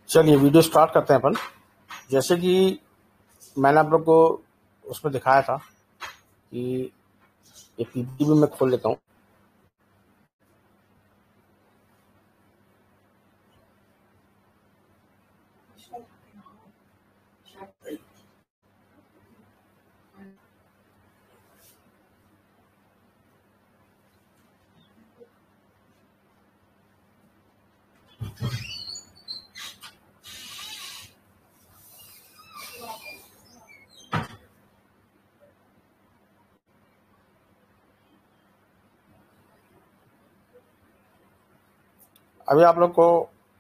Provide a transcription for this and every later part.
चलिए video start करते हैं अपन। जैसे कि मैंने आप लोग को उसमें दिखाया था कि ये पीपीटी भी मैं खोल लेता हूँ। अभी आप लोग को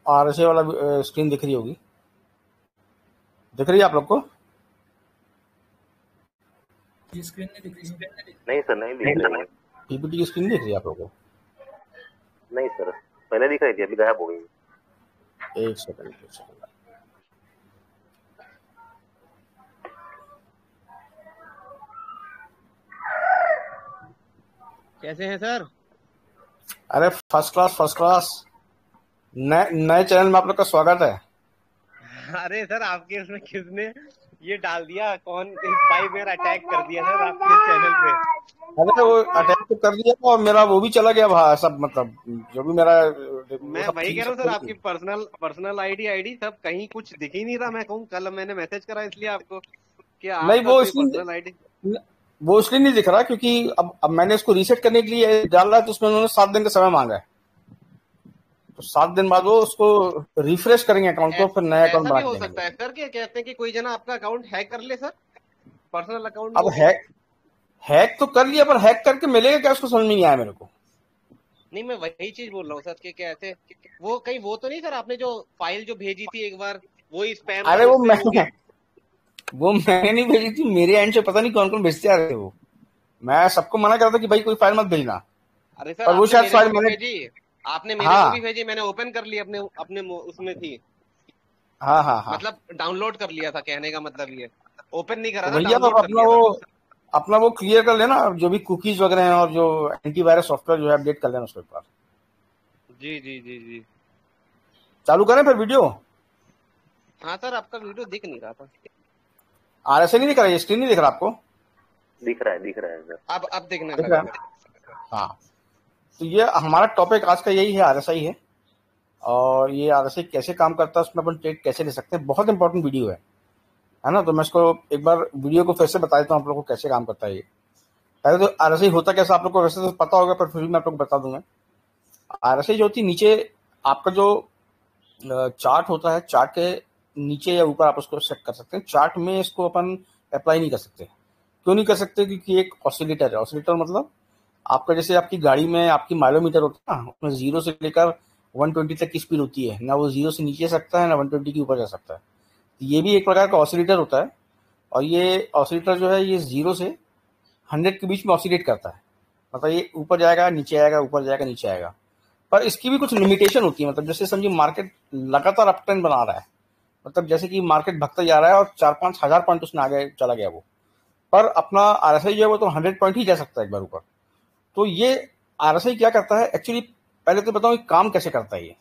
आरएसए वाला स्क्रीन दिख रही होगी, दिख रही है आप लोग को? स्क्रीन नहीं दिख रही है। नहीं सर, नहीं दिख रही है। पीपीटी की स्क्रीन दिख रही है आप लोग को? नहीं सर, पहले दिख रही थी, अभी गायब हो गई। एक सेकंड। कैसे हैं सर? अरे फर्स्ट क्लास। नए चैनल में आप लोग का स्वागत है। अरे सर, आपके इसमें किसने ये डाल दिया? कौन स्पाई मेरा अटैक कर दिया सर आपके चैनल पे? अरे वो अटैक तो कर दिया था और मेरा वो भी चला गया भाई, सब मतलब जो भी मेरा मैं वही कह रहा हूँ सर, आपकी पर्सनल आईडी सब कहीं कुछ दिख ही नहीं रहा। मैं कहूँ कल मैंने मैसेज करा इसलिए आपको कि नहीं, आपका कोई पर्सनल आईडी वो इसलिए नहीं दिख रहा क्योंकि अब मैंने इसको रीसेट करने के लिए डाल रहा है, तो उसमें उन्होंने 7 दिन का समय मांगा है। तो 7 दिन बाद वो उसको रिफ्रेश करेंगे अकाउंट को, फिर नया अकाउंट बना हो देंगे। सकता है सर, क्या कहते हैं कि कोई जना आपका अकाउंट हैक कर ले सर, पर्सनल अकाउंट। अब हैक तो कर लिया, पर हैक करके मिलेगा क्या उसको समझ में नहीं आया मेरे को। नहीं, मैं वही चीज बोल रहा हूँ सर कि कैसे वो कहीं वो तो नहीं सर, आपने जो फाइल जो भेजी थी एक बार वही स्पैम? अरे वो मैंने नहीं भेजी थी, मेरे एंड से पता नहीं कौन कौन भेजते आ रहे थे वो। मैं सबको मना करता कि भाई कोई फाइल मत भेजना। अरे सर, पर वो शायद फाइल मैंने भेजी, आपने मेरे को भी भेजी, मैंने ओपन कर लिया, अपने उसमें थी। हाँ मतलब डाउनलोड कर लिया था, कहने का मतलब ये ओपन नहीं करा था, भैया अपना वो क्लियर कर लेना, जो भी कुकीज वगैरह हैं और जो एंटीवायरस सॉफ्टवेयर जो है अपडेट कर लेना उसके ऊपर। जी। चालू करें फिर वीडियो? हाँ सर, आपका वीडियो दिख नहीं रहा था। आरएसए नहीं दिख रहा है, स्क्रीन नहीं दिख रहा आपको? दिख रहा है सर। अब दिखने लगा है। हाँ, तो ये हमारा टॉपिक आज का यही है, आरएसआई है। और ये आरएसआई कैसे काम करता है, उसमें अपन ट्रेड कैसे ले सकते हैं, बहुत इंपॉर्टेंट वीडियो है ना। तो मैं इसको एक बार वीडियो को फिर से बता देता हूँ आप लोगों को कैसे काम करता है ये। पहले तो आरएसआई होता कैसा आप लोग को वैसे तो पता होगा, पर फिर भी मैं आप लोग को बता दूंगा। आरएसआई जो होती है, नीचे आपका जो चार्ट होता है, चार्ट के नीचे या ऊपर आप उसको सेट कर सकते हैं। चार्ट में इसको अपन अप्लाई नहीं कर सकते। क्यों नहीं कर सकते? क्योंकि एक ऑसिलेटर है। ऑसिलेटर मतलब आपका जैसे आपकी गाड़ी में आपकी माइलोमीटर होता है ना, उसमें 0 से लेकर 120 तक की स्पीड होती है ना। वो 0 से नीचे जा सकता है ना 120 के ऊपर जा सकता है। ये भी एक प्रकार का ऑसिलेटर होता है। और ये ऑसिलेटर जो है ये 0 से 100 के बीच में ऑसिलेट करता है। मतलब ये ऊपर जाएगा नीचे आएगा, ऊपर जाएगा नीचे आएगा। पर इसकी भी कुछ लिमिटेशन होती है। मतलब जैसे समझिए मार्केट लगातार अप ट्रेंड बना रहा है, मतलब जैसे कि मार्केट भगता जा रहा है और 4-5 हजार पॉइंट उसने आगे चला गया वो, पर अपना आरएसआई जो है वो तो 100 पॉइंट ही जा सकता है एक बार ऊपर। तो ये आरएसआई क्या करता है एक्चुअली, पहले तो बताऊं काम कैसे करता है ये।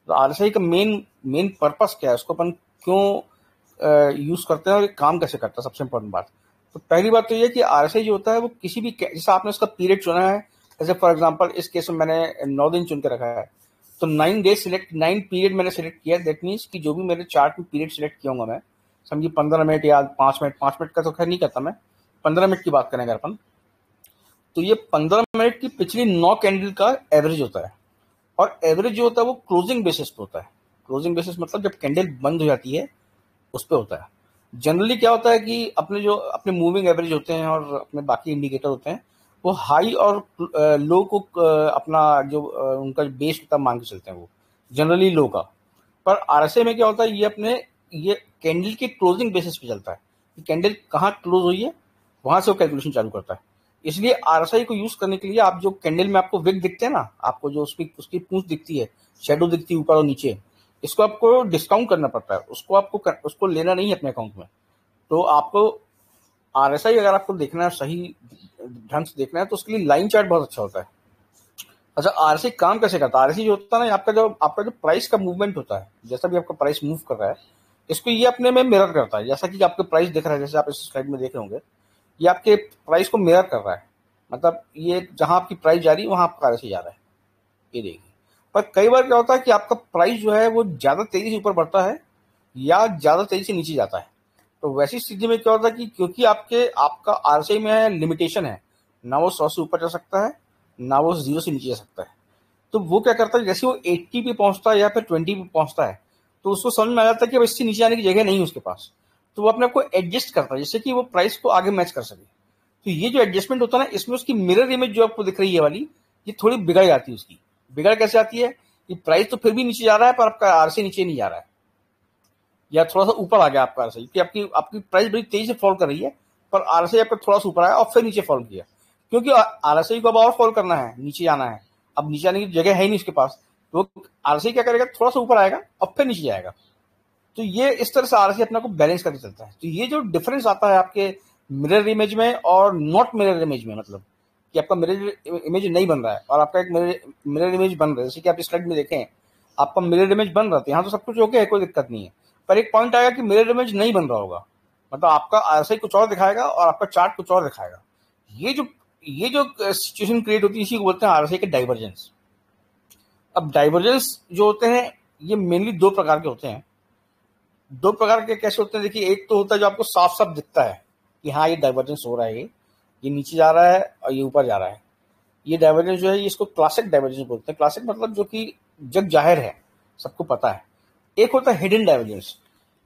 तो आरएसआई का मेन पर्पस क्या है, उसको अपन क्यों यूज करते हैं और ये काम कैसे करता है, सबसे इंपॉर्टेंट बात। तो पहली बात तो ये कि आरएसआई जो होता है वो किसी भी, जैसे आपने उसका पीरियड चुना है, जैसे फॉर एग्जांपल इस केस में मैंने 9 दिन चुन के रखा है, तो 9 पीरियड मैंने सिलेक्ट किया। दैट मीन्स कि जो भी मेरे चार्ट में पीरियड सिलेक्ट किया मैं, समझिए 15 मिनट या 5 मिनट, 5 मिनट का तो खैर नहीं करता मैं, 15 मिनट की बात करेंगे अपन। तो ये 15 मिनट की पिछली 9 कैंडल का एवरेज होता है। और एवरेज जो होता है वो क्लोजिंग बेसिस पे होता है। क्लोजिंग बेसिस मतलब जब कैंडल बंद हो जाती है उस पे होता है। जनरली क्या होता है कि अपने मूविंग एवरेज होते हैं और अपने बाकी इंडिकेटर होते हैं, वो हाई और लो को अपना जो उनका बेस होता है मान के चलते हैं, वो जनरली लो का। पर आरएसआई में क्या होता है, ये कैंडल के क्लोजिंग बेसिस पे चलता है कि कैंडल कहाँ क्लोज हुई है, वहां से वो कैलकुलेशन चालू करता है। इसलिए आरएसआई को यूज करने के लिए आप जो कैंडल में आपको विक दिखते हैं ना, आपको जो उसकी पूंछ दिखती है, शेडो दिखती है ऊपर और नीचे, इसको आपको डिस्काउंट करना पड़ता है। उसको लेना नहीं है अपने अकाउंट में। तो आपको आरएसआई अगर आपको देखना है, सही ढंग से देखना है, तो उसके लिए लाइन चार्ट बहुत अच्छा होता है। अच्छा, आरएसआई काम कैसे करता है? आरएसआई जो होता है ना, आपका जो प्राइस का मूवमेंट होता है, जैसा भी आपका प्राइस मूव कर रहा है, इसको ये अपने में मिरर करता है। जैसा कि आपके प्राइस दिख रहा है, जैसे आप इस स्लाइड में देखे होंगे, ये आपके प्राइस को मिरर कर रहा है। मतलब ये जहां आपकी प्राइस जा रही है वहां आपका आरएसआई जा रहा है, ये देखिए। पर कई बार क्या होता है कि आपका प्राइस जो है वो ज्यादा तेजी से ऊपर बढ़ता है या ज्यादा तेजी से नीचे जाता है। तो वैसी स्थिति में क्या होता है कि क्योंकि आपका आरएसआई में लिमिटेशन है, ना वो 100 से ऊपर जा सकता है, ना वो 0 से नीचे जा सकता है। तो वो क्या करता है, जैसे वो 80 पे पहुंचता है या फिर 20 पे पहुंचता है, तो उसको समझ में आ जाता है कि अब इससे नीचे आने की जगह नहीं है उसके पास। तो वो अपने आप को एडजस्ट करता है जिससे कि वो प्राइस को आगे मैच कर सके। तो ये जो एडजस्टमेंट होता है ना, इसमें उसकी मिरर इमेज जो आपको दिख रही है वाली, ये थोड़ी बिगड़ जाती है उसकी। बिगड़ कैसे आती है कि प्राइस तो फिर भी नीचे जा रहा है पर आपका आरएसआई नीचे नहीं जा रहा है, या थोड़ा सा ऊपर आ गया आपका आरएसआई, कि आपकी आपकी प्राइस बड़ी तेजी से फॉल कर रही है पर आरएसआई आपका थोड़ा सा ऊपर आया और फिर नीचे फॉल किया। क्योंकि आरएसआई को अब और फॉल करना है, नीचे जाना है, अब नीचे आने की जगह है ही नहीं उसके पास। तो आरएसआई क्या करेगा, थोड़ा सा ऊपर आएगा और फिर नीचे जाएगा। तो ये इस तरह से आरएसआई अपने को बैलेंस करके चलता है। तो ये जो डिफरेंस आता है आपके मिरर इमेज में और नॉट मिरर इमेज में, मतलब कि आपका मिरर इमेज नहीं बन रहा है और आपका एक मिरर इमेज बन रहा है, जैसे कि आप इस स्लाइड में देखें, आपका मिरर इमेज बन रहा था, यहाँ तो सब कुछ ओके है, कोई दिक्कत नहीं है। पर एक पॉइंट आएगा कि मिरर इमेज नहीं बन रहा होगा, मतलब आपका आरएसआई कुछ और दिखाएगा और आपका चार्ट कुछ और दिखाएगा। ये जो सिचुएशन क्रिएट होती है, इसी को बोलते हैं आरएसआई के डाइवर्जेंस। अब डाइवर्जेंस जो होते हैं ये मेनली दो प्रकार के होते हैं। दो प्रकार के कैसे होते हैं, देखिए, एक तो होता है जो आपको साफ साफ दिखता है कि हाँ ये डाइवर्जेंस हो रहा है, ये नीचे जा रहा है और ये ऊपर जा रहा है। ये डाइवर्जेंस जो है इसको क्लासिक डाइवर्जेंस बोलते हैं। क्लासिक मतलब जो कि जग जाहिर है, सबको पता है। एक होता है हिडन डाइवर्जेंस।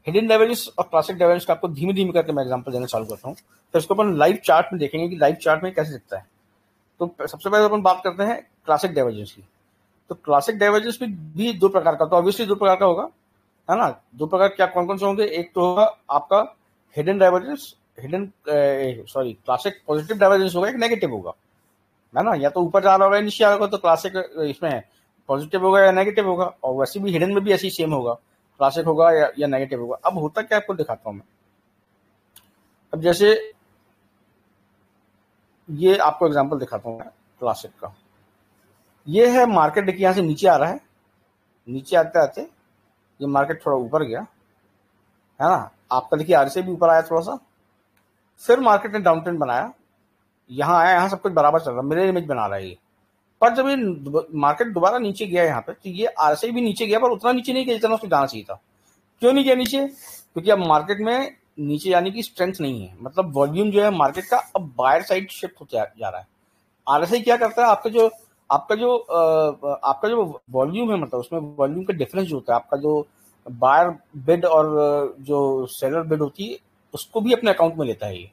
हिडन डाइवर्जेंस और क्लासिक डाइवर्जेंस का आपको धीमे धीमे करके मैं एग्जांपल देना चालू करता हूँ, फिर इसको अपन लाइव चार्ट में देखेंगे कि लाइव चार्ट में कैसे दिखता है। तो सबसे पहले अपन बात करते हैं क्लासिक डाइवर्जेंस की। तो क्लासिक डाइवर्जेंस में भी दो प्रकार का, तो ऑब्वियसली दो प्रकार का होगा, है ना। दो प्रकार क्या, कौन कौन से होंगे? एक तो होगा आपका hidden divergence, classic positive divergence होगा, एक नेगेटिव होगा, है ना। या तो ऊपर जा रहा होगा या नीचे आ रहा होगा, तो क्लासिक इसमें पॉजिटिव होगा या नेगेटिव होगा। और वैसे भी हिडन में भी ऐसी सेम होगा, क्लासिक होगा या नेगेटिव होगा। अब होता क्या, आपको दिखाता हूं मैं। अब जैसे ये आपको एग्जांपल दिखाता हूं मैं क्लासिक का। ये है मार्केट, देखिए यहां से नीचे आ रहा है, नीचे आते आते ये मार्केट थोड़ा ऊपर गया, है ना। आपका देखिए आरएसआई भी ऊपर आया थोड़ा सा, फिर मार्केट ने डाउन ट्रेंड बनाया, यहाँ आया, यहाँ सब कुछ बराबर चल रहा है, मिरर इमेज बना रहा है ये। पर जब ये मार्केट दोबारा नीचे गया यहाँ पे, तो ये आरएसआई भी नीचे गया, पर उतना नीचे नहीं गया जितना उसको जाना चाहिए था। क्यों नहीं गया नीचे? क्योंकि अब मार्केट में नीचे जाने की स्ट्रेंथ नहीं है, मतलब वॉल्यूम जो है मार्केट का अब बायर साइड शिफ्ट होते जा रहा है। आरएसआई क्या करता है, आपका जो वॉल्यूम है, मतलब उसमें वॉल्यूम का डिफरेंस जो होता है, आपका जो बायर बिड और जो सेलर बिड होती है, उसको भी अपने अकाउंट में लेता है ये।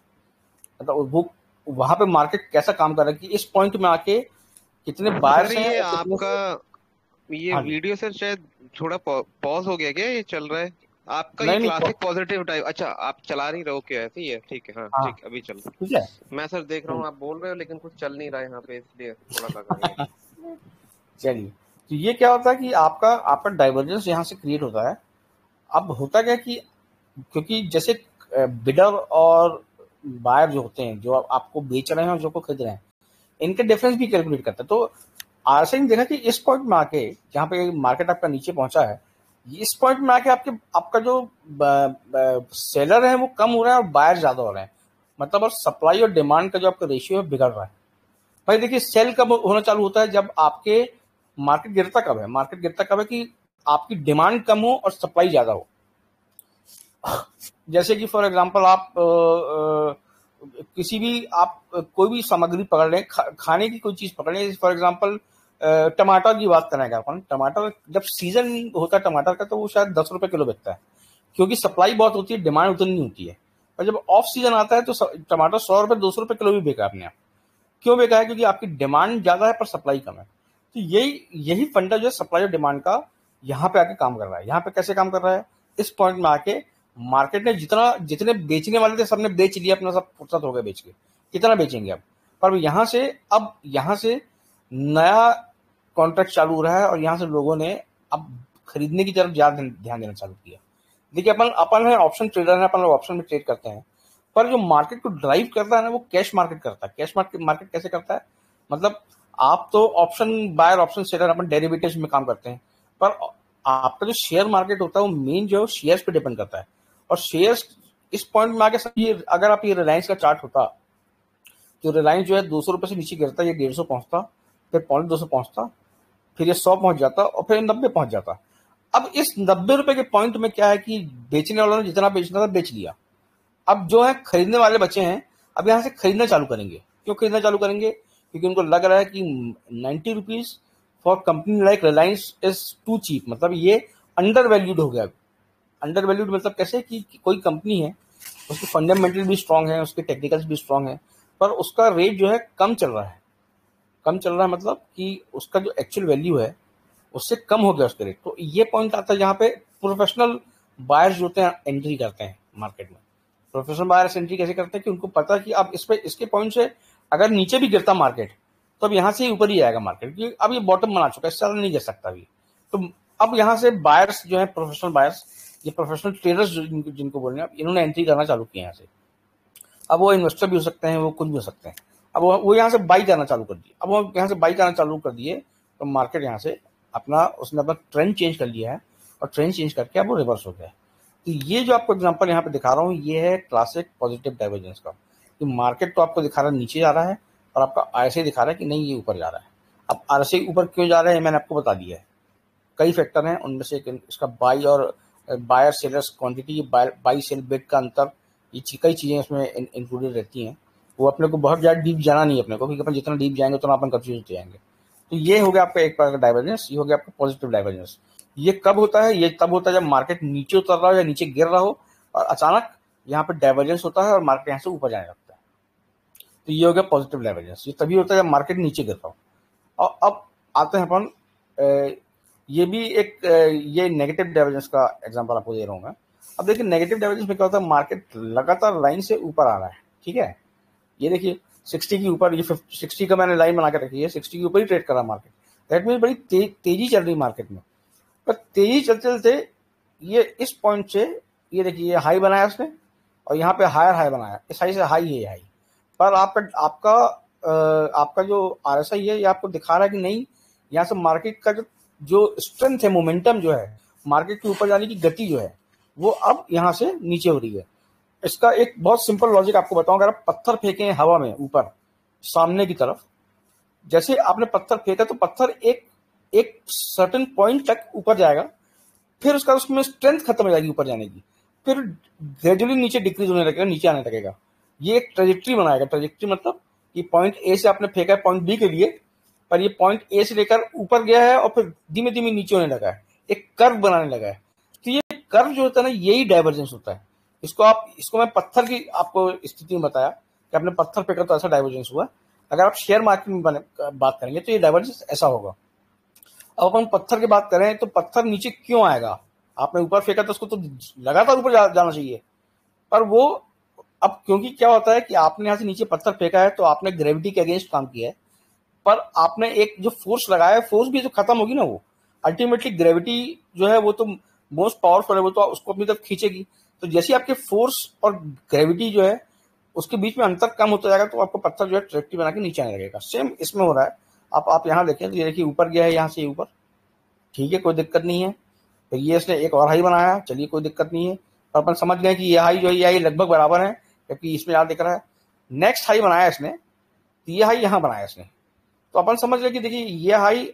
मतलब वो वहां पे मार्केट कैसा काम कर रहा है कि इस पॉइंट में आके कितने सर बायर्स हैं ये और कितने। आपका ये हाँ जी। वीडियो सर शायद थोड़ा पॉज हो गया क्या, ये चल रहा है आपका ये नहीं नहीं, क्लासिक पॉजिटिव टाइप? अच्छा आप चला नहीं रहे हो क्या? ऐसे ही है, ठीक है, हाँ हाँ ठीक, अभी चल। ठीक है। मैं सर देख रहा हूँ आप बोल रहे हो लेकिन कुछ चल नहीं रहा है यहाँ पे, इसलिए थोड़ा लगा ये। चलिए, तो ये क्या होता है कि आपका आपका डाइवर्जेंस यहाँ से क्रिएट होता है। अब होता क्या कि क्योंकि जैसे बिडर और बायर जो होते हैं, जो आपको बेच रहे हैं और जो को खरीद रहे हैं, इनके डिफरेंस भी कैलकुलेट करता है। तो आरएसआई ने देखा कि इस पॉइंट में आके, जहाँ पे मार्केट आपका नीचे पहुंचा है, इस पॉइंट में आके आपका जो सेलर है वो कम हो रहा है और बायर ज्यादा हो रहे हैं। मतलब और सप्लाई और डिमांड का जो आपका रेशियो है बिगड़ रहा है। भाई देखिए, सेल कब होना चालू होता है, जब आपके मार्केट गिरता कब है? मार्केट गिरता कब है कि आपकी डिमांड कम हो और सप्लाई ज्यादा हो। जैसे कि फॉर एग्जांपल आप किसी भी आप कोई भी सामग्री पकड़ लें, खाने की कोई चीज पकड़ लें, फॉर एग्जांपल टमाटर की बात करें अगर अपन, टमाटर जब सीजन होता है टमाटर का, तो वो शायद 10 रुपए किलो बिकता है, क्योंकि सप्लाई बहुत होती है, डिमांड उतनी नहीं होती है। और जब ऑफ सीजन आता है तो टमाटर 100 रुपए 200 रुपए किलो भी बिका अपने आप। क्यों बेचा है? क्योंकि आपकी डिमांड ज्यादा है पर सप्लाई कम है। तो यही फंडा जो है सप्लाई और डिमांड का, यहाँ पे आके काम कर रहा है। यहाँ पे कैसे काम कर रहा है? इस पॉइंट में आके मार्केट ने जितने बेचने वाले थे सबने बेच लिया अपना, सब फुर्सत हो गया बेच के, कितना बेचेंगे अब। पर यहाँ से नया कॉन्ट्रैक्ट चालू हो रहा है और यहाँ से लोगों ने अब खरीदने की तरफ ज्यादा ध्यान देना चालू किया। देखिए, अपन है ऑप्शन ट्रेडर है, अपन ऑप्शन में ट्रेड करते हैं, पर जो मार्केट को ड्राइव करता है ना, वो कैश मार्केट करता है। कैश मार्केट कैसे करता है? मतलब आप तो ऑप्शन बायर, ऑप्शन सेलर, अपन डेरिवेटिव्स में काम करते हैं, पर आपका जो शेयर मार्केट होता है वो मेन जो शेयर्स पे डिपेंड करता है। और शेयर्स इस पॉइंट में आके समझिए, अगर आप ये रिलायंस का चार्ट होता, तो रिलायंस जो है 200 रुपए से नीचे गिरता, ये 150 पहुंचता, फिर 250 पहुंचता, फिर ये 100 पहुंच जाता और फिर 90 पहुंच जाता। अब इस 90 रुपए के पॉइंट में क्या है कि बेचने वालों ने जितना बेचना था बेच लिया। अब जो है खरीदने वाले बचे हैं, अब यहाँ से खरीदना चालू करेंगे। क्यों खरीदना चालू करेंगे? क्योंकि उनको लग रहा है कि 90 rupees for company like Reliance is too cheap, मतलब ये अंडर वैल्यूड हो गया। अंडर वैल्यूड मतलब कैसे कि कोई कंपनी है, उसके फंडामेंटल भी स्ट्रांग है, उसके टेक्निकल्स भी स्ट्रांग है, पर उसका रेट जो है कम चल रहा है। कम चल रहा है मतलब कि उसका जो एक्चुअल वैल्यू है उससे कम हो गया उसका रेट। तो ये पॉइंट आता है जहाँ पे प्रोफेशनल बायर्स जो होते हैं एंट्री करते हैं मार्केट में। प्रोफेशनल बायर्स एंट्री कैसे करते हैं कि उनको पता है कि अब इस पे इसके पॉइंट से अगर नीचे भी गिरता मार्केट, तो अब यहाँ से ही ऊपर ही आएगा मार्केट, क्योंकि अब ये बॉटम बना चुका है, इससे ज्यादा नहीं गिर सकता अभी। तो अब यहाँ से बायर्स जो है, प्रोफेशनल बायर्स, ये प्रोफेशनल ट्रेडर्स जिनको बोल रहे हैं, इन्होंने एंट्री करना चालू किया यहाँ से। अब वो इन्वेस्टर भी हो सकते हैं, वो कुछ भी हो सकते हैं। अब वो यहाँ से बाई करना चालू कर दिए। अब वो यहाँ से बाई करना चालू कर दिए, तो मार्केट यहाँ से उसने अपना ट्रेंड चेंज कर लिया है, और ट्रेंड चेंज करके अब वो रिवर्स हो गया है। तो ये जो आपको एग्जांपल यहाँ पे दिखा रहा हूँ, ये है क्लासिक पॉजिटिव डाइवर्जेंस का, कि मार्केट तो आपको दिखा रहा है नीचे जा रहा है, और आपका आरएसआई दिखा रहा है कि नहीं ये ऊपर जा रहा है। अब आरएसआई ऊपर क्यों जा रहा है मैंने आपको बता दिया है। कई फैक्टर हैं, उनमें से इसका बाई और buyer sellers quantity, buy sell बेट का अंतर, ये कई चीजें इसमें इंक्लूडेड रहती हैं। वो अपने को बहुत ज्यादा डीप जाना नहीं है अपने को, क्योंकि अपन जितना डीप जाएंगे उतना अपन कंफ्यूज हो जाएंगे। तो ये हो गया आपका एक प्रकार का डाइवर्जेंस, ये हो गया आपका पॉजिटिव डाइवर्जेंस। ये कब होता है? ये तब होता है जब मार्केट नीचे उतर रहा हो या नीचे गिर रहा हो, और अचानक यहाँ पे डाइवर्जेंस होता है और मार्केट यहाँ से ऊपर जाने लगता है। तो ये हो गया पॉजिटिव डाइवर्जेंस। ये तभी होता है जब मार्केट नीचे गिर रहा हो। और अब आते हैं अपन, ये भी एक ये नेगेटिव डाइवर्जेंस का एग्जांपल आपको दे रहा हूँ मैं। अब देखिए नेगेटिव डाइवर्जेंस में क्या होता है, मार्केट लगातार लाइन से ऊपर आ रहा है, ठीक है। ये देखिए 60 के ऊपर, ये 60 का मैंने लाइन बना के रखी है, 60 के ऊपर ही ट्रेड कर रहा मार्केट। दैट मीन बड़ी तेजी चल रही मार्केट में। पर तेजी चलते चलते ये इस पॉइंट से, ये देखिए ये हाई बनाया उसने, और यहाँ पे हायर हाई बनाया, इस हाई से हाई है हाई। पर आपका जो आरएसआई है, ये आपको दिखा रहा है कि नहीं, यहाँ से मार्केट का जो स्ट्रेंथ है, मोमेंटम जो है, मार्केट के ऊपर जाने की गति जो है, वो अब यहाँ से नीचे हो रही है। इसका एक बहुत सिंपल लॉजिक आपको बताऊं। अगर आप पत्थर फेंके हवा में ऊपर सामने की तरफ, जैसे आपने पत्थर फेंका तो पत्थर एक सर्टेन पॉइंट तक ऊपर जाएगा, फिर उसमें स्ट्रेंथ खत्म हो जाएगी ऊपर जाने की, फिर ग्रेजुअली नीचे डिक्रीज होने लगेगा, नीचे आने लगेगा। ये एक ट्रेजेक्ट्री बनाएगा। ट्रेजेक्ट्री मतलब कि पॉइंट ए से आपने फेंका है पॉइंट बी के लिए, पर ये पॉइंट ए से लेकर ऊपर गया है और फिर धीमे धीमे नीचे होने लगा है, एक कर्व बनाने लगा है। तो ये कर्व जो होता है ना, यही डाइवर्जेंस होता है। इसको मैं पत्थर की आपको स्थिति में बताया कि आपने पत्थर फेंका तो ऐसा डाइवर्जेंस हुआ। अगर आप शेयर मार्केट में बात करेंगे तो ये डाइवर्जेंस ऐसा होगा। अब अपन पत्थर की बात करें तो पत्थर नीचे क्यों आएगा? आपने ऊपर फेंका तो उसको तो लगातार ऊपर जाना चाहिए, पर वो अब क्योंकि क्या होता है कि आपने यहाँ से नीचे पत्थर फेंका है तो आपने ग्रेविटी के अगेंस्ट काम किया है, पर आपने एक जो फोर्स लगाया है, फोर्स भी जो खत्म होगी ना, वो अल्टीमेटली ग्रेविटी जो है वो तो मोस्ट पावरफुल है, वो तो उसको अपनी तरफ खींचेगी। तो जैसे आपके फोर्स और ग्रेविटी जो है उसके बीच में अंतर कम होता जाएगा, तो आपको पत्थर जो है ट्रैक्टिव बना के नीचे आने लगेगा। सेम इसमें हो रहा है। आप यहाँ देखें तो ये देखिए ऊपर गया है यहाँ से ऊपर, ठीक है, कोई दिक्कत नहीं है। तो ये इसने एक और हाई बनाया, चलिए कोई दिक्कत नहीं है। तो अपन समझ गए कि ये हाई जो है, ये हाई लगभग बराबर है, क्योंकि इसमें यहाँ दिख रहा है। नेक्स्ट हाई बनाया इसने, तो ये हाई यहाँ बनाया इसने, तो अपन समझ गए कि देखिए ये हाई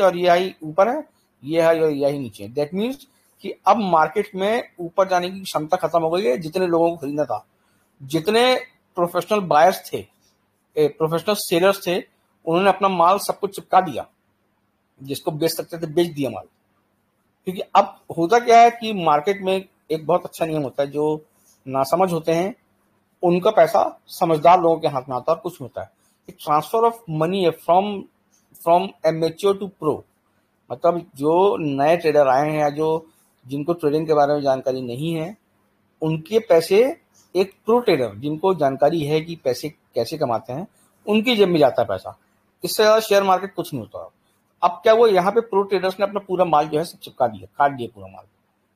और ये हाई ऊपर है, ये हाई और ये हाई नीचे है। दैट मीन्स कि अब मार्केट में ऊपर जाने की क्षमता खत्म हो गई है। जितने लोगों को खरीदना था, जितने प्रोफेशनल बायर्स थे, प्रोफेशनल सेलर्स थे, उन्होंने अपना माल सब कुछ चिपका दिया, जिसको बेच सकते थे बेच दिया माल। क्योंकि अब होता क्या है कि मार्केट में एक बहुत अच्छा नियम होता है, जो नासमझ होते हैं उनका पैसा समझदार लोगों के हाथ में आता है और कुछ होता है। एक ट्रांसफर ऑफ मनी है फ्रॉम एमेच्योर टू प्रो। मतलब जो नए ट्रेडर आए हैं या जो जिनको ट्रेडिंग के बारे में जानकारी नहीं है, उनके पैसे एक प्रो ट्रेडर जिनको जानकारी है कि पैसे कैसे कमाते हैं, उनकी जेब में जाता है पैसा। इससे ज्यादा शेयर मार्केट कुछ नहीं होता। अब क्या वो यहाँ पे प्रो ट्रेडर्स ने अपना पूरा माल जो है सब चिपका दिया, काट दिया पूरा माल।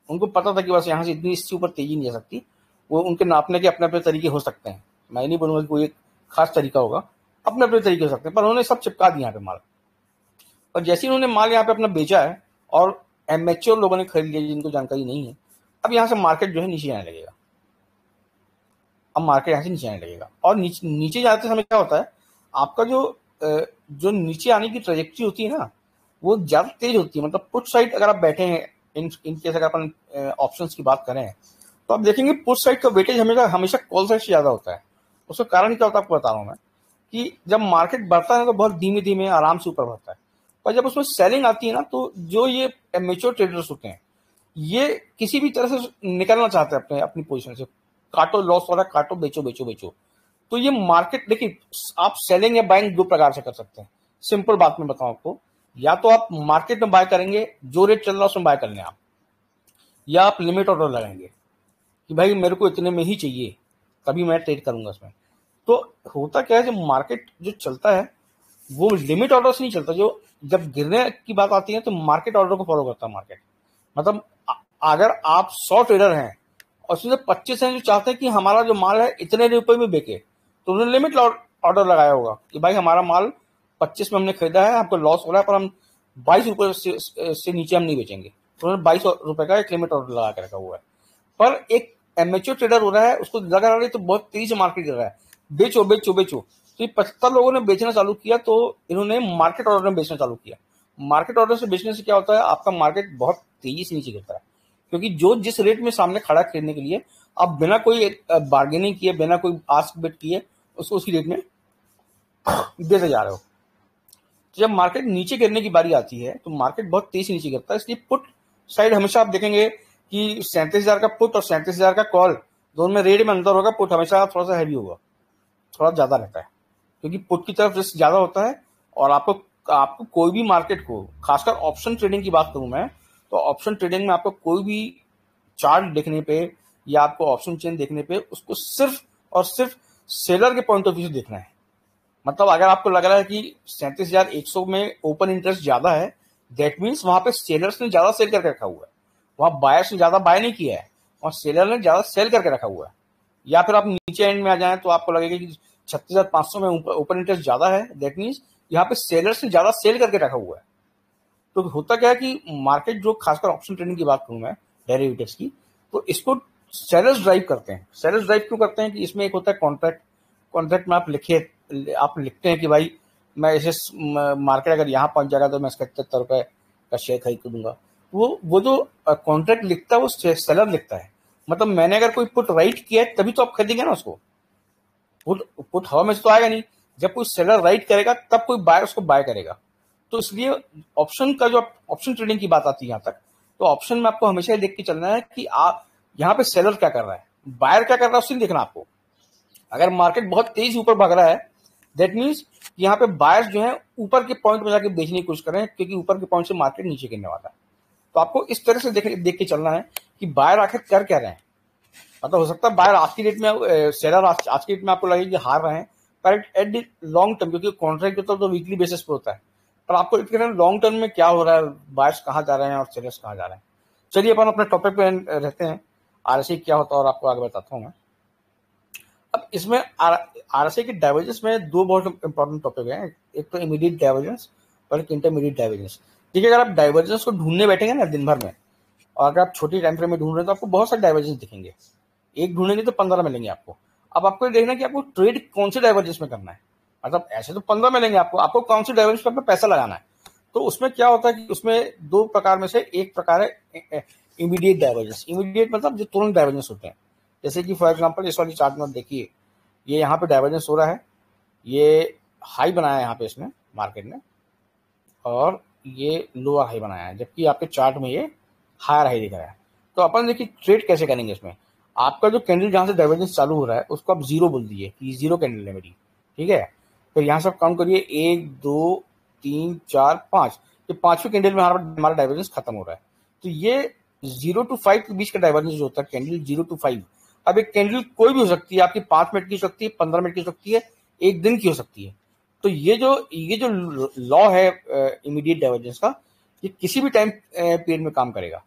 उनको पता था कि बस यहाँ से इतनी, इससे ऊपर तेजी नहीं जा सकती। वो उनके नापने के अपने अपने तरीके हो सकते हैं, मैं नहीं बोलूंगा कि कोई एक खास तरीका होगा। अपने अपने तरीके हो सकते हैं, पर उन्होंने सब चिपका दिया यहाँ पे माल। और जैसे ही उन्होंने माल यहाँ पे अपना बेचा है और एमेच्योर लोगों ने खरीद लिया जिनको जानकारी नहीं है, अब यहाँ से मार्केट जो है नीचे आने लगेगा। अब मार्केट यहाँ से नीचे आने लगेगा और नीचे जाते समय क्या होता है, आपका जो नीचे आने की ट्रेजेक्टरी होती है ना, वो ज्यादा तेज होती है। मतलब पुट साइड अगर आप बैठे हैं, इन केस अगर अपन ऑप्शंस की बात करें, तो आप देखेंगे पुट साइड का वेटेज हमेशा कॉल साइड से ज्यादा होता है। उसका कारण क्या होता है आपको बता रहा हूँ मैं, कि जब मार्केट बढ़ता है तो बहुत धीमे धीमे आराम से ऊपर बढ़ता है, पर जब उसमें सेलिंग आती है ना, तो जो ये मेच्योर ट्रेडर्स होते हैं, ये किसी भी तरह से निकलना चाहते हैं अपनी पोजीशन से। काटो, लॉस हो रहा है, काटो, बेचो बेचो बेचो। तो ये मार्केट देखिए, आप सेलिंग या बाइंग दो प्रकार से कर सकते हैं। सिंपल बात में बताऊं आपको, या तो आप मार्केट में बाय करेंगे, जो रेट चल रहा है उसमें बाय कर लें आप, या आप लिमिट ऑर्डर लगाएंगे कि भाई मेरे को इतने में ही चाहिए, तभी मैं ट्रेड करूंगा उसमें। तो होता क्या है, जब मार्केट जो चलता है वो लिमिट ऑर्डर से नहीं चलता। जो जब गिरने की बात आती है तो मार्केट ऑर्डर को फॉलो करता है मार्केट। मतलब अगर आप 100 ट्रेडर हैं और उसमें से 25 हैं जो चाहते हैं कि हमारा जो माल है इतने रुपए में बिके, तो उन्होंने लिमिट ऑर्डर लगाया होगा कि भाई हमारा माल 25 में हमने खरीदा है, हमको लॉस हो रहा है, पर हम 22 रुपए से नीचे हम नहीं बेचेंगे। तो उन्होंने 22 रुपए का एक लिमिट ऑर्डर लगा के रखा हुआ है। पर एक एमेच्योर ट्रेडर हो रहा है, उसको लगा रहा है तो बहुत तेजी से मार्केट गिर रहा है, बेचो बेचो बेचो। तो ये 75 लोगों ने बेचना चालू किया, तो इन्होंने मार्केट ऑर्डर में बेचना चालू किया। मार्केट ऑर्डर से बेचने से क्या होता है, आपका मार्केट बहुत तेजी से नीचे गिरता है, क्योंकि जो जिस रेट में सामने खड़ा खरीदने के लिए, आप बिना कोई बार्गेनिंग किए, बिना कोई आस्क बिड किए उसको उसी रेट में देते जा रहे हो। तो जब मार्केट नीचे गिरने की बारी आती है तो मार्केट बहुत तेजी से नीचे गिरता है। इसलिए पुट साइड हमेशा आप देखेंगे कि 37,000 का पुट और 37,000 का कॉल, दोनों में रेट में अंतर होगा। पुट हमेशा थोड़ा सा हैवी होगा, थोड़ा ज्यादा रहता है, क्योंकि पुट की तरफ रिस्क ज्यादा होता है। और आपको कोई भी मार्केट को, खासकर ऑप्शन ट्रेडिंग की बात करूं मैं, तो ऑप्शन ट्रेडिंग में आपको कोई भी चार्ट देखने पे या आपको ऑप्शन चेन देखने पे उसको सिर्फ और सिर्फ सेलर के पॉइंट ऑफ व्यू से देखना है। मतलब अगर आपको लग रहा है कि 37,100 में ओपन इंटरेस्ट ज्यादा है, दैट मीन्स वहां पे सेलर्स ने ज्यादा सेल करके रखा हुआ है, वहां बायर्स ने ज्यादा बाय नहीं किया है और सेलर ने ज्यादा सेल करके रखा हुआ है। या फिर आप नीचे एंड में आ जाएं तो आपको लगेगा कि 36,500 में ओपन इंटरेस्ट ज्यादा है, दैट मीन्स यहाँ पे सेलर्स ने ज्यादा सेल करके रखा हुआ है। तो होता क्या है कि मार्केट, जो खासकर ऑप्शन ट्रेडिंग की बात करूं मैं, डेरिवेटिव्स की, तो इसको सेलर्स ड्राइव करते हैं। सेलर्स ड्राइव क्यों करते हैं कि इसमें एक होता है कॉन्ट्रैक्ट। कॉन्ट्रैक्ट में आप लिखते हैं कि भाई मैं इसे मार्केट अगर यहाँ पहुंच जाएगा तो मैं इसका 73 रुपए का शेयर खरीद दूंगा। वो जो कॉन्ट्रैक्ट लिखता है वो सेलर लिखता है। मतलब मैंने अगर कोई पुट राइट किया है तभी तो आप खरीदेंगे ना उसको। पुट हवा में से तो आएगा नहीं। जब कोई सेलर राइट करेगा तब कोई बायर उसको बाय करेगा। तो इसलिए ऑप्शन का, जो ऑप्शन ट्रेडिंग की बात आती है यहाँ तक, तो ऑप्शन में आपको हमेशा देख के चलना है कि आप यहाँ पे सेलर क्या कर रहा है, बायर क्या कर रहा है, उससे देखना आपको। अगर मार्केट बहुत तेज ऊपर भाग रहा है, दैट मीन्स यहाँ पे बायर्स जो है ऊपर के पॉइंट में जाके बेचने की कोशिश कर रहे हैं, क्योंकि ऊपर के पॉइंट से मार्केट नीचे गिरने वाला है। तो आपको इस तरह से देख के चलना है कि बायर आखिर कर क्या रहे हैं। मतलब हो सकता है बायर आज की डेट में, सेलर आज की डेट में आपको लगे कि हार रहे हैं, पर एट लॉन्ग टर्म, क्योंकि कॉन्ट्रैक्ट तो वीकली बेसिस पे होता है, पर आपको लॉन्ग टर्म में क्या हो रहा है, बायर्स कहाँ जा रहे हैं और सेलर्स कहाँ जा रहे हैं। चलिए अपन अपने टॉपिक पे रहते हैं, आरएसआई क्या होता है और आपको आगे बताता हूँ मैं। अब इसमें आरएसआई के डाइवर्जेंस में दो बहुत इंपॉर्टेंट टॉपिक हैं, एक तो इमीडिएट डाइवर्जेंस और एक इंटरमीडिएट डाइवर्जेंस। देखिए, अगर आप डाइवर्जेंस को ढूंढने बैठेंगे ना दिन भर में, और अगर आप छोटी टाइम फ्रेम में ढूंढ रहे हैं तो आपको बहुत सारे डाइवर्जेंस दिखेंगे। एक ढूंढेंगे तो 15 मिलेंगे आपको। अब आपको ये देखना है कि आपको ट्रेड कौन से डाइवर्जेंस में करना है। मतलब ऐसे तो 15 मिलेंगे आपको कौन से डाइवर्जेंस पे अपना पैसा लगाना है। तो उसमें क्या होता है कि उसमें दो प्रकार में से एक प्रकार है इमीडिएट डाइवर्जेंस। इमीडिएट मतलब जो तुरंत डाइवर्जेंस होते हैं। जैसे कि फॉर एग्जांपल इस वाली चार्ट में देखिए, ये यहाँ पे डाइवर्जेंस हो रहा है, ये हाई बनाया है यहाँ पे इसमें मार्केट ने, और ये लोअर हाई बनाया है, जबकि आपके चार्ट में ये हायर हाई दिख रहा है। तो अपन देखिए ट्रेड कैसे करेंगे इसमें। आपका जो कैंडल जहां से डाइवर्जेंस चालू हो रहा है उसको आप जीरो बोल दीजिए कि जीरो कैंडल है मेरी, ठीक है। फिर यहाँ से आप काउंट करिए 1 2 3 4 5, ये पांचवें कैंडल में हमारा डाइवर्जेंस खत्म हो रहा है। तो ये 0 to 5 के बीच का डाइवर्जेंस जो होता है, कैंडल 0 to 5। अब एक कैंडल कोई भी हो सकती है, आपकी 5 मिनट की हो सकती है, 15 मिनट की हो सकती है, एक दिन की हो सकती है। तो ये जो लॉ है इमीडिएट डाइवर्जेंस का, ये किसी भी टाइम पीरियड में काम करेगा,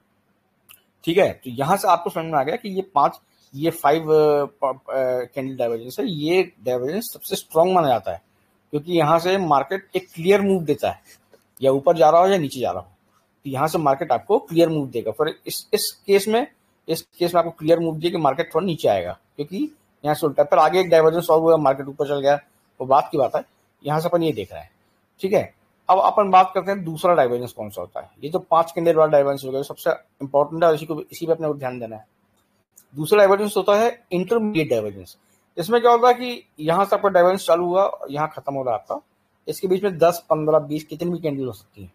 ठीक है। तो यहां से आपको समझ में आ गया कि ये 5 कैंडल डाइवर्जेंस है, ये डाइवर्जेंस सबसे स्ट्रांग माना जाता है। क्योंकि यहाँ से मार्केट एक क्लियर मूव देता है, या ऊपर जा रहा हो या नीचे जा रहा हो, तो यहाँ से मार्केट आपको क्लियर मूव देगा। फिर इस केस में आपको क्लियर मूव दिया कि मार्केट थोड़ा नीचे आएगा, क्योंकि यहाँ से उल्टा। फिर आगे एक डाइवर्जेंस और हुआ, मार्केट ऊपर चल गया, वो बात की बात है। यहाँ से अपन ये देख रहे हैं, ठीक है। अब अपन बात करते हैं दूसरा डाइवर्जेंस कौन सा होता है। ये तो 5 कैंडल वाला डाइवर्जेंस हो गया, सबसे इंपॉर्टेंट है, इसी पे अपने ध्यान देना है। दूसरा डाइवर्जेंस होता है इंटरमीडिएट डाइवर्जेंस। इसमें क्या होता है कि यहाँ से आपका डाइवर्जेंस चालू हुआ, यहाँ खत्म हो रहा है आपका, इसके बीच में 10, 15, 20 कितनी भी कैंडल हो सकती है।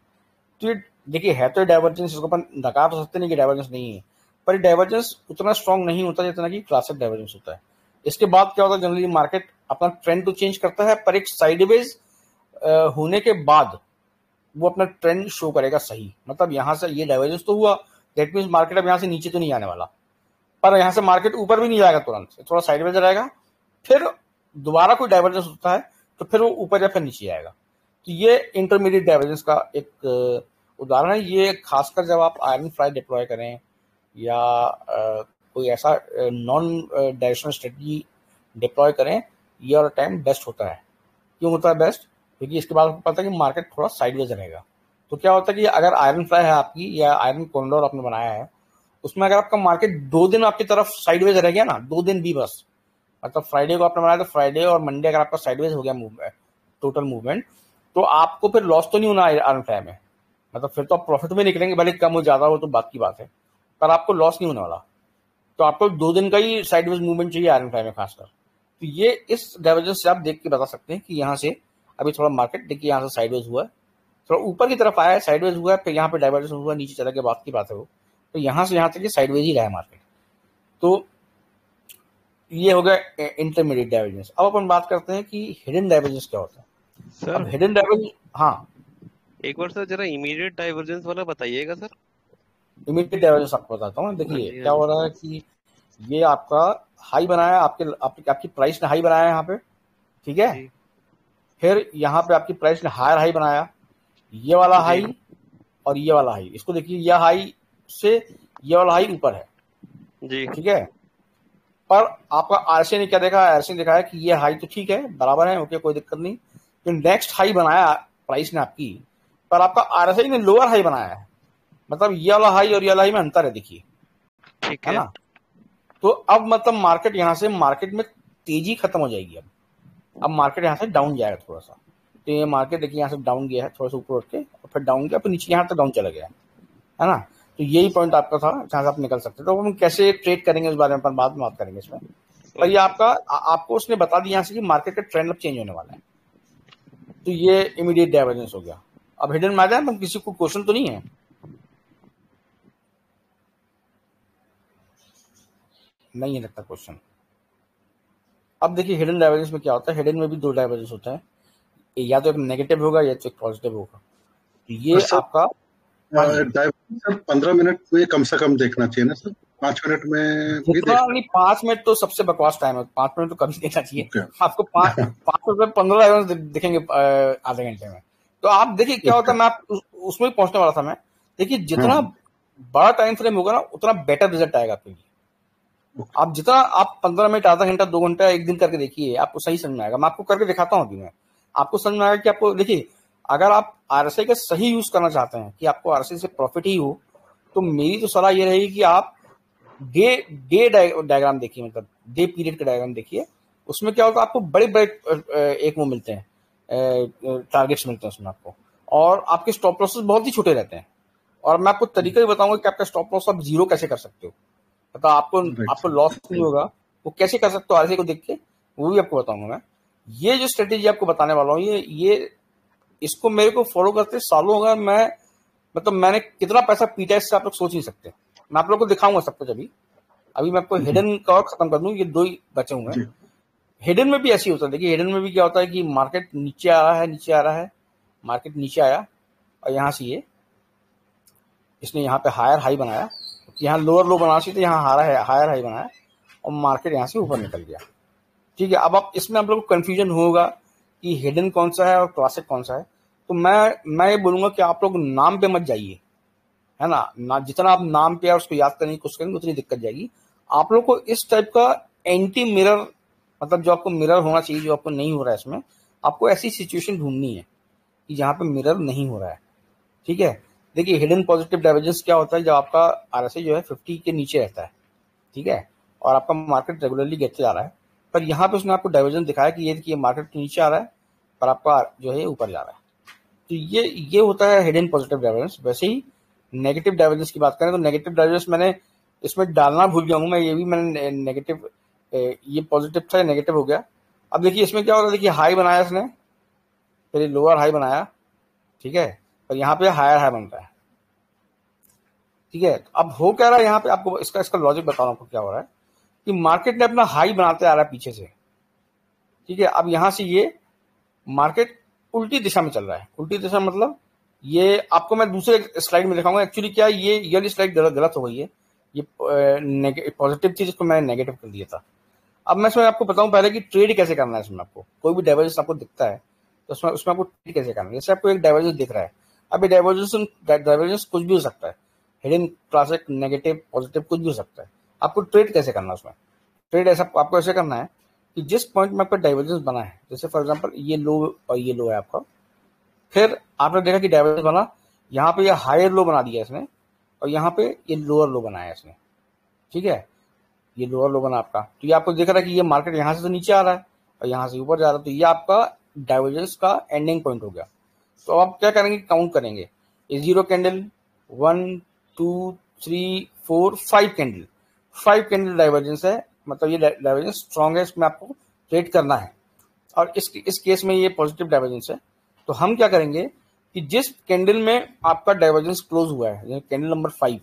तो ये देखिए है तो डाइवर्जेंस, इसको अपन नकार तो सकते नहीं कि डाइवर्जेंस नहीं है, पर ये डाइवर्जेंस उतना स्ट्रांग नहीं होता जितना कि क्लासिक डाइवर्जेंस होता है। इसके बाद क्या होता है, जनरली मार्केट अपना ट्रेंड तो चेंज करता है, पर एक साइडवेज होने के बाद वो अपना ट्रेंड शो करेगा सही। मतलब यहाँ से ये डाइवर्जेंस तो हुआ, दैट मीन्स मार्केट अब यहाँ से नीचे तो नहीं आने वाला, पर यहाँ से मार्केट ऊपर भी नहीं जाएगा तुरंत, थोड़ा साइडवेज रहेगा। फिर दोबारा कोई डाइवर्जेंस होता है तो फिर वो ऊपर या फिर नीचे आएगा। तो ये इंटरमीडिएट डाइवर्जेंस का एक उदाहरण है। ये खासकर जब आप आयरन फ्लाई डिप्लॉय करें या कोई ऐसा नॉन डायरेक्शनल स्ट्रेटजी डिप्लॉय करें, ये वाला टाइम बेस्ट होता है। क्यों होता है बेस्ट? क्योंकि इसके बाद आपको पता है कि मार्केट थोड़ा साइडवेज रहेगा। तो क्या होता है कि अगर आयरन फ्लाई है आपकी या आयरन कॉरिडोर आपने बनाया है, उसमें अगर आपका मार्केट 2 दिन आपकी तरफ साइडवेज रह गया ना, 2 दिन भी बस, मतलब फ्राइडे को आपने बनाया तो फ्राइडे और मंडे अगर आपका साइडवेज हो गया मूवमेंट, टोटल मूवमेंट, तो आपको फिर लॉस तो नहीं होना आयरन फ्लाई में। मतलब फिर तो आप प्रॉफिट में निकलेंगे, भले कम हो ज्यादा हो तो बात की बात है, पर आपको लॉस नहीं होने वाला। तो आपको 2 दिन का ही साइडवेज मूवमेंट चाहिए आयरन फ्लाई में खासकर। तो ये इस डाइवर्जेंस से आप देख के बता सकते हैं कि यहाँ से अभी थोड़ा मार्केट देखिए यहाँ से साइडवेज हुआ है, थोड़ा ऊपर की तरफ आया है, साइडवेज हुआ है, फिर यहाँ पे डाइवर्जेंस हुआ, नीचे चला गया, बात की बात है वो। तो यहाँ से यहाँ तक ये साइडवेज ही रहा है मार्केट। तो ये हो गया इंटरमीडिएट डाइवर्जेंस। अब अपन बात करते हैं कि हिडन डाइवर्जेंस क्या होता है। सर अब हिडन डाइवर्जेंस, हाँ एक बार सर जरा इमीडिएट डाइवर्जेंस वाला बताइएगा सर। इमीडिएट डाइवर्जेंस आपको बताता हूँ। हाँ देखिए जी, क्या हाँ हो जी। रहा है कि ये आपका हाई बनाया, आपकी प्राइस ने हाई बनाया यहाँ पे, ठीक है। जी फिर यहाँ पे आपकी प्राइस ने हायर हाई बनाया, ये वाला हाई जी और ये वाला हाई। इसको देखिए, ये हाई से ये वाला हाई ऊपर है, जी ठीक है। पर आपका आरसी ने क्या देखा, आरसी ने देखा है कि ये हाई तो ठीक है, बराबर है, ओके, कोई दिक्कत नहीं। फिर नेक्स्ट हाई बनाया प्राइस ने आपकी, पर आपका आरसी ने लोअर हाई बनाया है। मतलब ये वाला हाई और ये वाला हाई में अंतर है, देखिए, ठीक है है। ना। तो अब मतलब मार्केट यहाँ से, मार्केट में तेजी खत्म हो जाएगी। अब मार्केट यहाँ से डाउन जाएगा थोड़ा सा। तो ये मार्केट देखिए यहाँ से डाउन गया है, थोड़ा सा ऊपर उठ के और फिर डाउन गया, फिर नीचे यहाँ तक डाउन चला गया, है ना। तो यही पॉइंट आपका था जहाँ से आप निकल सकते। तो हम कैसे ट्रेड करेंगे इस बारे में अपन बाद में बात करेंगे इसमें। पर ये आपको उसने बता दिया यहाँ से कि मार्केट का ट्रेंड अब चेंज होने वाला है। तो ये इमीडिएट डाइवर्जेंस हो गया। अब हिडन में आ जाए, मतलब किसी को क्वेश्चन तो नहीं है? नहीं है लगता क्वेश्चन। अब देखिए हिडन डाइवर्जेंस में क्या होता है। हिडन में भी 2 डाइवर्जेंस होता है, या तो एक नेगेटिव होगा या तो एक पॉजिटिव होगा। तो ये सर आपका, हाँ जी, सर 15 मिनट में कम से कम देखना चाहिए ना सर? 5 मिनट में भी जितना देखना? नहीं, 5 मिनट तो सबसे बकवास टाइम है, 5 मिनट तो कभी देखना चाहिए। ओके आपको 5 मिनट में 15 डायग्राम्स दिखेंगे आधे घंटे में। तो आप देखिए क्या होता है, मैं उसमें पहुंचने वाला था मैं। देखिए जितना बड़ा टाइम फ्रेम होगा ना, उतना बेटर रिजल्ट आएगा आपके लिए। आप जितना आप 15 मिनट, आधा घंटा, 2 घंटा, एक दिन करके देखिए, आपको सही समझ में आएगा। मैं आपको करके दिखाता हूँ अभी। मैं आपको समझ में आएगा कि आपको, देखिए, अगर आप आरएसआई का सही यूज करना चाहते हैं कि आपको आरएसआई से प्रॉफिट ही हो, तो मेरी तो सलाह ये रहेगी कि आप डे डायग्राम देखिए, मतलब डे पीरियड का डायग्राम देखिए। उसमें क्या होता है, आपको बड़े बड़े एक वो मिलते हैं, टारगेट्स मिलते हैं उसमें आपको, और आपके स्टॉप लॉसेस बहुत ही छोटे रहते हैं। और मैं आपको तरीका भी बताऊंगा कि आपका स्टॉप लॉस आप 0 कैसे कर सकते हो, मतलब आपको लॉस नहीं होगा, वो कैसे कर सकते हो आरएसआई को देख के, वो भी आपको बताऊंगा मैं। ये जो स्ट्रेटेजी आपको बताने वाला हूँ, ये इसको मेरे को फॉलो करते सालों हो गए। मैं मतलब मैंने कितना पैसा पीटा है, इससे आप लोग सोच नहीं सकते। मैं आप लोग को दिखाऊंगा सब कुछ अभी मैं आपको हिडन का और खत्म कर दूं, ये 2 ही बचे हुए हैं। हिडन में भी ऐसे ही होता है। देखिए हिडन में भी क्या होता है कि मार्केट नीचे आ रहा है, मार्केट नीचे आया और यहाँ से ये इसने यहाँ पे हायर हाई बनाया, यहाँ लोअर लो बना चाहिए, यहाँ हायर हाई बनाया और मार्केट यहाँ से ऊपर निकल गया, ठीक है। अब आप इसमें आप लोग को कंफ्यूजन होगा कि हिडन कौन सा है और क्लासिक कौन सा है। तो मैं ये बोलूंगा कि आप लोग नाम पे मत जाइए, है ना। जितना आप नाम पे उसको याद करने की कोशिश करेंगे उतनी दिक्कत जाएगी। आप लोग को इस टाइप का एंटी मिरर, मतलब जो आपको मिरर होना चाहिए, जो आपको नहीं हो रहा है इसमें, आपको ऐसी सिचुएशन ढूंढनी है कि जहां पे मिरर नहीं हो रहा है। ठीक है, देखिए हिडन पॉजिटिव डाइवर्जेंस क्या होता है, जब आपका आरएसआई जो है 50 के नीचे रहता है, ठीक है, और आपका मार्केट रेगुलरली गिरते जा रहा है, पर यहाँ पे उसने आपको डाइवर्जेंस दिखाया कि ये मार्केट के नीचे आ रहा है पर आपका जो है ऊपर जा रहा है। तो ये होता है हिडन पॉजिटिव डाइवर्जेंस। वैसे ही नेगेटिव डाइवर्जेंस की बात करें तो नेगेटिव डाइवर्जेंस मैंने इसमें डालना भूल गया हूँ मैं, ये भी मैंने नेगेटिव, ये पॉजिटिव था, नेगेटिव हो गया। अब देखिए इसमें क्या होता है, देखिए हाई बनाया इसने, फिर ये लोअर हाई बनाया, ठीक है, और यहाँ पे हायर हाई बनता है। ठीक है, अब हो क्या रहा है यहाँ पे, आपको इसका लॉजिक बता रहा हूँ आपको क्या हो रहा है कि मार्केट ने अपना हाई बनाते आ रहा है पीछे से। ठीक है, अब यहाँ से ये मार्केट उल्टी दिशा में चल रहा है। उल्टी दिशा मतलब ये आपको मैं दूसरे स्लाइड में दिखाऊंगा। एक्चुअली क्या ये वाली स्लाइड गलत हो गई है, ये पॉजिटिव थी जिसको मैंने नेगेटिव कर दिया था। अब मैं इसमें आपको बताऊं पहले कि ट्रेड कैसे करना है। इसमें आपको कोई भी डाइवर्जेंस आपको दिखता है तो उसमें आपको ट्रेड कैसे करना है। जैसे आपको एक डाइवर्जेंस दिख रहा है, अब ये डाइवर्जेंस कुछ भी हो सकता है, हिडन, क्लासिक, नेगेटिव, पॉजिटिव, कुछ भी हो सकता है। आपको ट्रेड कैसे करना है उसमें, ट्रेड ऐसा आपको ऐसे करना है कि जिस पॉइंट में आपका डाइवर्जेंस बना है, जैसे फॉर एग्जांपल ये लो और ये लो है आपका, फिर आपने देखा कि डाइवर्जेंस बना, यहाँ पे ये हायर लो बना दिया इसने और यहाँ पे ये लोअर लो बनाया इसने। ठीक है, ये लोअर लो बना आपका, तो ये आपको दिख रहा है कि ये मार्केट यहाँ से तो नीचे आ रहा है और यहाँ से ऊपर जा रहा है, तो ये आपका डाइवर्जेंस का एंडिंग पॉइंट हो गया। तो आप क्या करेंगे, काउंट करेंगे, ये 0 कैंडल, 1 2 3 4 5 कैंडल, 5 कैंडल डाइवर्जेंस है, मतलब ये डाइवर्जेंस स्ट्रॉन्ग है, इसमें आपको ट्रेड करना है। और इस केस में ये पॉजिटिव डाइवर्जेंस है। तो हम क्या करेंगे कि जिस कैंडल में आपका डाइवर्जेंस क्लोज हुआ है, कैंडल नंबर 5,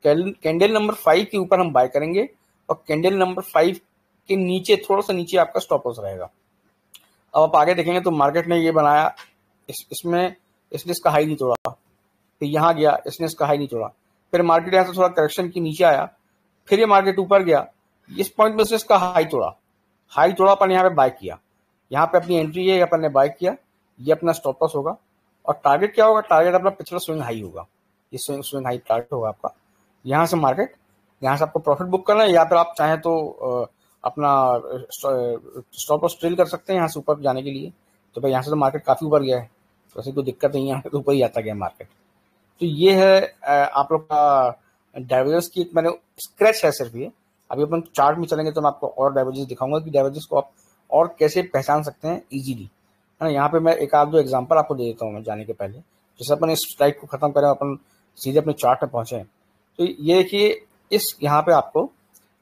कैंडल नंबर 5 के ऊपर हम बाय करेंगे और कैंडल नंबर 5 के नीचे, थोड़ा सा नीचे आपका स्टॉप लॉस रहेगा। अब आप आगे देखेंगे तो मार्केट ने ये बनाया, इसमें इसने इसका हाई नहीं तोड़ा, फिर यहाँ गया, इसने इसका हाई नहीं तोड़ा, फिर मार्केट यहाँ से थोड़ा करेक्शन के नीचे आया, फिर ये मार्केट ऊपर गया, इस पॉइंट में से इसका हाई तोड़ा, अपन यहाँ पे बाय किया, यहाँ पे अपनी एंट्री है, अपन ने बाय किया, ये अपना स्टॉप लॉस होगा। और टारगेट क्या होगा, टारगेट अपना पिछला स्विंग हाई होगा, ये स्विंग हाई टारगेट होगा आपका। यहाँ से मार्केट, यहाँ से आपको प्रॉफिट बुक करना है, या फिर आप चाहें तो अपना स्टॉप लॉस ट्रेल कर सकते हैं यहाँ से ऊपर जाने के लिए। तो भाई यहाँ से तो मार्केट काफी ऊपर गया है, तो ऐसी कोई दिक्कत नहीं है, तो ऊपर ही आता गया मार्केट। तो ये है आप लोग का डाइवर्जेंस की, मैंने स्क्रैच है सिर्फ ये। अभी अपन चार्ट में चलेंगे तो मैं आपको और डाइवर्जेंस दिखाऊंगा कि डाइवर्जेंस को आप और कैसे पहचान सकते हैं इजीली, है ना। यहाँ पे मैं एक आध दो एग्जांपल आपको दे देता हूँ मैं जाने के पहले। जैसे अपन इस स्लाइड को खत्म करें, अपन सीधे अपने चार्ट में पहुंचे, तो ये देखिए, इस यहाँ पे आपको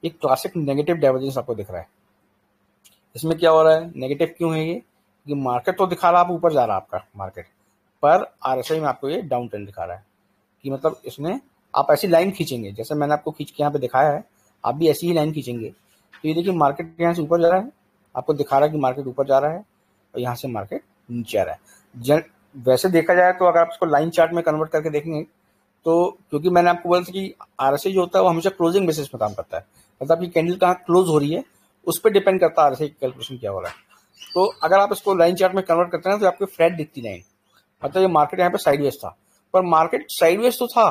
एक क्लासिक नेगेटिव डाइवर्जेंस आपको दिख रहा है। इसमें क्या हो रहा है, नेगेटिव क्यों है ये मार्केट तो दिखा रहा है आप ऊपर जा रहा है आपका मार्केट, पर आरएसआई में आपको ये डाउन ट्रेंड दिखा रहा है। कि मतलब इसमें आप ऐसी लाइन खींचेंगे, जैसे मैंने आपको खींच के यहाँ पे दिखाया है, आप भी ऐसी ही लाइन खींचेंगे। तो ये देखिए मार्केट यहाँ से ऊपर जा रहा है, आपको दिखा रहा है कि मार्केट ऊपर जा रहा है, और यहाँ से मार्केट नीचे आ रहा है। वैसे देखा जाए तो अगर आप इसको लाइन चार्ट में कन्वर्ट करके देखेंगे तो, क्योंकि मैंने आपको बोला था कि आरएसआई जो होता है वो हमेशा क्लोजिंग बेसिस में काम करता है, मतलब आपकी कैंडल कहाँ क्लोज हो रही है उस पर डिपेंड करता है आरएसआई कैलकुलेशन क्या हो रहा है। तो अगर आप इसको लाइन चार्ट में कन्वर्ट करते हैं तो आपकी फ्लैट दिखती लाइन, मतलब ये मार्केट यहाँ पे साइडवेज था, पर मार्केट साइडवेज तो था,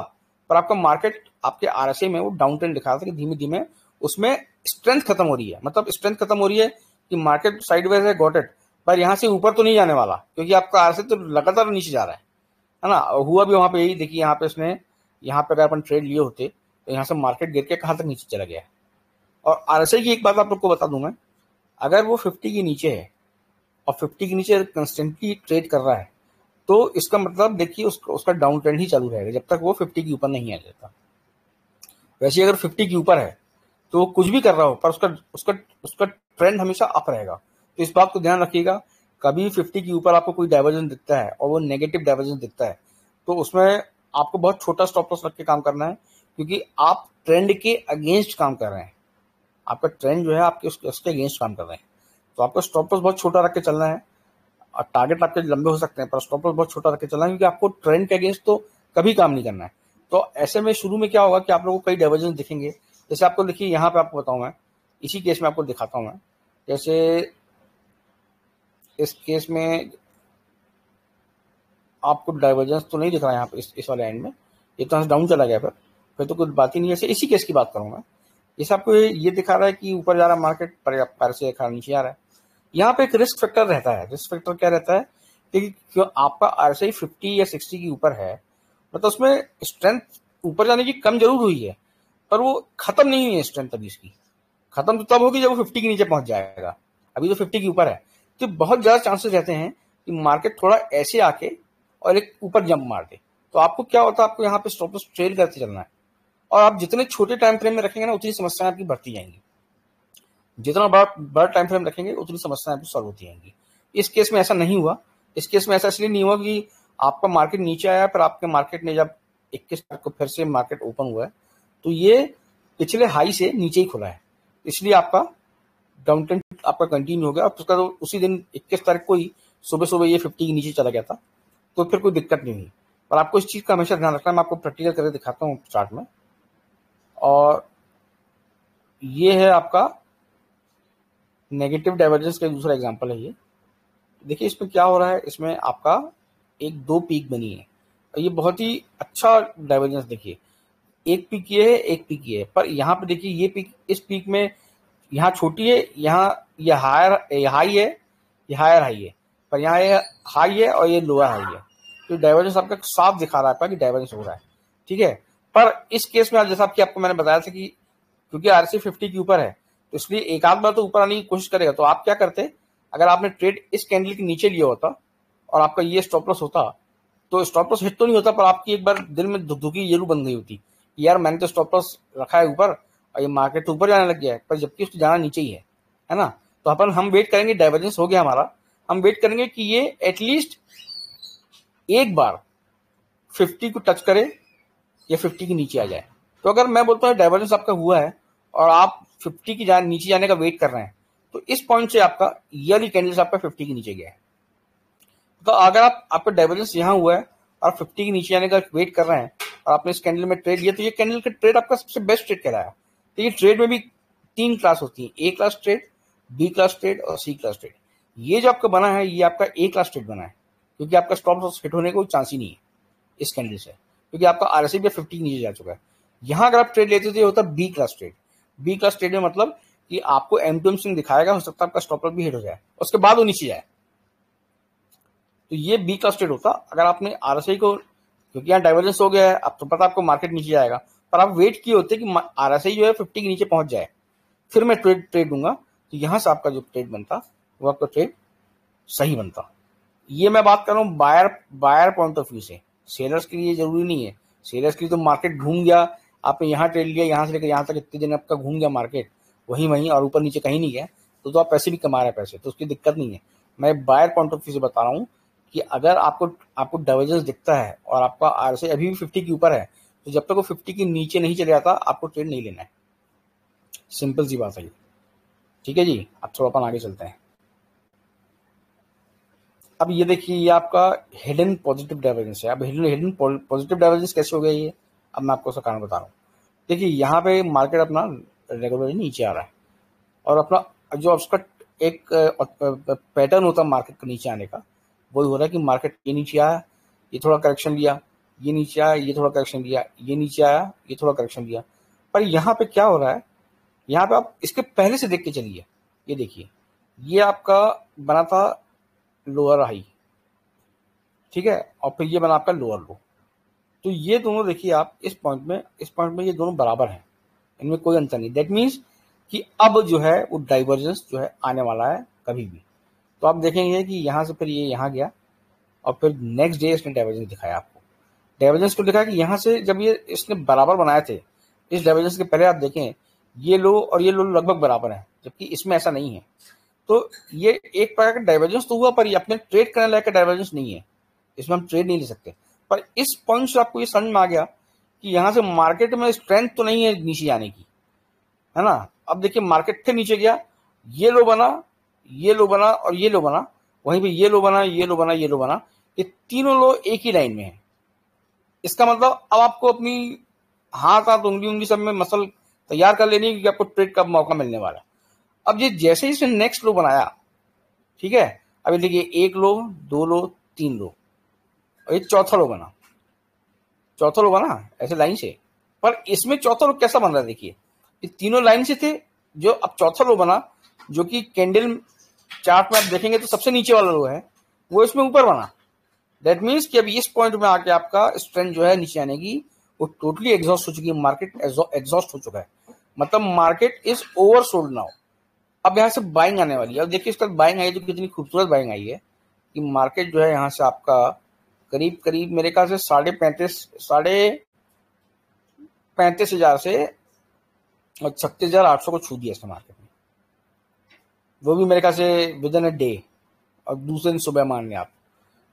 पर आपका मार्केट आपके आरएसआई में वो डाउन ट्रेंड दिखा रहा था कि धीमे धीमे उसमें स्ट्रेंथ खत्म हो रही है। मतलब स्ट्रेंथ खत्म हो रही है कि मार्केट साइडवेज है, गॉट इट, पर यहाँ से ऊपर तो नहीं जाने वाला, क्योंकि आपका आरएसआई तो लगातार नीचे जा रहा है ना। हुआ भी वहां पे यही, देखिए यहाँ पे इसने, यहाँ पे अगर अपन ट्रेड लिए होते तो यहाँ से मार्केट गिर के कहाँ तक नीचे चला गया है। और आरएसआई की एक बात आप लोग को बता दूं मैं, अगर वो 50 के नीचे है और 50 के नीचे कंस्टेंटली ट्रेड कर रहा है, तो इसका मतलब देखिए उसका डाउन ट्रेंड ही चालू रहेगा जब तक वो 50 के ऊपर नहीं आ जाता। वैसे अगर 50 के ऊपर है तो वो कुछ भी कर रहा हो, पर उसका ट्रेंड हमेशा अप रहेगा। तो इस बात को ध्यान रखिएगा, कभी 50 के ऊपर आपको कोई डाइवर्जेंस दिखता है और वो नेगेटिव डाइवर्जेंस दिखता है, तो उसमें आपको बहुत छोटा स्टॉप लॉस रख के काम करना है, क्योंकि आप ट्रेंड के अगेंस्ट काम कर रहे हैं। आपका ट्रेंड जो है आपके उसके अगेंस्ट काम कर रहे हैं, तो आपको स्टॉप लॉस बहुत छोटा रख के चलना है। और टारगेट आपके लंबे हो सकते हैं, पर स्टॉप लॉस बहुत छोटा रख के चलना है, क्योंकि आपको ट्रेंड के अगेंस्ट तो कभी काम नहीं करना है। तो ऐसे में शुरू में क्या होगा कि आप लोगों को कई डाइवर्जेंस दिखेंगे। जैसे आपको देखिए यहाँ पे आपको बताऊं मैं, इसी केस में आपको दिखाता हूं मैं। जैसे इस केस में आपको डाइवर्जेंस तो नहीं दिख रहा है यहाँ पे इस वाले एंड में, ये तो डाउन चला गया, फिर तो कुछ बात ही नहीं है। जैसे इसी केस की बात करूंगा, जैसे आपको ये दिखा रहा है कि ऊपर जा रहा है मार्केट, पर पैर से नीचे आ रहा है। यहाँ पे एक रिस्क फैक्टर रहता है। रिस्क फैक्टर क्या रहता है कि क्यों आपका आरएसआई 50 या 60 के ऊपर है, मतलब उसमें स्ट्रेंथ ऊपर जाने की कम जरूर हुई है, पर वो खत्म नहीं हुई है स्ट्रेंथ अभी इसकी। खत्म तो तब होगी जब वो 50 के नीचे पहुंच जाएगा, अभी तो 50 के ऊपर है। तो बहुत ज्यादा चांसेस रहते हैं कि मार्केट थोड़ा ऐसे आके और एक ऊपर जंप मार दे। तो आपको क्या होता है, आपको यहाँ पे स्टॉप लॉस ट्रेड करते चलना है, और आप जितने छोटे टाइम फ्रेम में रखेंगे ना उतनी समस्याएं आपकी बढ़ती जाएंगी। जितना बड़ा टाइम फ्रेम रखेंगे उतनी समस्याएं आपकी सॉल्व होती जाएंगी। इस केस में ऐसा नहीं हुआ। इस केस में ऐसा इसलिए नहीं हुआ कि आपका मार्केट नीचे आया, पर आपके मार्केट ने जब 21 तारीख को फिर से मार्केट ओपन हुआ है तो ये पिछले हाई से नीचे ही खुला है, इसलिए आपका डाउन ट्रेंड आपका कंटिन्यू हो गया। और उसका तो उसी दिन 21 तारीख को ही सुबह सुबह ये 50 के नीचे चला गया था, तो फिर कोई दिक्कत नहीं हुई। पर आपको इस चीज का हमेशा ध्यान रखना है। मैं आपको प्रैक्टिकल करके दिखाता हूँ चार्ट में। और ये है आपका नेगेटिव डाइवर्जेंस का दूसरा एग्जांपल है ये। देखिए इसमें क्या हो रहा है, इसमें आपका एक दो पीक बनी है और ये बहुत ही अच्छा डाइवर्जेंस। देखिए एक पीक ये है, एक पीक ये है, पर यहाँ पे देखिए ये पीक, इस पीक में यहाँ छोटी है, यहाँ ये हायर हाई है, ये हायर हाई है, पर यहाँ ये हाई है और ये लोअर हाई है। तो डाइवर्जेंस आपका साफ दिखा रहा है कि डाइवर्जेंस हो रहा है, ठीक है। पर इस केस में जैसा कि आपको मैंने बताया था कि क्योंकि आरएसआई 50 के ऊपर है तो इसलिए एक आध बार तो ऊपर आने की कोशिश करेगा। तो आप क्या करते, अगर आपने ट्रेड इस कैंडल के नीचे लिया होता और आपका ये स्टॉप लॉस होता, तो स्टॉप लॉस हिट तो नहीं होता, पर आपकी एक बार दिल में धुकधुकी जरूर बन गई होती, यार मैंने तो स्टॉप लॉस रखा है ऊपर और ये मार्केट तो ऊपर जाने लग गया है, पर जबकि उसको जाना नीचे ही है ना। तो हम वेट करेंगे, डाइवर्जेंस हो गया हमारा, हम वेट करेंगे कि ये एटलीस्ट एक बार 50 को टच करे या 50 के नीचे आ जाए। तो अगर मैं बोलता हूँ डाइवर्जेंस आपका हुआ है और आप 50 की नीचे जाने का वेट कर रहे हैं, तो इस पॉइंट से आपका ईयरली कैंडल्स आपका 50 के नीचे गया है। तो अगर आपका डाइवर्जेंस यहाँ हुआ है और 50 के नीचे जाने का वेट कर रहे हैं और आपने इस कैंडल में ट्रेड लिया, तो ये कैंडल का ट्रेड आपका सबसे बेस्ट ट्रेड कहलाया। तो ये ट्रेड में भी 3 क्लास होती है, A class trade, B class trade और सी क्लास ट्रेड। ये जो आपका बना है ये आपका ए क्लास ट्रेड बना है, क्योंकि आपका स्टॉप लॉस हिट होने का कोई चांस ही नहीं है इस कैंडल से, क्योंकि आपका आरएसआई भी 50 के नीचे जा चुका है। यहाँ अगर आप ट्रेड लेते तो ये होता B class trade. B class trade में मतलब कि आपको M2M स्विंग दिखाएगा, हो सकता है आपका स्टॉप लॉस भी हिट हो जाए, उसके बाद वो नीचे जाए, तो ये बी क्लास ट्रेड होता। अगर आपने आरएसआई को, क्योंकि यहाँ डाइवर्जेंस हो गया है, अब तो पता आपको मार्केट नीचे जाएगा, पर आप वेट किए होते कि आरएसआई जो है 50 के नीचे पहुंच जाए, फिर मैं ट्रेड दूंगा, तो यहां से आपका जो ट्रेड बनता वो आपका ट्रेड सही बनता। ये मैं बात कर रहा हूँ बायर पॉइंट ऑफ व्यू से। सेलर्स के लिए जरूरी नहीं है। सेलर्स के लिए तो मार्केट घूम गया, आपने यहाँ ट्रेड लिया, यहाँ से लेकर यहाँ तक इतने दिन आपका घूम गया मार्केट वहीं और ऊपर नीचे कहीं नहीं गया, तो आप पैसे भी कमा रहे हैं पैसे, तो उसकी दिक्कत नहीं है। मैं बायर पॉइंट ऑफ व्यू से बता रहा हूँ कि अगर आपको डाइवर्जेंस दिखता है और आपका आरएसआई अभी भी 50 के ऊपर है, तो जब तक वो 50 के नीचे नहीं चले जाता आपको ट्रेड नहीं लेना है। सिंपल सी बात है, ठीक है जी। अब थोड़ा अपन आगे चलते हैं। अब ये देखिए ये आपका हिडन पॉजिटिव डाइवर्जेंस है। अब हिडन पॉजिटिव डाइवर्जेंस कैसे हो गया ये, अब मैं आपको उसका कारण बता रहा हूँ। देखिए यहाँ पे मार्केट अपना रेगुलरली नीचे आ रहा है और अपना जो उसका एक पैटर्न होता है मार्केट का नीचे आने का, वही हो रहा है कि मार्केट ये नीचे आया, ये थोड़ा करेक्शन लिया, ये नीचे आया, ये थोड़ा करेक्शन लिया, ये नीचे आया, ये थोड़ा करेक्शन लिया। पर यहाँ पे क्या हो रहा है, यहाँ पे आप इसके पहले से देख के चलिए। ये देखिए ये आपका बना था लोअर हाई, ठीक है, और फिर ये बना आपका लोअर लो। तो ये दोनों देखिए आप इस पॉइंट में ये दोनों बराबर हैं, इनमें कोई अंतर नहीं। दैट मीन्स कि अब जो है वो डाइवर्जेंस जो है आने वाला है कभी भी। तो आप देखेंगे कि यहाँ से फिर ये यहाँ गया और फिर नेक्स्ट डे इसने डाइवर्जेंस दिखाया आपको। डाइवर्जेंस को दिखाया कि यहाँ से जब ये इसने बराबर बनाए थे, इस डाइवर्जेंस के पहले आप देखें ये लो और ये लो लगभग बराबर है, जबकि इसमें ऐसा नहीं है। तो ये एक प्रकार का डाइवर्जेंस तो हुआ, पर ये अपने ट्रेड करने लायक डाइवर्जेंस नहीं है, इसमें हम ट्रेड नहीं ले सकते। पर इस पॉइंट से आपको ये समझ में आ गया कि यहाँ से मार्केट में स्ट्रेंथ तो नहीं है नीचे आने की, है ना। अब देखिए मार्केट फिर नीचे गया, ये लो बना, ये लो बना और ये लो बना, वहीं पे ये लो बना, ये लो बना, ये लो बना, ये तीनों लो एक ही लाइन में है। इसका मतलब अब आपको अपनी हाथ उंगली सब में मसल तैयार कर लेनी है कि आपको ट्रेड का मौका मिलने वाला है। अब ये जैसे ही इसने नेक्स्ट लो बनाया, ठीक है, अभी देखिए एक लो, दो लो, तीन लो और ये चौथा लो बना, चौथा लो बना ऐसे लाइन से। पर इसमें चौथा लो कैसा बन रहा है, देखिए ये तीनों लाइन से थे, जो अब चौथा लो बना जो कि कैंडल चार्ट में आप देखेंगे तो सबसे नीचे वाला लो है वो इसमें ऊपर बना। दैट मीन्स कि अभी इस पॉइंट में आके आपका स्ट्रेंथ जो है नीचे आने की वो टोटली एग्जॉस्ट हो चुकी है, मार्केट एग्जॉस्ट हो चुका है, मतलब मार्केट इज ओवरसोल्ड नाउ। अब यहाँ से बाइंग आने वाली है। अब देखिए इसका बाइंग आई तो कितनी खूबसूरत बाइंग आई है कि मार्केट जो है यहाँ से आपका करीब करीब मेरे ख्याल से 35,000 से और 36,800 को छू दिया इसने मार्केट में, वो भी मेरे ख्याल से विद इन अ डे, और दूसरे दिन सुबह मान लें आप।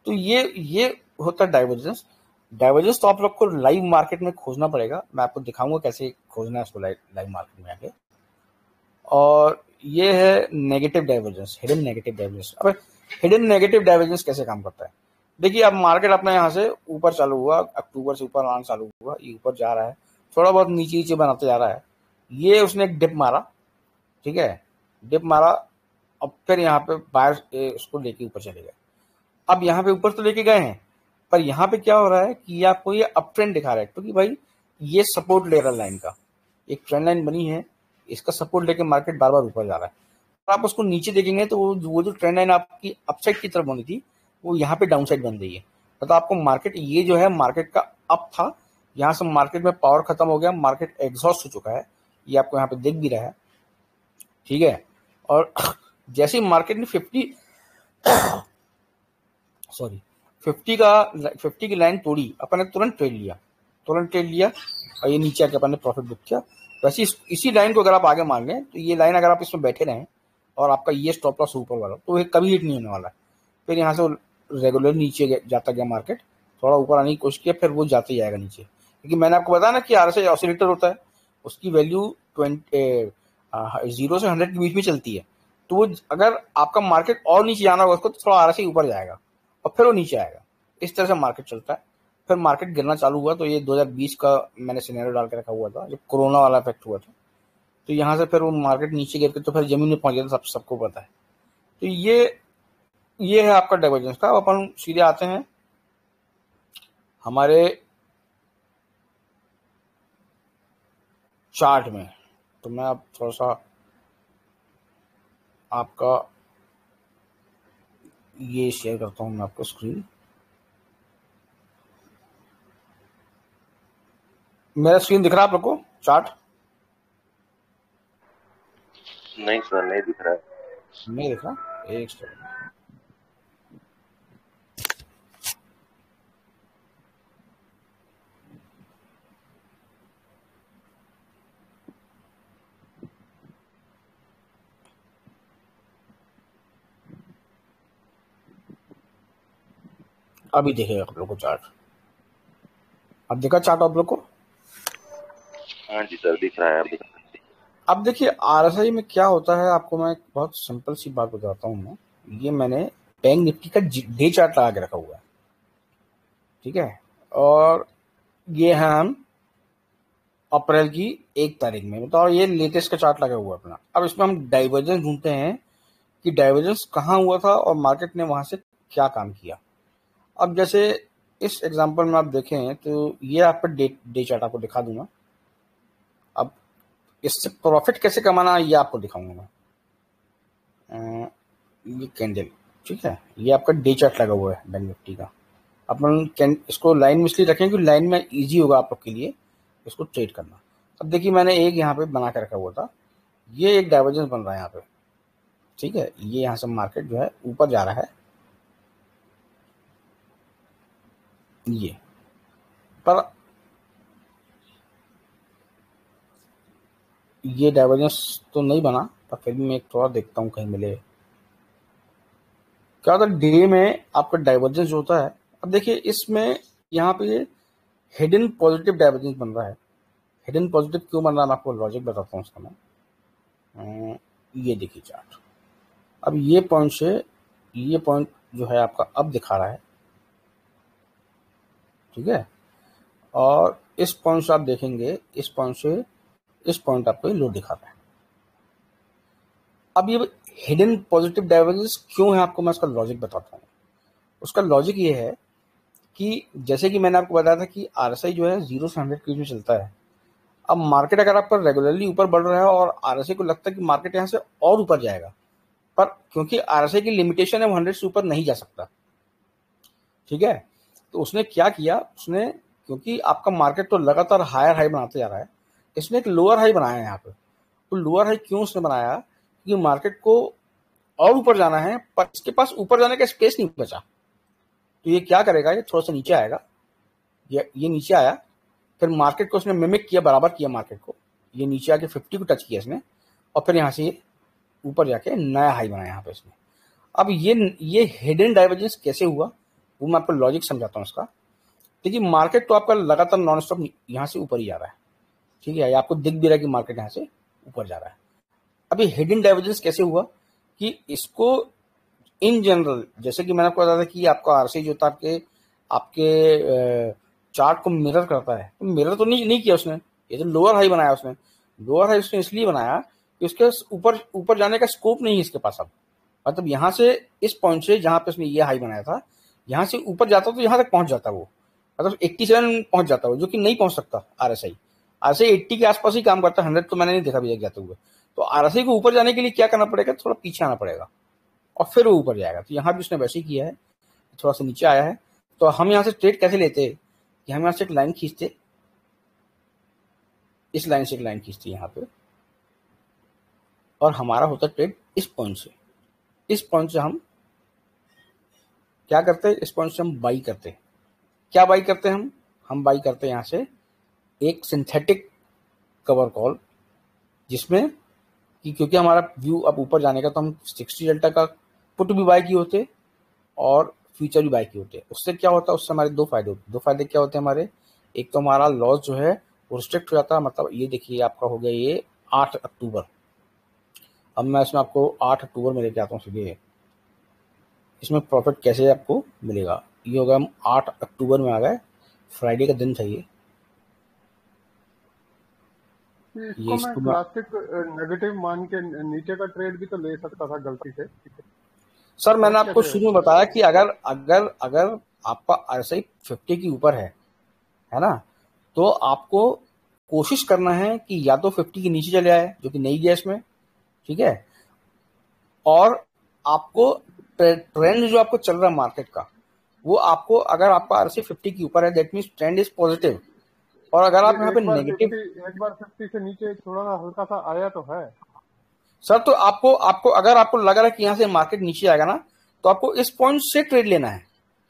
तो ये होता है डाइवर्जेंस। डाइवर्जेंस तो आप लोग को लाइव मार्केट में खोजना पड़ेगा, मैं आपको दिखाऊंगा कैसे खोजना है उसको लाइव मार्केट में आके। और ये है negative divergence, hidden negative divergence. अब हिडन नेगेटिव डाइवर्जेंस कैसे काम करता है? देखिए अब मार्केट अपना यहाँ से ऊपर चालू हुआ, अक्टूबर से ऊपर आना चालू हुआ, ये ऊपर जा रहा है, थोड़ा बहुत नीचे नीचे बनाते जा रहा है। ये उसने एक डिप मारा, ठीक है, डिप मारा, अब फिर यहाँ पे बायर इसको लेके ऊपर चले गए। अब यहाँ पे ऊपर तो लेके गए हैं, पर यहाँ पे क्या हो रहा है कि आपको ये अप ट्रेंड दिखा रहा है, क्योंकि भाई ये सपोर्ट ले रहा है लाइन का, एक ट्रेंड लाइन बनी है, इसका सपोर्ट लेके मार्केट बार बार ऊपर जा रहा है। आप उसको नीचे देखेंगे तो वो जो ट्रेंड लाइन आपकी अपसाइड की तरफ बनी थी वो यहाँ पे डाउन साइड बन गई है। मतलब आपको मार्केट ये जो है मार्केट का अप था, यहाँ से मार्केट में पावर खत्म हो गया, मार्केट एग्जॉस्ट हो चुका है, ये आपको यहाँ पे दिख भी रहा है, ठीक है। और जैसे ही मार्केट ने 50 की लाइन तोड़ी, अपन ने तुरंत ट्रेड लिया और ये नीचे आके अपन ने प्रॉफिट बुक किया। वैसे इसी लाइन को अगर आप आगे मान लें तो ये लाइन अगर आप इसमें बैठे रहें और आपका ये स्टॉप लॉस ऊपर वाला तो ये कभी हिट नहीं होने वाला। फिर यहाँ से रेगुलर नीचे जाता गया मार्केट, थोड़ा ऊपर आने की कोशिश किया, फिर वो जाते जाएगा नीचे, क्योंकि मैंने आपको बताया ना कि आरएसआई ऑसिलेटर होता है, उसकी वैल्यू 0 से 100 के बीच में चलती है। तो वो अगर आपका मार्केट और नीचे जाना होगा उसको तो थोड़ा आरएसआई ऊपर जाएगा और फिर वो नीचे आएगा, इस तरह से मार्केट चलता है। फिर मार्केट गिरना चालू हुआ तो ये 2020 का मैंने सिनेरियो डाल के रखा हुआ था, जब कोरोना वाला इफेक्ट हुआ था, तो यहाँ से फिर वो मार्केट नीचे गिर के तो फिर जमीन में पहुंच गया था, सबको पता है। तो ये है आपका डाइवर्जेंस का। अब अपन सीधे आते हैं हमारे चार्ट में। तो मैं अब थोड़ा सा आपका ये शेयर करता हूं मैं आपको स्क्रीन। मेरा स्क्रीन दिख रहा है आप लोग को चार्ट? नहीं सर, नहीं दिख रहा है। नहीं दिख रहा, एक सेकंड। अभी देखेगा आप लोग को चार्ट, अब देखा चार्ट आप लोग को? हाँ जी सर, दिख रहा है अभी। अब देखिए आरएसआई में क्या होता है, आपको मैं एक बहुत सिंपल सी बात बताता हूँ मैं। ये मैंने बैंक निफ्टी का डे चार्ट लगा के रखा हुआ है, ठीक है, और ये है हम अप्रैल की 1 तारीख में, मतलब ये लेटेस्ट का चार्ट लगा हुआ है अपना। अब इसमें हम डाइवर्जेंस ढूंढते हैं कि डाइवर्जेंस कहाँ हुआ था और मार्केट ने वहां से क्या काम किया। अब जैसे इस एग्जांपल में आप देखें तो ये आपका डे चार्ट आपको दिखा दूंगा। अब इससे प्रॉफिट कैसे कमाना ये आपको दिखाऊंगा मैं। ये कैंडल, ठीक है, ये आपका डे चार्ट लगा हुआ है बैंक निफ्टी का। अपन इसको लाइन में इसलिए रखें कि लाइन में इजी होगा आप लोग के लिए इसको ट्रेड करना। अब देखिए मैंने एक यहाँ पे बना के रखा हुआ था, ये एक डाइवर्जेंस बन रहा है यहाँ पे, ठीक है, ये यहाँ से मार्केट जो है ऊपर जा रहा है, ये पर ये डाइवर्जेंस तो नहीं बना, पर फिर भी मैं एक थोड़ा देखता हूँ कहीं मिले। क्या होता है डे में आपका डाइवर्जेंस जो होता है, अब देखिए इसमें यहाँ पे हिडन पॉजिटिव डाइवर्जेंस बन रहा है। हिडन पॉजिटिव क्यों बन रहा है मैं आपको लॉजिक बताता हूँ उसका मैं। ये देखिए चार्ट, अब ये पॉइंट से ये पॉइंट जो है आपका अब दिखा रहा है, ठीक है, और इस पॉइंट से आप देखेंगे, इस पॉइंट से इस पॉइंट आपको लो दिखा रहा है। अब ये हिडन पॉजिटिव डाइवर्जेंस क्यों है आपको मैं उसका लॉजिक बताता हूँ। उसका लॉजिक ये है कि जैसे कि मैंने आपको बताया था कि आरएसआई जो है 0 से 100 के बीच में चलता है। अब मार्केट अगर आपका रेगुलरली ऊपर बढ़ रहा है और आरएसआई को लगता है कि मार्केट यहाँ से और ऊपर जाएगा, पर क्योंकि आरएसआई की लिमिटेशन है, वो 100 से ऊपर नहीं जा सकता, ठीक है। तो उसने क्या किया, उसने क्योंकि आपका मार्केट तो लगातार हायर हाई बनाते जा रहा है, इसने एक लोअर हाई बनाया है यहाँ पे। तो लोअर हाई क्यों उसने बनाया, क्योंकि मार्केट को और ऊपर जाना है, पर इसके पास ऊपर जाने का स्पेस नहीं बचा। तो ये क्या करेगा, ये थोड़ा सा नीचे आएगा, ये नीचे आया, फिर मार्केट को उसने मिमिक किया, बराबर किया मार्केट को, ये नीचे आके 50 को टच किया इसने, और फिर यहाँ से ये ऊपर जाके नया हाई बनाया यहाँ पे इसने। अब ये हिडन डाइवर्जेंस कैसे हुआ, वो मैं आपको लॉजिक समझाता हूँ इसका। देखिए मार्केट तो आपका लगातार नॉन स्टॉप यहाँ से ऊपर ही जा रहा है, ठीक है, आपको दिख भी रहा है कि मार्केट यहाँ से ऊपर जा रहा है। अभी हिडन डाइवर्जेंस कैसे हुआ कि इसको इन जनरल, जैसे कि मैंने आपको बताया था कि आपका आरसी जो था आपके चार्ट को मिरर करता है, तो मिरर तो नहीं किया उसने, ये तो लोअर हाई बनाया उसने। लोअर हाई उसने इसलिए बनाया कि उसके ऊपर जाने का स्कोप नहीं है इसके पास अब। मतलब यहाँ से इस पॉइंट से जहाँ पे उसने ये हाई बनाया था, यहाँ से ऊपर जाता तो यहाँ तक पहुंच जाता वो, मतलब 87 पहुंच जाता वो, जो कि नहीं पहुंच सकता आरएसआई 80 के आसपास ही काम करता है, 100 तो मैंने नहीं देखा अभी तक जाते हुए। तो आरएसआई को ऊपर जाने के लिए क्या करना पड़ेगा, थोड़ा पीछे आना पड़ेगा और फिर वो ऊपर जाएगा। तो यहाँ भी उसने वैसे ही किया है, थोड़ा सा नीचे आया है। तो हम यहाँ से ट्रेड कैसे लेते हैं कि हम यहाँ से एक लाइन खींचते, इस लाइन से एक लाइन खींचते यहाँ पे, और हमारा होता ट्रेड इस पॉइंट से। इस पॉइंट से हम क्या करते हैं, इस पॉइंट से हम बाई करते हैं। क्या बाई करते हैं हम बाई करते हैं यहाँ से एक सिंथेटिक कवर कॉल, जिसमें कि क्योंकि हमारा व्यू अब ऊपर जाने का, तो हम 60 डेल्टा का पुट भी बाय किए होते और फ्यूचर भी बाय किए होते। उससे क्या होता है, उससे हमारे दो फायदे क्या होते हैं हमारे। एक तो हमारा लॉस जो है वो रिस्ट्रिक्ट हो जाता है, मतलब ये देखिए आपका हो गया ये 8 अक्टूबर। अब मैं इसमें आपको 8 अक्टूबर में लेके आता हूँ सीधे, इसमें प्रॉफिट कैसे आपको मिलेगा। ये होगा, हम 8 अक्टूबर में आ गए, फ्राइडे का दिन था ये इसको मैं क्लासिक नेगेटिव मान के नीचे का ट्रेड भी तो ले सकता था गलती से। सर मैंने आपको शुरू में बताया कि अगर आपका आरएसआई 50 के ऊपर है ना, तो आपको कोशिश करना है कि या तो 50 के नीचे चले आए, जो कि नहीं गया इसमें, ठीक है। और आपको ट्रेंड जो आपको चल रहा है मार्केट का, वो आपको, अगर आपका आरएसआई 50 के ऊपर है, that means trend is positive. और अगर आप यहाँ पे नेगेटिव, एक बार 50 से नीचे थोड़ा हल्का सा आया तो है सर, तो आपको अगर आपको लग रहा है कि यहाँ से मार्केट नीचे आएगा ना, तो आपको इस पॉइंट से ट्रेड लेना है,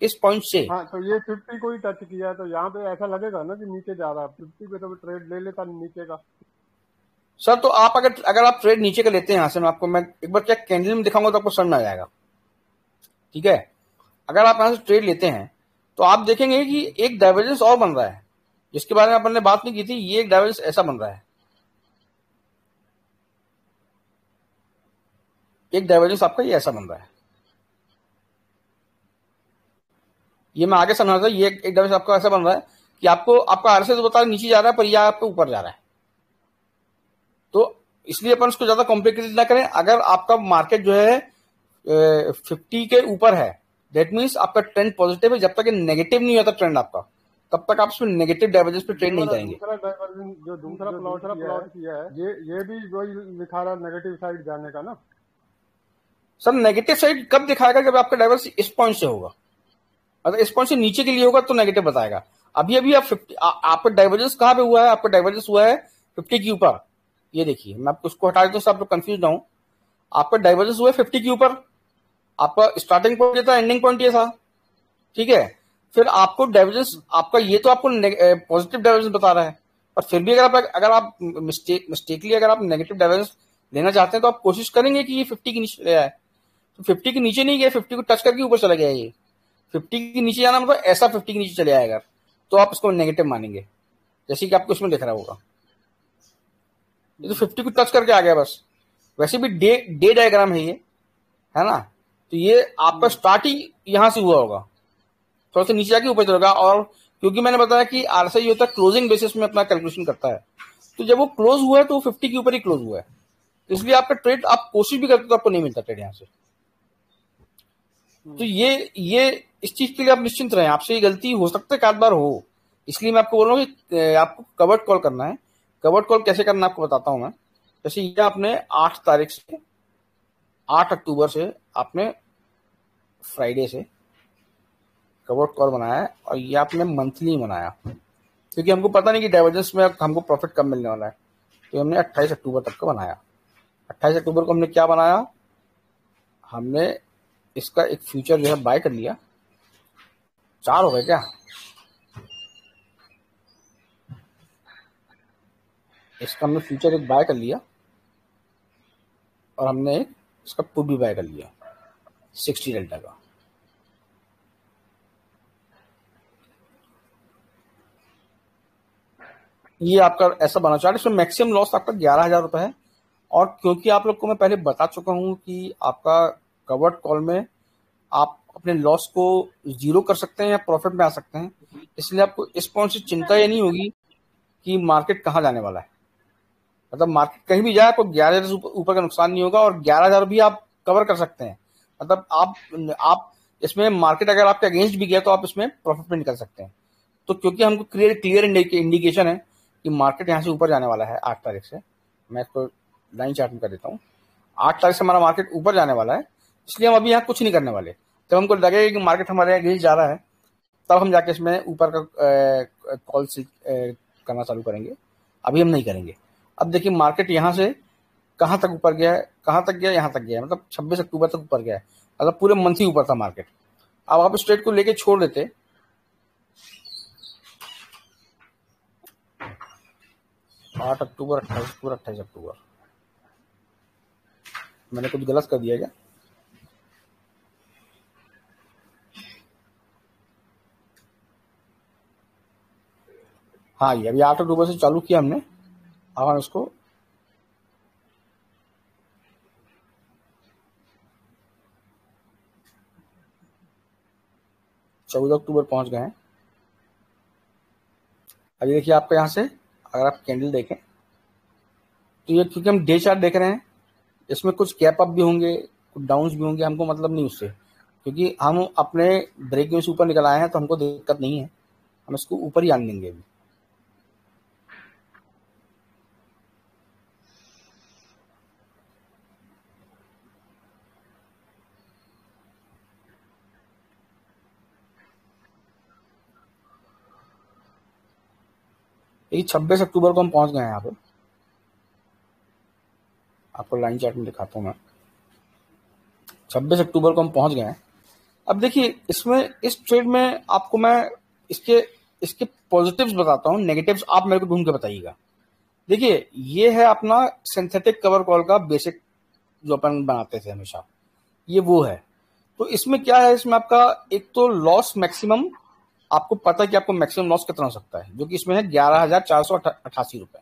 इस पॉइंट से। हाँ, तो ये 50 को ही टच किया, तो यहाँ पे ऐसा लगेगा ना कि नीचे जा रहा है। 50 पे तो ट्रेड ले लेता नीचे का। सर तो आप अगर आप ट्रेड नीचे का लेते हैं यहाँ से, मैं एक बार क्या कैंडल में दिखाऊंगा तो आपको समझ में आ जाएगा, ठीक है। अगर आप यहाँ से ट्रेड लेते हैं तो आप देखेंगे कि एक डाइवर्जेंस और बन रहा है, जिसके बारे में अपन ने बात नहीं की थी। ये एक डाइवर्जेंस ऐसा बन रहा है, एक डाइवर्जेंस आपका ये ऐसा बन रहा है। ये मैं आगे समझा था, ये एक डाइवर्जेंस आपका ऐसा बन रहा है कि आपका आरएसआई तो बता रहा है नीचे जा रहा है, पर यह आपके ऊपर जा रहा है। तो इसलिए अपन उसको ज्यादा कॉम्प्लिकेटेड ना करें। अगर आपका मार्केट जो है 50 के ऊपर है, दैट मीन्स आपका ट्रेंड पॉजिटिव है। जब तक नेगेटिव नहीं होता ट्रेंड आपका, तब तक आप उसमें नेगेटिव डाइवर्जेंस पे ट्रेड नहीं करेंगे। दूसरा डाइवर्जेंस जो दूसरा प्लॉट किया है, ये भी वही दिखा रहा है नेगेटिव साइड जाने का ना। सर नेगेटिव साइड कब दिखाएगा, जब आपका डाइवर्स इस पॉइंट से होगा। अगर इस पॉइंट से नीचे के लिए होगा तो नेगेटिव बताएगा। अभी आप 50, आपका डाइवर्जेंस कहाँ पे हुआ है, आपका डाइवर्जेंस हुआ है 50 के ऊपर। ये देखिए, मैं आपको उसको हटा देता हूँ, आप लोग कंफ्यूज ना हो। आपका डाइवर्जेंस हुआ है 50 के ऊपर, आपका स्टार्टिंग पॉइंट ये था, एंडिंग पॉइंट ये था, ठीक है। फिर आपको डाइवर्जेंस आपका ये तो आपको पॉजिटिव डाइवर्जेंस बता रहा है, पर फिर भी अगर आप मिस्टेकली अगर आप नेगेटिव डाइवर्जेंस लेना चाहते हैं, तो आप कोशिश करेंगे कि ये 50 के नीचे ले आए। तो 50 के नीचे नहीं गया, 50 को टच करके ऊपर चला गया। ये 50 के नीचे जाना मतलब ऐसा 50 के नीचे चले आएगा, तो आप उसको नेगेटिव मानेंगे, जैसे कि आपको इसमें दिख रहा होगा। ये तो 50 को टच करके आ गया बस। वैसे भी डे डायग्राम है ये, है ना। तो ये आपका स्टार्ट ही यहां से हुआ होगा, थोड़ा सा नीचे जाके ऊपर चलेगा। और क्योंकि मैंने बताया कि आरएसआई होता है क्लोजिंग बेसिस में अपना कैलकुलेशन करता है, तो जब वो क्लोज हुआ है तो 50 के ऊपर ही क्लोज हुआ है। इसलिए आपका ट्रेड आप कोशिश भी करते तो आपको नहीं मिलता ट्रेड यहां से। तो ये इस चीज के लिए आप निश्चिंत रहें, आपसे ये गलती हो सकता है कि बार हो। इसलिए मैं आपको बोल रहा हूँ कि आपको कवर्ड कॉल करना है। कवर्ड कॉल कैसे करना आपको बताता हूं मैं। जैसे ये आपने 8 तारीख से 8 अक्टूबर से आपने फ्राइडे से कवर्ड कॉल बनाया है, और ये आपने मंथली बनाया क्योंकि हमको पता नहीं कि डाइवर्जेंस में हमको प्रॉफिट कब मिलने वाला है, तो हमने 28 अक्टूबर तक का बनाया। 28 अक्टूबर को हमने क्या बनाया, हमने इसका एक फ्यूचर जो है बाय कर लिया। 4 हो गए क्या, इसका हमने फ्यूचर एक बाय कर लिया और हमने एक इसका पुट भी बाय कर लिया 60 डेल्टा का। ये आपका ऐसा बना चार्ट, इसमें मैक्सिमम लॉस आपका 11,000 रुपये है। और क्योंकि आप लोग को मैं पहले बता चुका हूं कि आपका कवर्ड कॉल में आप अपने लॉस को जीरो कर सकते हैं या प्रॉफिट में आ सकते हैं, इसलिए आपको इस पॉइंट से चिंता ये नहीं होगी कि मार्केट कहाँ जाने वाला है। मतलब मार्केट कहीं भी जाए आपको 11,000 से ऊपर का नुकसान नहीं होगा, और 11,000 भी आप कवर कर सकते हैं। मतलब आप इसमें मार्केट अगर आपके अगेंस्ट भी गया तो आप इसमें प्रॉफिट में निकल सकते हैं। तो क्योंकि हमको क्लियर इंडिकेशन है कि मार्केट यहाँ से ऊपर जाने वाला है 8 तारीख से, मैं इसको लाइन चार्ट में कर देता हूँ। 8 तारीख से हमारा मार्केट ऊपर जाने वाला है, इसलिए हम अभी यहाँ कुछ नहीं करने वाले। जब हमको लगेगा कि मार्केट हमारे अगेंस्ट जा रहा है तब हम जाके इसमें ऊपर का कॉल करना चालू करेंगे, अभी हम नहीं करेंगे। अब देखिए मार्केट यहाँ से कहाँ तक ऊपर गया है, कहाँ तक गया, यहाँ तक गया है, मतलब 26 अक्टूबर तक ऊपर गया है। मतलब पूरे मंथ ही ऊपर था मार्केट। अब आप इस ट्रेड को लेके छोड़ देते, 8 अक्टूबर, 28 अक्टूबर, 28 अक्टूबर, मैंने कुछ गलत कर दिया क्या? हाँ, ये अभी 8 अक्टूबर से चालू किया हमने। अब हम इसको चौदह अक्टूबर पहुंच गए हैं। अभी देखिए आपको यहाँ से अगर आप कैंडल देखें तो ये, क्योंकि हम डे चार्ट देख रहे हैं, इसमें कुछ गैप अप भी होंगे, कुछ डाउन्स भी होंगे, हमको मतलब नहीं उससे, क्योंकि हम अपने ब्रेक में से ऊपर निकल आए हैं तो हमको दिक्कत नहीं है, हम इसको ऊपर ही आने देंगे अभी। ये 26 अक्टूबर को हम पहुंच गए हैं यहाँ पे, आपको लाइन चार्ट में दिखाता हूँ मैं। 26 अक्टूबर को हम पहुंच गए हैं। अब देखिए इसमें, इस ट्रेड में आपको मैं इसके इसके पॉजिटिव्स बताता हूँ, नेगेटिव्स आप मेरे को ढूंढ के बताइएगा। देखिए ये है अपना सिंथेटिक कवर कॉल का बेसिक जो अपन बनाते थे हमेशा, ये वो है। तो इसमें क्या है, इसमें आपका एक तो लॉस मैक्सिमम, आपको पता है कि आपको मैक्सिमम लॉस कितना हो सकता है, जो कि इसमें है 11,488 रुपए,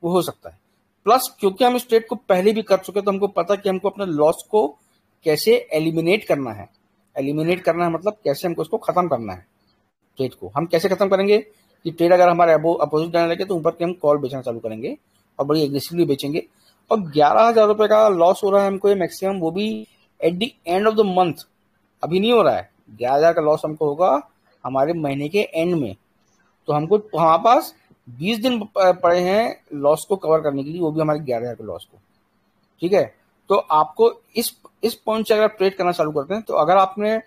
वो हो सकता है। प्लस क्योंकि हम इस ट्रेड को पहले भी कर चुके हैं तो हमको पता है कि हमको अपने लॉस को कैसे एलिमिनेट करना है। एलिमिनेट करना है मतलब कैसे हमको उसको खत्म करना है। ट्रेड को हम कैसे खत्म करेंगे कि ट्रेड अगर हमारे अपोजिट जाने लगे तो ऊपर के हम कॉल बेचना चालू करेंगे और बड़ी एग्रेसिवली बेचेंगे। और 11,000 रुपए का लॉस हो रहा है हमको ये मैक्सिमम, वो भी at the end of the month, अभी नहीं हो रहा है। 11,000 का लॉस हमको होगा हमारे महीने के एंड में। तो हमको हमारे पास 20 दिन पड़े हैं लॉस को कवर करने के लिए, वो भी हमारे 11,000 के लॉस को। ठीक है, तो आपको इस पॉइंट से अगर आप ट्रेड करना चालू करते हैं, तो अगर आपने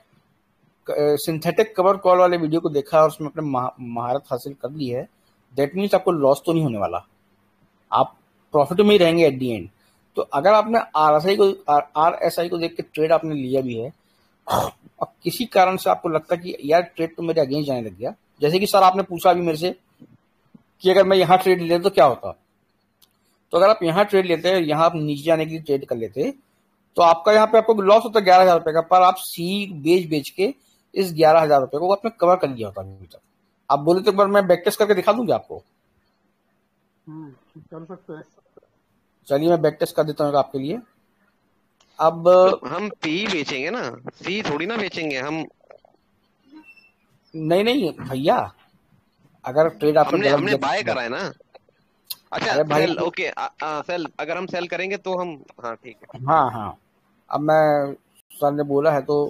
सिंथेटिक कवर कॉल वाले वीडियो को देखा और उसमें अपने महारत हासिल कर ली है, दैट मीन्स आपको लॉस तो नहीं होने वाला, आप प्रॉफिट में ही रहेंगे एट दी एंड। तो अगर आपने RSI को देख के ट्रेड आपने लिया भी है और किसी कारण से आपको लगता है कि यार ट्रेड तो मेरे अगेंस्ट जाने लग गया, जैसे कि सर आपने पूछा अभी मेरे से कि अगर मैं यहाँ ट्रेड लेता तो क्या होता, तो अगर आप यहाँ ट्रेड लेते हैं, यहाँ आप नीचे जाने के लिए ट्रेड कर लेते, तो आपका यहाँ पे आपको लॉस होता है 11,000 रुपए का, पर आप सी बेच के इस 11,000 रुपए को आपने कवर कर लिया होता अभी तक। आप बोले तो एक बार मैं बैक टेस्ट करके दिखा दूंगी आपको। कर सकते हैं। चलिए मैं बैक टेस्ट कर देता हूँ आपके लिए। अब तो हम पी बेचेंगे ना, सी थोड़ी ना बेचेंगे हम। नहीं भैया, अगर ट्रेड आपने हमने बाय करा है ना। अच्छा अरे भाई सेल, ओके सेल, अगर हम सेल करेंगे तो हम, हाँ ठीक है। हाँ, अब मैं सर ने बोला है तो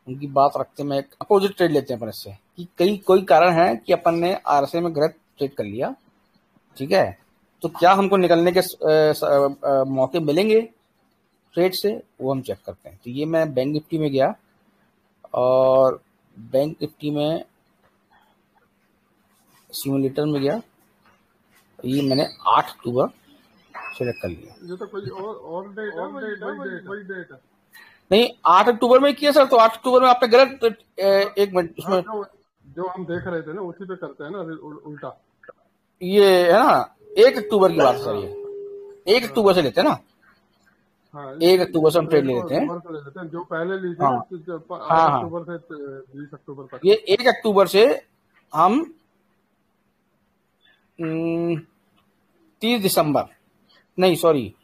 उनकी बात रखते में एक अपोजिट ट्रेड लेते हैं अपन इससे, कि कोई कारण है कि अपन ने RSI में गलत ट्रेड कर लिया। ठीक है, तो क्या हमको निकलने के मौके मिलेंगे? ट्रेड से वो हम चेक करते हैं। तो ये मैं बैंक निफ्टी में गया और बैंक निफ्टी में सिमुलेटर में गया, ये मैंने 8 अक्टूबर सेलेक्ट कर लिया। ये तो कोई और डेट है, वही डेट है। नहीं, 8 अक्टूबर में किया सर, तो 8 अक्टूबर में आपने गलत एक मिनट उसमें जो हम देख रहे थे ना उसी पे करते हैं ना उल्टा। ये है ना 1 अक्टूबर की बात है सर, ये 1 अक्टूबर से लेते हैं ना। हाँ, 1 अक्टूबर से हम ट्रेड ले लेते हैं। जो पहले ली थी हाँ, ना, हाँ, 8 अक्टूबर से 20 अक्टूबर तक। ये 1 अक्टूबर से हम 30 दिसंबर नहीं सॉरी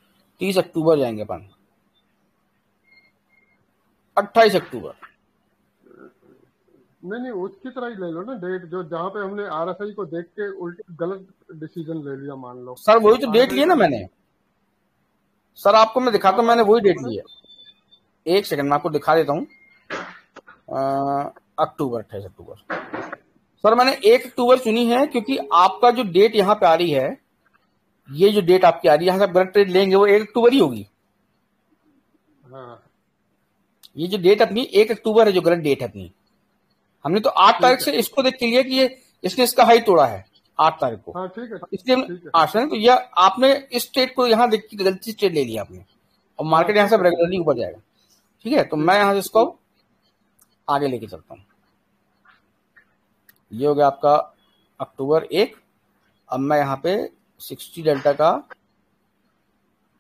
30 अक्टूबर जाएंगे अपन, 28 अक्टूबर। नहीं उसकी तरह ही ले लो ना डेट, जो जहाँ पे हमने आरएसआई को देख के उल्टे गलत डिसीजन ले लिया मान लो। सर वही तो डेट लिया ना मैंने सर, आपको मैं दिखाता हूँ, मैंने वही डेट लिया। एक सेकंड मैं आपको दिखा देता हूँ। अक्टूबर 28 अक्टूबर सर, मैंने 1 अक्टूबर चुनी है क्योंकि आपका जो डेट यहाँ पे आ रही है, ये जो डेट आपकी आ रही है यहाँ से गलत ट्रेड लेंगे वो 1 अक्टूबर ही होगी। हाँ, ये जो डेट अपनी 1 अक्टूबर है, जो गलत डेट है अपनी, हमने तो 8 तारीख से इसको देख के लिया कि ये इसने इसका हाई तोड़ा है 8 तारीख को। हाँ ठीक है, इसलिए हम आशा तो यह आपने इस ट्रेड को यहाँ देख के गलती से ट्रेड ले लिया आपने, और मार्केट यहाँ से रेगुलरली ऊपर जाएगा। ठीक है, तो मैं यहाँ से इसको आगे लेके चलता हूँ। ये हो गया आपका अक्टूबर 1। अब मैं यहाँ पे 60 डेल्टा का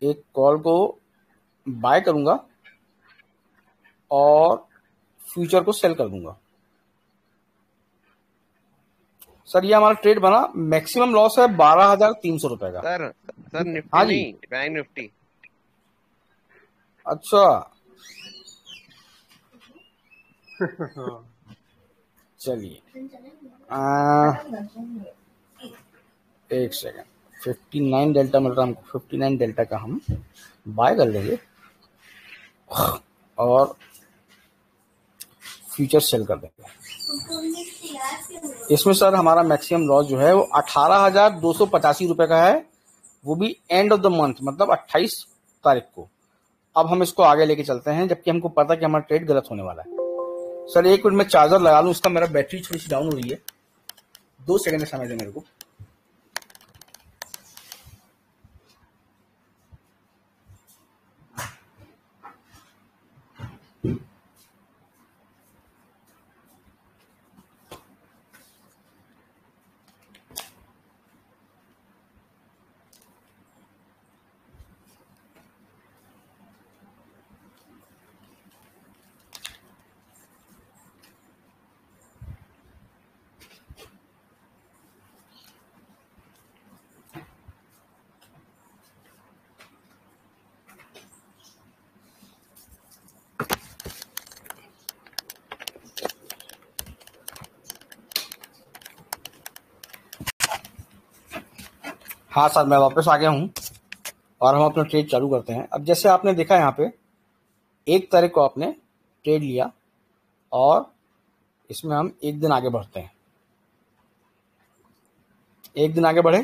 एक कॉल को बाय करूंगा और फ्यूचर को सेल कर दूंगा। सर ये हमारा ट्रेड बना, मैक्सिमम लॉस है 12,300 रुपए का। सर निफ्टी हाँ जी, नहीं, बैंक निफ्टी। अच्छा चलिए एक सेकेंड, 59 डेल्टा मिल रहा है हमको, 59 डेल्टा का हम बाय कर लेंगे और फ्यूचर सेल कर देंगे। इसमें सर हमारा मैक्सिमम लॉस जो है वो 18,285 रुपए का है, वो भी एंड ऑफ द मंथ, मतलब 28 तारीख को। अब हम इसको आगे लेके चलते हैं, जबकि हमको पता कि हमारा ट्रेड गलत होने वाला है। सर एक मिनट में चार्जर लगा लूं, इसका मेरा बैटरी थोड़ी सी डाउन हो रही है, 2 सेकंड का समय दे मेरे को। हाँ सर मैं वापस आ गया हूँ और हम अपना ट्रेड चालू करते हैं। अब जैसे आपने देखा यहाँ पे 1 तारीख को आपने ट्रेड लिया और इसमें हम एक दिन आगे बढ़ते हैं। एक दिन आगे बढ़े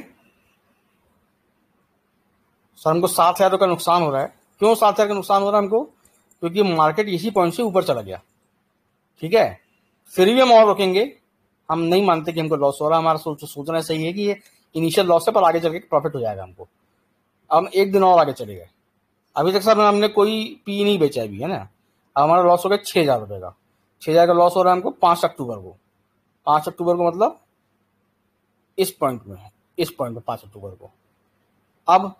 सर, हमको 7,000 का नुकसान हो रहा है। क्यों 7,000 का नुकसान हो रहा है हमको? क्योंकि मार्केट इसी पॉइंट से ऊपर चला गया। ठीक है, फिर भी हम और रोकेंगे, हम नहीं मानते कि हमको लॉस हो रहा है। हमारा सोचना सही है कि ये इनिशियल लॉस है पर आगे चल के प्रॉफिट हो जाएगा हमको। हम एक दिन और आगे चले गए। अभी तक सर हमने कोई पी नहीं बेचा अभी, है ना। अब हमारा लॉस हो गया 6,000 रुपए का। 6,000 का लॉस हो रहा है हमको 5 अक्टूबर को। 5 अक्टूबर को मतलब इस पॉइंट में है, इस पॉइंट में 5 अक्टूबर को। अब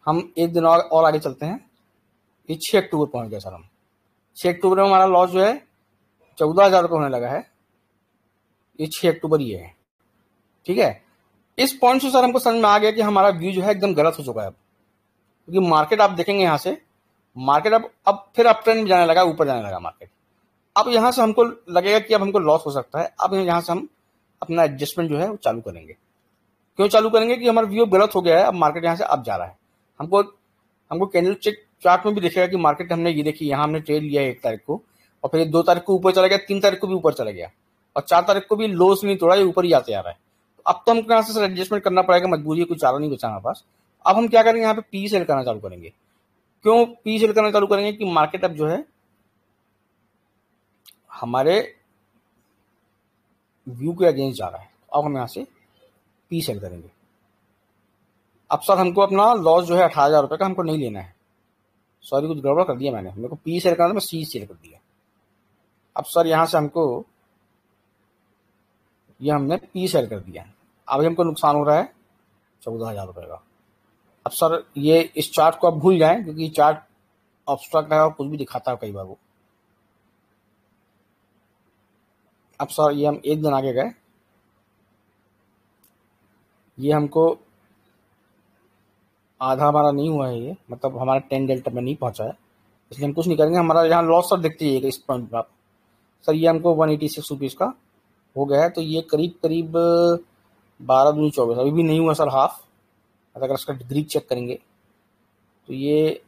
हम एक दिन और आगे चलते हैं, ये 6 अक्टूबर पहुंच गए सर हम। 6 अक्टूबर में हमारा लॉस जो है 14,000 रुपये होने लगा है। ये 6 अक्टूबर ये है। ठीक है, इस पॉइंट से सर हमको समझ में आ गया कि हमारा व्यू जो है एकदम गलत हो चुका है अब। क्योंकि मार्केट आप देखेंगे यहाँ से, मार्केट अब फिर अप ट्रेंड में जाने लगा, ऊपर जाने लगा मार्केट। अब यहाँ से हमको लगेगा कि अब हमको लॉस हो सकता है। अब यहाँ से हम अपना एडजस्टमेंट जो है वो चालू करेंगे। क्यों चालू करेंगे? कि हमारा व्यू गलत हो गया है, अब मार्केट यहाँ से अब जा रहा है। हमको कैंडल चेक चार्ट में भी दिखेगा कि मार्केट हमने ये देखी, यहाँ हमने ट्रेड लिया है 1 तारीख को और फिर 2 तारीख को ऊपर चला गया, 3 तारीख को भी ऊपर चला गया और 4 तारीख को भी लोस नहीं तोड़ा, ये ऊपर ही आते आ रहा है। तो अब तो हमको यहाँ से एडजस्टमेंट करना पड़ेगा, मजबूरी है, कुछ चारा नहीं बचा हमारे पास। अब हम क्या करेंगे, यहाँ पे पी सेल करना चालू करेंगे। क्यों पी सेल करना चालू करेंगे कि मार्केट अब जो है हमारे व्यू के अगेंस्ट जा रहा है, अब हम यहाँ से पी सेल करेंगे। अब सर हमको अपना लॉस जो है 18,000 रुपये का हमको नहीं लेना है, सॉरी कुछ गड़बड़ कर दिया मैंने, मेरे को पी सेल करना था, मैं सी सेल कर दिया। अब सर यहाँ से हमको ये हमने पी सेल कर दिया, अभी हमको नुकसान हो रहा है 14,000 रुपये का। अब सर ये इस चार्ट को आप भूल जाएं, क्योंकि चार्ट ऑब्स्ट्रक्ट है और कुछ भी दिखाता है कई बार वो। अब सर ये हम एक दिन आगे गए, ये हमको आधा हमारा नहीं हुआ है, ये मतलब हमारा 10 डेल्टा में नहीं पहुंचा है, इसलिए हम कुछ नहीं करेंगे। हमारा यहाँ लॉस सर देखते ही इस पॉइंट पर आप सर ये हमको 186 रुपीज़ का हो गया है, तो ये करीब करीब 12 दूनी 24, अभी भी नहीं हुआ सर हाफ। अगर इसका ग्रीक चेक करेंगे तो ये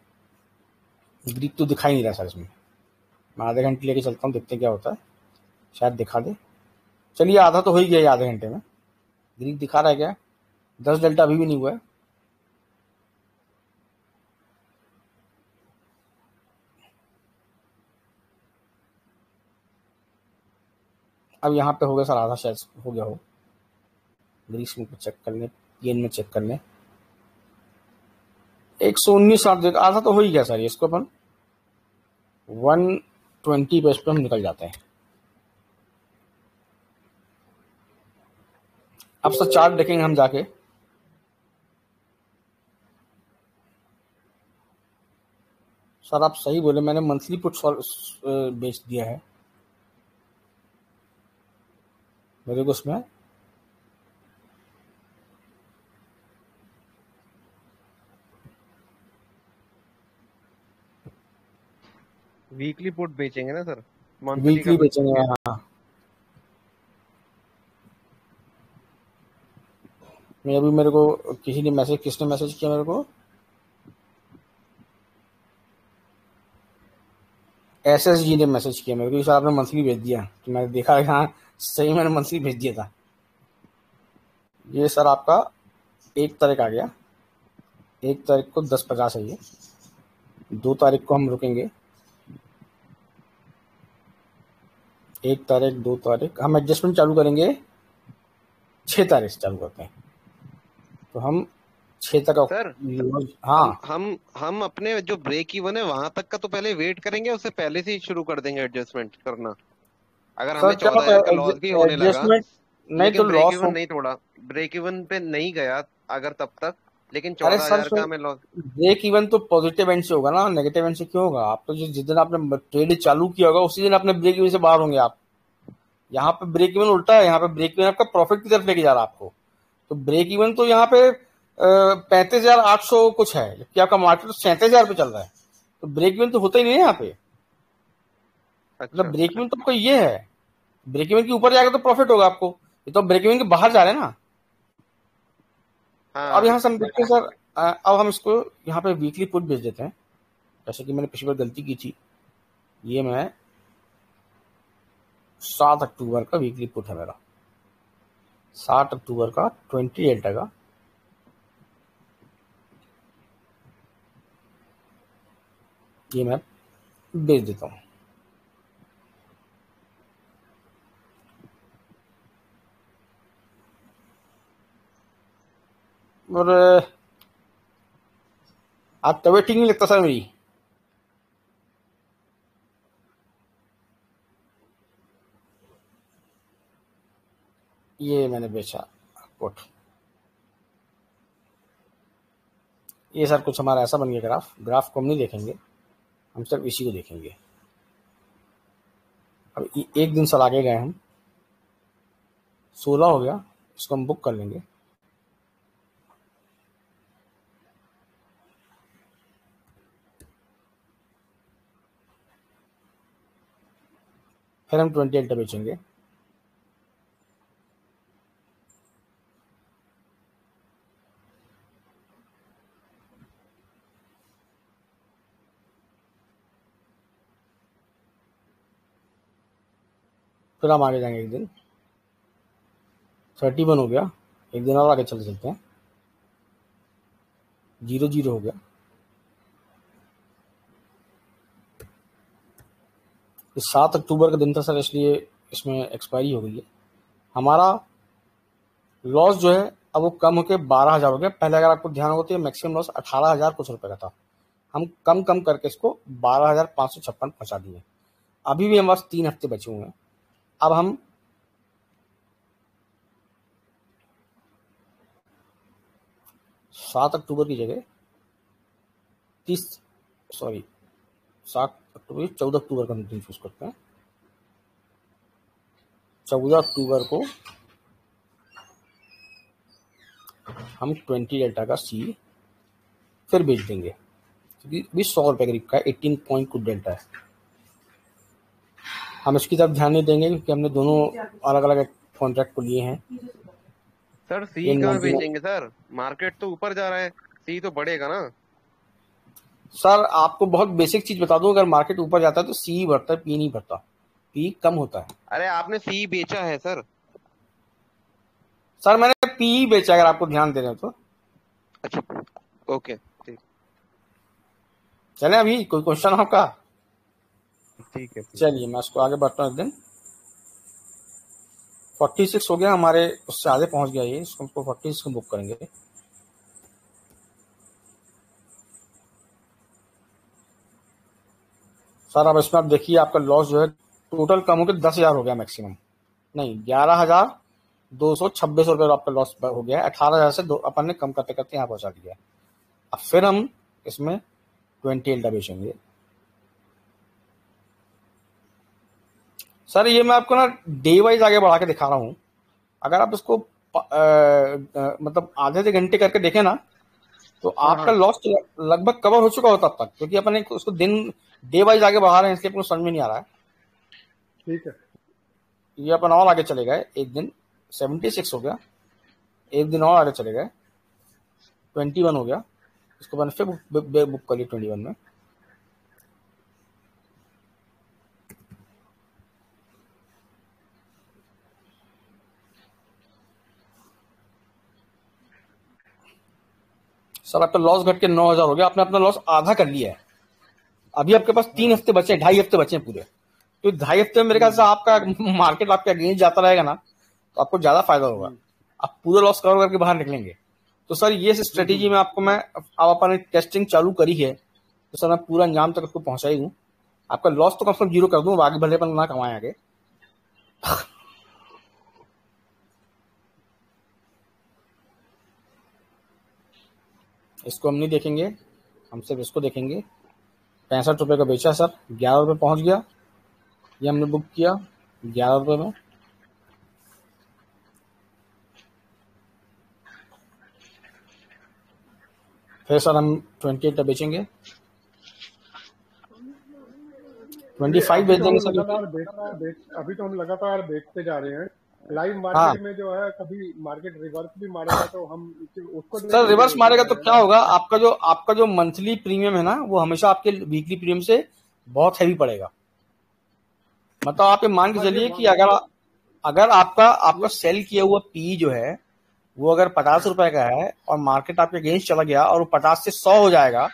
ग्रीक तो दिखाई नहीं रहा सर इसमें। मैं आधे घंटे लेके चलता हूँ, देखते क्या होता है, शायद दिखा दे। चलिए आधा तो हो ही गया है आधे घंटे में, ग्रीक दिखा रहा है क्या? 10 डेल्टा अभी भी नहीं हुआ है। अब यहाँ पे हो गया सर आधा, शायद हो गया हो। ग्रीस में चेक कर लें, पीएन में चेक कर लें, 119 आधा तो हो ही गया सर। इसको अपन 120 पे इस पर हम निकल जाते हैं। अब सर चार्ट देखेंगे हम जाके, सर आप सही बोले, मैंने मंथली पुट बेच दिया है मेरे को उसमें। वीकली पुट बेचेंगे ना सर, मंथली वीकली का बेचेंगे। हाँ मैं अभी, मेरे को किसी ने मैसेज, किसने मैसेज किया मेरे को, एसएसजी ने मैसेज किया मेरे को, सर आपने मंथली भेज दिया। तो मैंने देखा हाँ सही, मैंने मंथली भेज दिया था। ये सर आपका 1 तारीख आ गया, 1 तारीख को 10:50 है ये, 2 तारीख को हम रुकेंगे, 1 तारीख 2 तारीख हम एडजस्टमेंट चालू करेंगे, 6 तारीख से चालू करते हैं। तो हम 6 तक सर हाँ हम अपने जो ब्रेक इवन है वहां तक का तो पहले वेट करेंगे, उससे पहले से ही शुरू कर देंगे एडजस्टमेंट करना। अगर सर हमें क्या 14,000 का लॉस भी होने लगा, एडजस्टमेंट नहीं तो लेकिन ब्रेक लॉस इवन हो। नहीं तोड़ा, ब्रेक इवन पे नहीं गया अगर तब तक, लेकिन अरे सर 14,000 का हमें लॉस। ब्रेक इवन तो पॉजिटिव एंड से होगा ना, नेगेटिव एंड से क्यों होगा? आप तो जिस दिन आपने ट्रेड चालू किया होगा उसी दिन अपने ब्रेक इवन से बाहर होंगे आप। यहाँ पे ब्रेक इवन उल्टा है, यहाँ पे ब्रेक इवन आपका प्रॉफिट की तरफ लेके जा रहा है आपको। तो ब्रेक इवन तो यहाँ पे 35,800 कुछ है, जबकि आपका मार्केट 37,000 पे चल रहा है। तो ब्रेक इवन तो होता ही नहीं है यहाँ पे। मतलब ब्रेक इवन तो आपको ये है, ब्रेक इवन के ऊपर जाएगा तो प्रॉफिट होगा आपको, ये तो ब्रेक इवन के बाहर जा रहे हैं ना। हाँ, अब यहाँ से हम देखते हैं सर, अब हम इसको यहाँ पे वीकली पुट भेज देते हैं, जैसे कि मैंने पिछली बार गलती की थी। ये मैं 7 अक्टूबर का वीकली पुट है मेरा, 7 अक्टूबर का 20 डेल्टा का। ये मैं भेज देता हूँ। और आज तबीयत ठीक नहीं लगता सर मेरी। ये मैंने बेचा पुट। ये सर कुछ हमारा ऐसा बन गया ग्राफ को हम नहीं देखेंगे, हम सिर्फ इसी को देखेंगे। अब एक दिन सर आगे गए हम, 16 हो गया, इसको हम बुक कर लेंगे। फिर हम 20 डेल्टा बेचेंगे। फिर हम आगे जाएंगे एक दिन, 31 हो गया, एक दिन और आगे चलते चलते हैं, 0 0 हो गया, ये 7 अक्टूबर का दिन था सर, इसलिए इसमें एक्सपायरी हो गई है। हमारा लॉस जो है अब वो कम होकर 12,000 हो गया। पहले अगर आपको ध्यान होगा तो ये मैक्सिमम लॉस 18,000 कुछ रुपए का था। हम कम कम करके इसको 12,556 पहुंचा दिए। अभी भी हमारे पास 3 हफ्ते बचे हुए हैं। अब हम 7 अक्टूबर की जगह 7 अक्टूबर 14 अक्टूबर का हम दिन चूज करते हैं। 14 अक्टूबर को हम 20 डेल्टा का सी फिर बेच देंगे, क्योंकि अभी 100 रुपए करीब का 18 पॉइंट कुछ डेल्टा है। हम इसकी तरफ ध्यान नहीं देंगे क्योंकि हमने दोनों अलग अलग कॉन्ट्रैक्ट को लिए हैं। सर ये सी कहाँ 99 बेचेंगे सर? मार्केट तो ऊपर जा रहा है, सी तो बढ़ेगा ना। सर आपको बहुत बेसिक चीज बता दूं, अगर मार्केट ऊपर जाता है तो सी बढ़ता है, पी नहीं बढ़ता, पी कम होता है। अरे आपने सी बेचा है सर। सर मैंने पी ही बेचा, अगर आपको ध्यान दे रहे हो तो। अच्छा ओके ठीक चले अभी कोई क्वेश्चन आपका? ठीक है। चलिए मैं इसको आगे बढ़ता हूँ। एक दिन 46 हो गया हमारे, उससे आगे पहुंच गया ये, इसको 46 को बुक करेंगे। सर अब इसमें आप देखिए आपका लॉस जो है टोटल कम होकर 10,000 हो गया मैक्सिमम, नहीं 11,226 रुपये आपका लॉस हो गया है। 18,000 से अपन ने कम करते करते यहाँ पहुंचा दिया। अब फिर हम इसमें 20 डेल्टा बेचेंगे। सर ये मैं आपको ना डे वाइज आगे बढ़ा के दिखा रहा हूँ। अगर आप इसको मतलब आधे आधे घंटे करके देखें ना, तो आपका लॉस लगभग कवर हो चुका होता अब तक, क्योंकि अपन उसको दिन डे वाइज आगे बढ़ा रहे हैं, इसलिए अपने समझ में नहीं आ रहा है। ठीक है, ये अपन और आगे चले गए, एक दिन 76 हो गया, एक दिन और आगे चले गए 21 हो गया, इसको मैंने फिर बुक कर लिया 21 में। सर आपका लॉस घट के 9,000 हो गया, आपने अपना लॉस आधा कर लिया है। अभी आपके पास 3 हफ्ते बचे हैं, 2.5 हफ्ते बचे हैं पूरे। तो 2.5 हफ्ते में मेरे ख्याल से आपका मार्केट आपके अगेंस्ट जाता रहेगा ना, तो आपको ज्यादा फायदा होगा, आप पूरा लॉस कवर करके बाहर निकलेंगे। तो सर ये स्ट्रेटेजी में आपको मैं, अब अपन टेस्टिंग चालू करी है तो सर मैं पूरा अंजाम तक उसको पहुंचा ही दूं। आपका लॉस तो कम से कम 0 कर दूं, आगे भले अपन ना कमाए आगे। इसको हम नहीं देखेंगे, हम सिर्फ इसको देखेंगे। 65 रुपये का बेचा सर, 11 रुपये पहुंच गया, ये हमने बुक किया 11 रुपये में। फिर सर हम 28 बेचेंगे, 25 बेच देंगे सर। अभी तो हम लगातार बेचते जा रहे हैं। लाइव हाँ मार्केट में जो है कभी मार्केट रिवर्स भी मारेगा तो हम उसको सर रिवर्स मारेगा तो क्या होगा, आपका जो मंथली प्रीमियम है ना, वो हमेशा आपके वीकली प्रीमियम से बहुत हैवी पड़ेगा। मतलब आप ये मान के चलिए कि अगर आपका सेल किया हुआ पी जो है वो अगर 50 रुपए का है और मार्केट आपके अगेंस्ट चला गया और वो 50 से 100 हो जाएगा,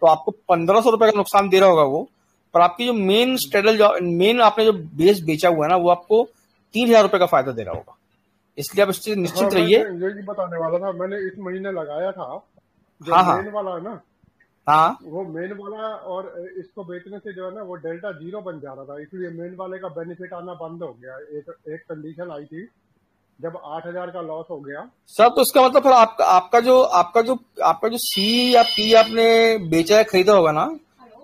तो आपको 1,500 रुपए का नुकसान दे रहा होगा वो। पर आपकी जो मेन आपने जो बेस बेचा हुआ है ना, वो आपको 3,000 रुपए का फायदा दे रहा होगा। इसलिए आप इससे निश्चित रहिए। यही बताने वाला था, मैंने इस महीने लगाया था जो हाँ मेन वाला है ना, हाँ वो मेन वाला, और इसको बेचने से जो है ना वो डेल्टा 0 बन जा रहा था, इसलिए मेन वाले का बेनिफिट आना बंद हो गया। एक कंडीशन आई थी जब 8,000 का लॉस हो गया सर, तो इसका मतलब फिर आपका जो सी या पी आपने बेचा है, खरीदा होगा ना,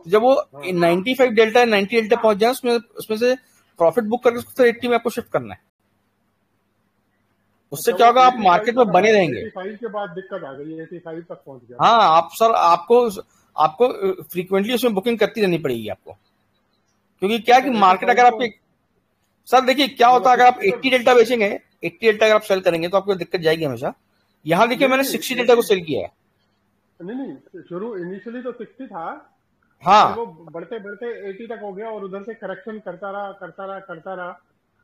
जब वो 95 डेल्टा 90 डेल्टा पहुंच जाए, उसमें से प्रॉफिट बुक करके उसको 80 में आपको शिफ्ट करना है। उससे क्या होगा, आप मार्केट में बने रहेंगे। 85 के बाद दिक्कत आ गई, 85 तक पहुंच गया। हाँ आप सर, आपको फ्रीक्वेंटली उसमें बुकिंग करती रहनी पड़ेगी आपको, क्योंकि क्या कि मार्केट अगर आपके, सर देखिए क्या होता है, अगर आप 80 डेल्टा बेचेंगे, 80 डेल्टा अगर आप सेल करेंगे तो आपको दिक्कत जाएगी हमेशा। यहाँ देखिए मैंने 60 डेल्टा को सेल किया है। नहीं, शुरू इनिशियली तो 60 था, हाँ वो बढ़ते बढ़ते 80 तक हो गया और उधर से करेक्शन करता रहा।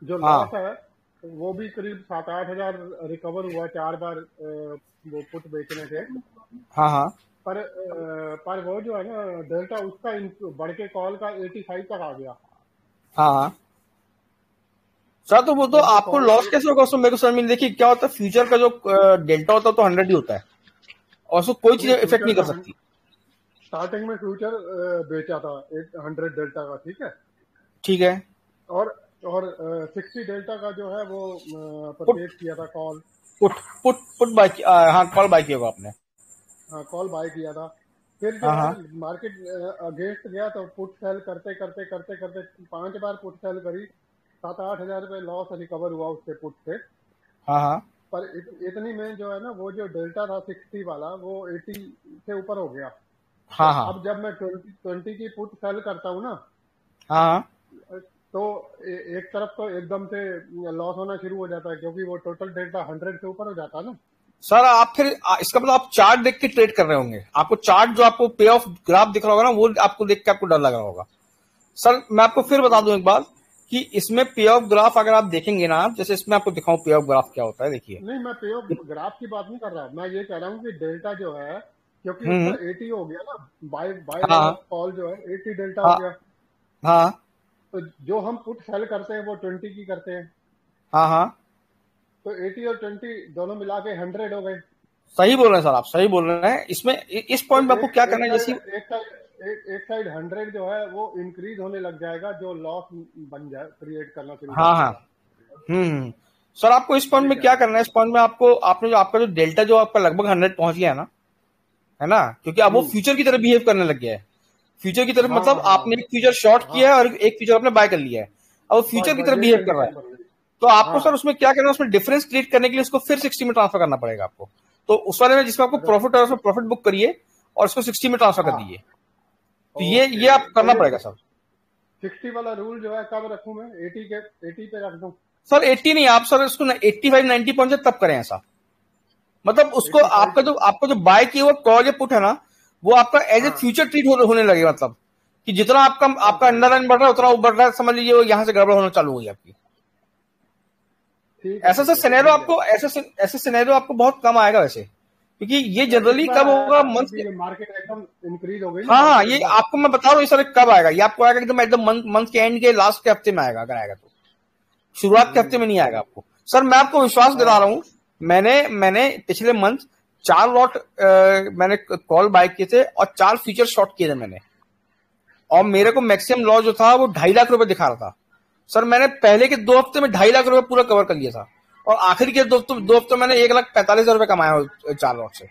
जो हाँ लॉस है वो भी करीब 7-8 हजार रिकवर हुआ 4 बार वो पुट बेचने से। हाँ हाँ पर वो जो है ना डेल्टा उसका बढ़ के कॉल का 85 तक आ गया। हाँ हाँ सर, तो वो तो उनको आपको लॉस कैसे होगा उसमें, मेरे को समझ में नहीं। देखिए क्या होता है, फ्यूचर का जो डेल्टा होता है तो 100 ही होता है, और उसको कोई चीज नहीं, इफेक्ट नहीं फ्यूचर कर का सकती। स्टार्टिंग में फ्यूचर बेचा था 100 डेल्टा का, ठीक है। ठीक है। और 60 डेल्टा का जो है वो पुट परचेज किया था call. Put put put buy, हाँ कॉल बाय किया होगा आपने। हाँ, कॉल बाय किया था। फिर जो हाँ है हाँ मार्केट अगेंस्ट गया तो पुट सेल करते करते करते करते 5 बार पुट सेल करी, 7-8 हजार रुपए लॉस रिकवर हुआ उससे पुट से। हाँ हाँ पर इतनी में जो है ना, वो जो डेल्टा था 60 वाला वो 80 से ऊपर हो गया। तो हाँ हाँ अब जब मैं 20 की पुट सेल करता हूँ ना, हाँ तो एक तरफ तो एकदम से लॉस होना शुरू हो जाता है, क्योंकि वो टोटल डेल्टा 100 से ऊपर हो जाता है ना। सर, आप फिर इसका मतलब आप चार्ट देख के ट्रेड कर रहे होंगे। आपको चार्ट जो आपको पे ऑफ ग्राफ दिख रहा होगा ना, वो आपको देख के आपको डर लग रहा होगा। सर मैं आपको फिर बता दूं एक बात कि इसमें पे ऑफ ग्राफ अगर आप देखेंगे ना, जैसे इसमें आपको दिखाऊं पे ऑफ ग्राफ क्या होता है, देखिए। नहीं, मैं पे ऑफ ग्राफ की बात नहीं कर रहा, मैं ये कह रहा हूँ कि डेल्टा जो है, क्योंकि हम्म। उसका 80 हो गया ना, बाय बाय वाला हाँ कॉल जो है 80 डेल्टा हाँ हो गया। हाँ तो जो हम पुट सेल करते हैं वो 20 की करते हैं, हाँ हाँ तो 80 और 20 दोनों मिला के 100 हो गए। सही बोल रहे हैं सर, आप सही बोल रहे हैं। इसमें इस तो पॉइंट में आपको क्या करना है, जैसे एक साइड 100 जो है वो इंक्रीज होने लग जाएगा, जो लॉस बन जाए क्रिएट करना शुरू हाँ कर हाँ देगा। सर आपको इस पॉइंट ये में क्या क्या है? करना है, इस पॉइंट में आपको आपने जो आपका जो डेल्टा जो आपका लगभग 100 पहुंच गया है ना, क्योंकि अब वो फ्यूचर की तरह बिहेव करने लग गया है। फ्यूचर की तरफ हाँ मतलब हाँ आपने एक फ्यूचर शॉर्ट हाँ, किया है और एक फ्यूचर आपने बाय कर लिया है, अब वो फ्यूचर की तरफ यही बिहेव कर रहा है। कंडीशन बन गई। तो आपको सर हाँ, उसमें क्या करना है, उसमें डिफरेंस क्रिएट करने के लिए उसको फिर 60 में ट्रांसफर करना पड़ेगा आपको। तो उस वाले में जिसमें आपको अच्छा, प्रॉफिट है उसमें प्रॉफिट बुक करिए और उसको 60 में ट्रांसफर कर हाँ, दीजिए। तो ओके। ये आप तो करना ये पड़ेगा सर। 60 वाला रूल जो है कब रखूं मैं? 80 पे रख दूं? सर 80 नहीं, आप सर इसको 85-90 पहुंचे तब करें ऐसा। मतलब उसको 85। आपका जो बाय किया हुआ कॉल या पुट है ना, वो आपका एज ए हाँ, फ्यूचर ट्रीट होने लगे। मतलब कि जितना आपका ओके, अंडरलाइन बढ़ रहा है उतना वो बढ़ रहा है, समझ लीजिए वो यहाँ से गड़बड़ होना चालू हो गई आपकी। ठीक है, ऐसा सर ठीक है, सिनेरियो समझ गया। आपको ऐसे सिनेरियो आपको बहुत कम आएगा वैसे, क्योंकि ये इस जनरली बार कब आया होगा, था मंथ क्योंकि के। ये मार्केट एकदम इंक्रीज हो गई ना, हाँ हाँ, मार्केट ये एकदम। आपको मैं बता रहा हूँ ये सर कब आएगा, ये आपको आएगा एकदम मंथ के एंड के लास्ट के हफ्ते में आएगा, अगर आएगा तो शुरुआत के हफ्ते में नहीं आएगा आपको। सर मैं आपको विश्वास दिला रहा हूँ, मैंने पिछले मंथ 4 लॉट मैंने कॉल बाय किए थे और 4 फ्यूचर शॉर्ट किए थे मैंने, और मेरे को मैक्सिमम लॉस जो था वो 2.5 लाख रुपए दिखा रहा था। सर मैंने पहले के 2 हफ्ते में 2.5 लाख रुपए पूरा कवर कर लिया था, और आखिर के 2 हफ्ते मैंने 1,45,000 रुपए कमाया 4 लॉट से।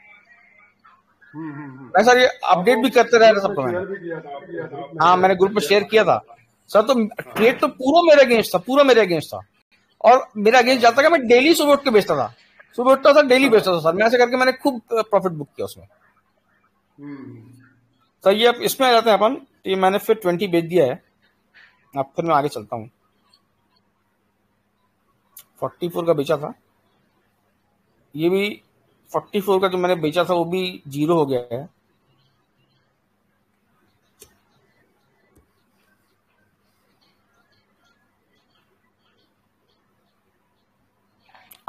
मैं सर ये और अपडेट वो भी करते रह ग्रुप रहे में सबको मैंने। शेयर भी किया था, ग्रुप में हाँ शेयर मैंने ग्रुप में शेयर किया था सर। तो ट्रेड तो पूरा मेरे अगेंस्ट था, पूरा मेरे अगेंस्ट था, और मेरा अगेंस्ट जाता था। मैं डेली सुबह उठ के बेचता था, सुबह उठता था डेली बेचता था सर मैं, ऐसे करके मैंने खूब प्रॉफिट बुक किया उसमें। तो ये अब इसमें आ जाते हैं अपन। ये मैंने फिर 20 बेच दिया है। अब फिर मैं आगे चलता हूँ। 44 का बेचा था, ये भी 44 का जो मैंने बेचा था वो भी 0 हो गया है।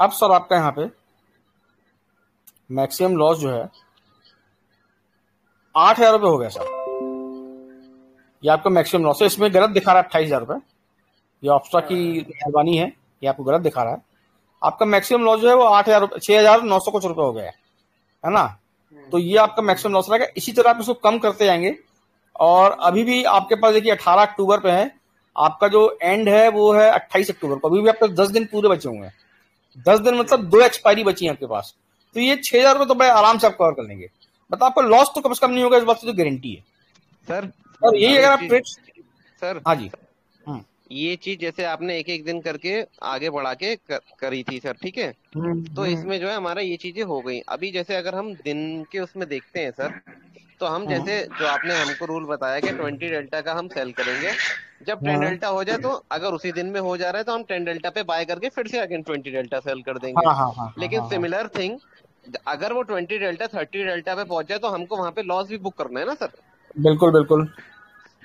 अब सर आपका यहाँ पे मैक्सिमम लॉस जो है 8,000 रुपये हो गया सर। ये आपका मैक्सिमम लॉस है, इसमें गलत दिखा रहा है 28,000 रुपये। ये ऑप्शा की मेहरबानी है, ये आपको गलत दिखा रहा है। आपका मैक्सिमम लॉस जो है वो 8,000 6,900 कुछ रुपये हो गया है ना। तो ये आपका मैक्सिमम लॉस रहेगा। इसी तरह आप इसको कम करते जाएंगे, और अभी भी आपके पास देखिए 18 अक्टूबर पे है आपका जो एंड है, वो है 28 अक्टूबर को। अभी भी आपके 10 दिन पूरे बचे हुए हैं। 10 दिन मतलब 2 एक्सपायरी बची है आपके पास। तो ये 6,000 रुपये तो बड़े आराम से आप कवर कर लेंगे। मतलब आपका लॉस तो कम से कम नहीं होगा, इस बात की तो गारंटी है। सर और यही अगर आप ट्रेड। सर हाँ जी। ये चीज जैसे आपने एक एक दिन करके आगे बढ़ा के करी थी सर, ठीक है। तो इसमें जो है हमारा ये चीजें हो गई। अभी जैसे अगर हम दिन के उसमें देखते हैं सर, तो हम जैसे जो आपने हमको रूल बताया कि 20 डेल्टा का हम सेल करेंगे। जब 10 डेल्टा हो जाए तो अगर उसी दिन में हो जा रहा है तो हम 10 डेल्टा पे बाय करके फिर से अगेन 20 डेल्टा सेल कर देंगे। हाँ हाँ हाँ लेकिन सिमिलर थिंग, अगर वो 20 डेल्टा 30 डेल्टा पे पहुंच जाए तो हमको वहां पे लॉस भी बुक करना है ना सर। बिल्कुल बिल्कुल।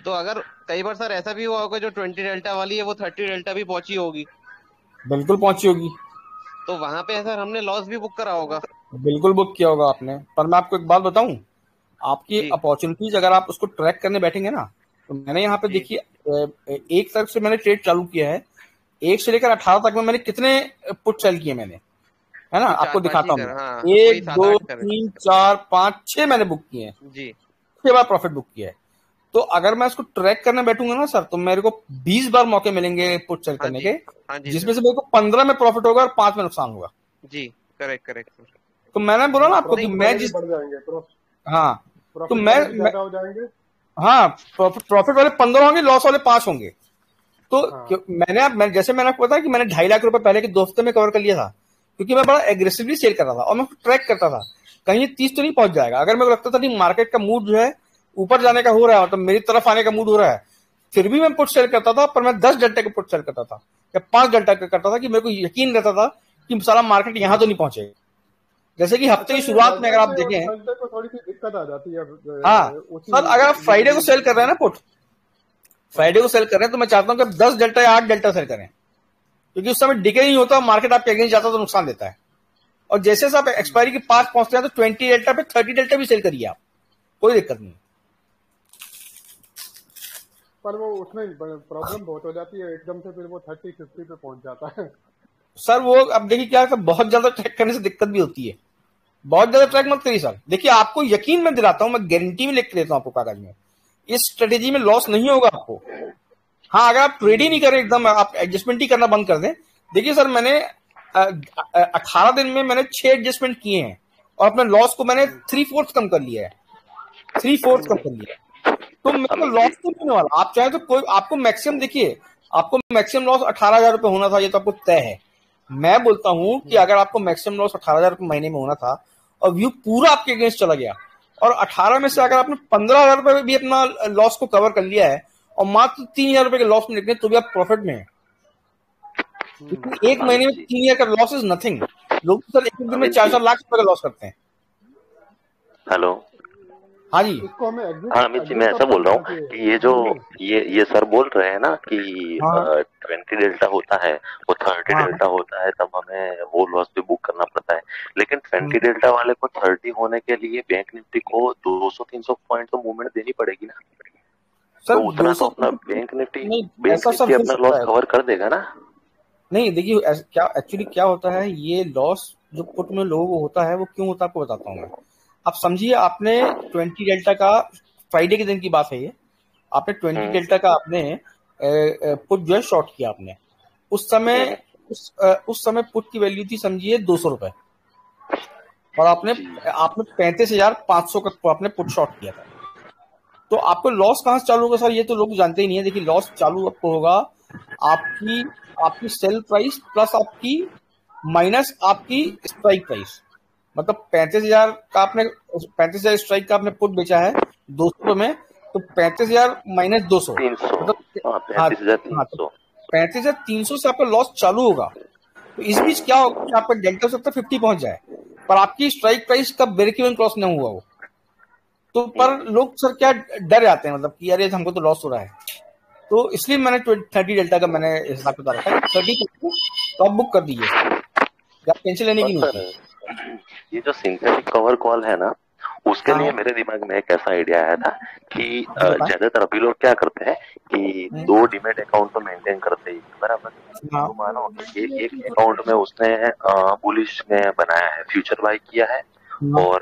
तो अगर कई बार सर ऐसा भी हुआ होगा जो 20 डेल्टा वाली है वो 30 डेल्टा भी पहुंची होगी, बिल्कुल पहुंची होगी। तो वहां पे सर हमने लॉस भी बुक करा होगा। बिल्कुल बुक किया होगा आपने। पर मैं आपको एक बात बताऊं, आपकी जी अपॉर्चुनिटीज अगर आप उसको ट्रैक करने बैठेंगे ना, तो मैंने यहाँ पे देखिए 1 तक से मैंने ट्रेड चालू किया है, 1 से लेकर 18 तक में मैंने कितने पुट सेल किए मैंने, है ना, आपको दिखाता हूँ। हाँ, 1 2 3 4 5 6 मैंने बुक किए हैं जी, 6 बार प्रॉफिट बुक किया है। तो अगर मैं इसको ट्रैक करने बैठूंगा ना सर, तो मेरे को 20 बार मौके मिलेंगे पुट सेल करने के, जिसमें से मेरे को 15 में प्रॉफिट होगा और 5 में नुकसान होगा। जी, करेक्ट। तो मैंने बोला ना आपको कि मैं जिस हाँ तो मैं हो जाएंगे, हाँ प्रॉफिट वाले 15 होंगे, लॉस वाले 5 होंगे। तो जैसे मैंने आपको बताया कि मैंने 2.5 लाख रुपए पहले के 2 हफ्ते में कवर कर लिया था, क्योंकि मैं बड़ा एग्रेसिवली सेल कर रहा था और मैं ट्रैक करता था कहीं 30 तो नहीं पहुंच जाएगा। अगर मेरे को लगता था नहीं मार्केट का मूड जो है ऊपर जाने का हो रहा है, मतलब मेरी तरफ आने का मूड हो रहा है, फिर भी मैं पुट सेल करता था, पर मैं 10 डेल्टा का पुट सेल करता था या 5 डेल्टा का करता था, कि मेरे को यकीन रहता था कि सारा मार्केट यहां तो नहीं पहुंचेगा। जैसे कि हफ्ते की शुरुआत में अगर आप देखें, थोड़ी सी दिक्कत आ जाती है। हाँ सर, अगर आप फ्राइडे को सेल कर रहे हैं ना पुट, फ्राइडे को सेल कर रहे हैं, तो मैं चाहता हूं कि 10 डेल्टा या 8 डेल्टा सेल करें, क्योंकि उस समय डिके नहीं होता, मार्केट आपके अगेंस्ट जाता तो नुकसान देता है। और जैसे आप एक्सपायरी के पास पहुंचते हैं तो 20 डेल्टा पे 30 डेल्टा भी सेल करिए आप, कोई दिक्कत नहीं। पर वो उसमें प्रॉब्लम बहुत हो जाती है, एकदम से फिर वो 30-50 पे पहुंच जाता है। सर वो अब देखिए क्या है, बहुत ज्यादा ट्रैक करने से दिक्कत भी होती है, बहुत ज्यादा ट्रैक मत करिए सर। देखिए आपको यकीन मैं दिलाता हूं, मैं गारंटी में लिख के देता हूं आपको कागज में, इस स्ट्रेटेजी में लॉस नहीं होगा आपको। हाँ, अगर आप ट्रेड ही नहीं करें, एकदम आप एडजस्टमेंट ही करना बंद कर दें। देखिए सर, मैंने 18 दिन में मैंने 6 एडजस्टमेंट किए हैं और अपने लॉस को मैंने 3/4 कम कर लिया है, 3/4 कम कर लिया है। तो मेरे को लॉस तो नहीं होने वाला। आप चाहे तो कोई आपको मैक्सिमम, देखिए आपको मैक्सिमम लॉस 18,000 रुपए होना था, ये तो आपको तय है। मैं बोलता हूं कि अगर आपको मैक्सिमम लॉस 18,000 रुपए महीने में होना था और व्यू पूरा आपके अगेंस्ट चला गया और 18 में से अगर आपने 15,000 रुपए भी अपना लॉस को कवर कर लिया है और मात्र 3,000 रुपए के लॉस में निकले, तो भी आप प्रॉफिट में है। क्योंकि एक महीने में 3,000 का लॉस इज नथिंग। लोग सर एक दिन में 4-4 लाख रुपए का लॉस करते हैं। हेलो, हाँ जी, हाँ अमित जी, मैं ऐसा बोल रहा हूँ कि ये जो ये सर बोल रहे हैं ना कि 20 डेल्टा होता है, वो 30 डेल्टा होता है, तब हमें वो लॉस भी बुक करना पड़ता है। लेकिन 20 डेल्टा वाले को 30 होने के लिए बैंक निफ्टी को 200-300 पॉइंट तो मूवमेंट देनी पड़ेगी ना सर। तो उतना तो अपना बैंक निफ्टी अपना लॉस कवर कर देगा ना। नहीं देखिए क्या एक्चुअली क्या होता है, ये लॉस जो पुट में लोगों को होता है वो क्यों होता है आपको बताता हूँ मैं। आप समझिए, आपने 20 डेल्टा का, फ्राइडे के दिन की बात है ये, आपने 20 डेल्टा का आपने पुट जो है शॉर्ट किया आपने, उस समय पुट की वैल्यू थी समझिए 200 रुपए, और आपने 35,500 का आपने पुट शॉर्ट किया था। तो आपको लॉस कहां से चालू होगा सर, ये तो लोग जानते ही नहीं है। देखिए लॉस चालू आपको होगा आपकी सेल प्राइस प्लस आपकी माइनस आपकी स्ट्राइक प्राइस। मतलब 35,000 का आपने 35,000 स्ट्राइक का आपने पुट बेचा है 200 में, तो 35,000 माइनस 200 मतलब 35,300 से आपका लॉस चालू होगा। तो इस बीच क्या होगा कि आपका डेल्टा हो सकता है 50 पहुंच जाए, पर आपकी स्ट्राइक प्राइस का ब्रेक इवन क्रॉस नहीं हुआ वो। तो पर लोग सर क्या डर जाते हैं, मतलब कि यार ये हमको तो लॉस हो रहा है। तो इसलिए मैंने 30 डेल्टा का मैंने हिसाब बता रखा है, 30 तो आप बुक कर दीजिए, टेंशन लेने की नहीं होती। ये जो सिंथेटिक कवर कॉल है ना, उसके लिए मेरे दिमाग में एक ऐसा आइडिया आया था कि ज्यादातर अभी लोग क्या करते हैं कि 2 डीमेट अकाउंट तो मेंटेन करते ही, बराबर। तो मानो एक अकाउंट में उसने बुलिश ने बनाया है, फ्यूचर बाय किया है, और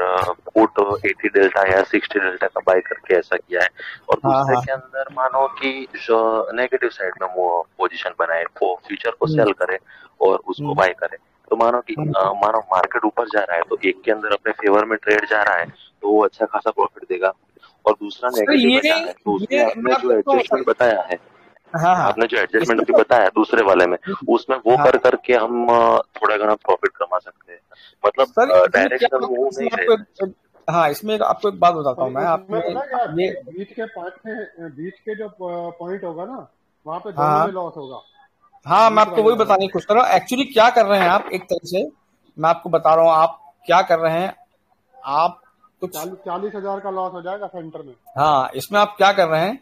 पुट 80 डेल्टा या 60 डेल्टा का बाय करके ऐसा किया है, और दूसरे के अंदर मानो कि नेगेटिव साइड में वो पोजीशन बनाए, वो फ्यूचर को सेल करे और उसको बाय करे। तो मानो कि मानो मार्केट ऊपर जा रहा है तो एक के अंदर अपने फेवर में ट्रेड जा रहा है तो वो अच्छा खासा प्रॉफिट देगा, और दूसरा नेगेटिव में जा रहा है तो उसमें आपने जो एडजस्टमेंट बताया है, आपने जो एडजस्टमेंट भी बताया दूसरे वाले में, उसमें वो कर करके हम थोड़ा घना प्रॉफिट कमा सकते हैं। मतलब डायरेक्शनल मूव नहीं है। हाँ, इसमें आपको एक बात बताता हूँ मैं, आपने ये बीच के जो पॉइंट होगा ना, वहाँ पे दोनों में लॉस होगा। हाँ, मैं आपको वही बताने की कोशिश कर रहा हूँ। एक्चुअली क्या कर रहे हैं आप, एक तरह से मैं आपको बता रहा हूँ आप क्या कर रहे हैं। आप कुछ 40,000 का लॉस हो जाएगा सेंटर में। हाँ, इसमें आप क्या कर रहे हैं,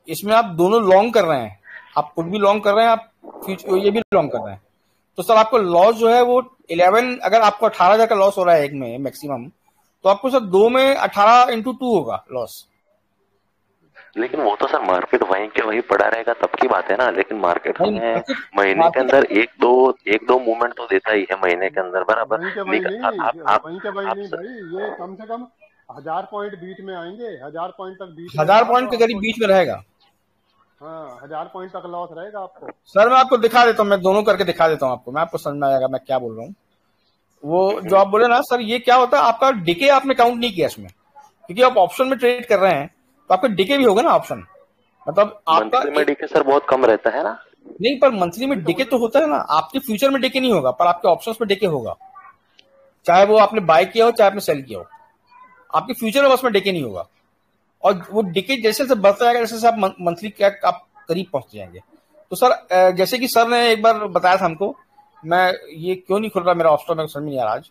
इसमें आप दोनों लॉन्ग कर रहे हैं, आप पुट भी लॉन्ग कर रहे हैं, आप फ्यूचर ये भी लॉन्ग कर रहे हैं। तो सर आपको लॉस जो है वो 11, अगर आपको 18,000 का लॉस हो रहा है एक में मैक्सिमम, तो आपको सर 2 में 18 × 2 होगा लॉस। लेकिन वो तो सर मार्केट वहीं के वहीं पड़ा रहेगा तब की बात है ना, लेकिन मार्केट नहीं हमें मार्केट महीने के मार्केट अंदर एक दो मूवमेंट तो देता ही है महीने के अंदर बराबर। वहीं के वहीं नहीं, वहीं के वहीं नहीं भाई, ये कम से कम 1000 पॉइंट बीच में आएंगे, 1000 पॉइंट तक बीच में 1000 रहा पॉइंट तो के करीब आपको, बीच में रहेगा। हाँ 1000 पॉइंट तक लॉस रहेगा आपको। सर मैं आपको दिखा देता हूँ, मैं दोनों करके दिखा देता हूँ आपको, मैं आपको समझ में आएगा मैं क्या बोल रहा हूँ। वो जो आप बोले ना सर, ये क्या होता है, आपका डिके आपने काउंट नहीं किया इसमें, क्योंकि आप ऑप्शन में ट्रेड कर रहे हैं तो आपका डिके भी होगा ना ऑप्शन, मतलब आपका मंथली में डीके सर बहुत कम रहता है ना। नहीं, पर मंथली में डिके तो होता है ना, आपके फ्यूचर में डिके नहीं होगा पर आपके ऑप्शंस में डिके होगा, चाहे वो आपने बाय किया हो चाहे आपने सेल किया हो, आपके फ्यूचर में बस में डिके नहीं होगा। और वो डिके जैसे जैसे बढ़ता जाएगा जैसे आप मंथली क्या आप करीब पहुंच जाएंगे। तो सर जैसे कि सर ने एक बार बताया था हमको, मैं ये क्यों नहीं खुल रहा मेरा ऑप्शन, में समझ में नहीं आ रहा आज।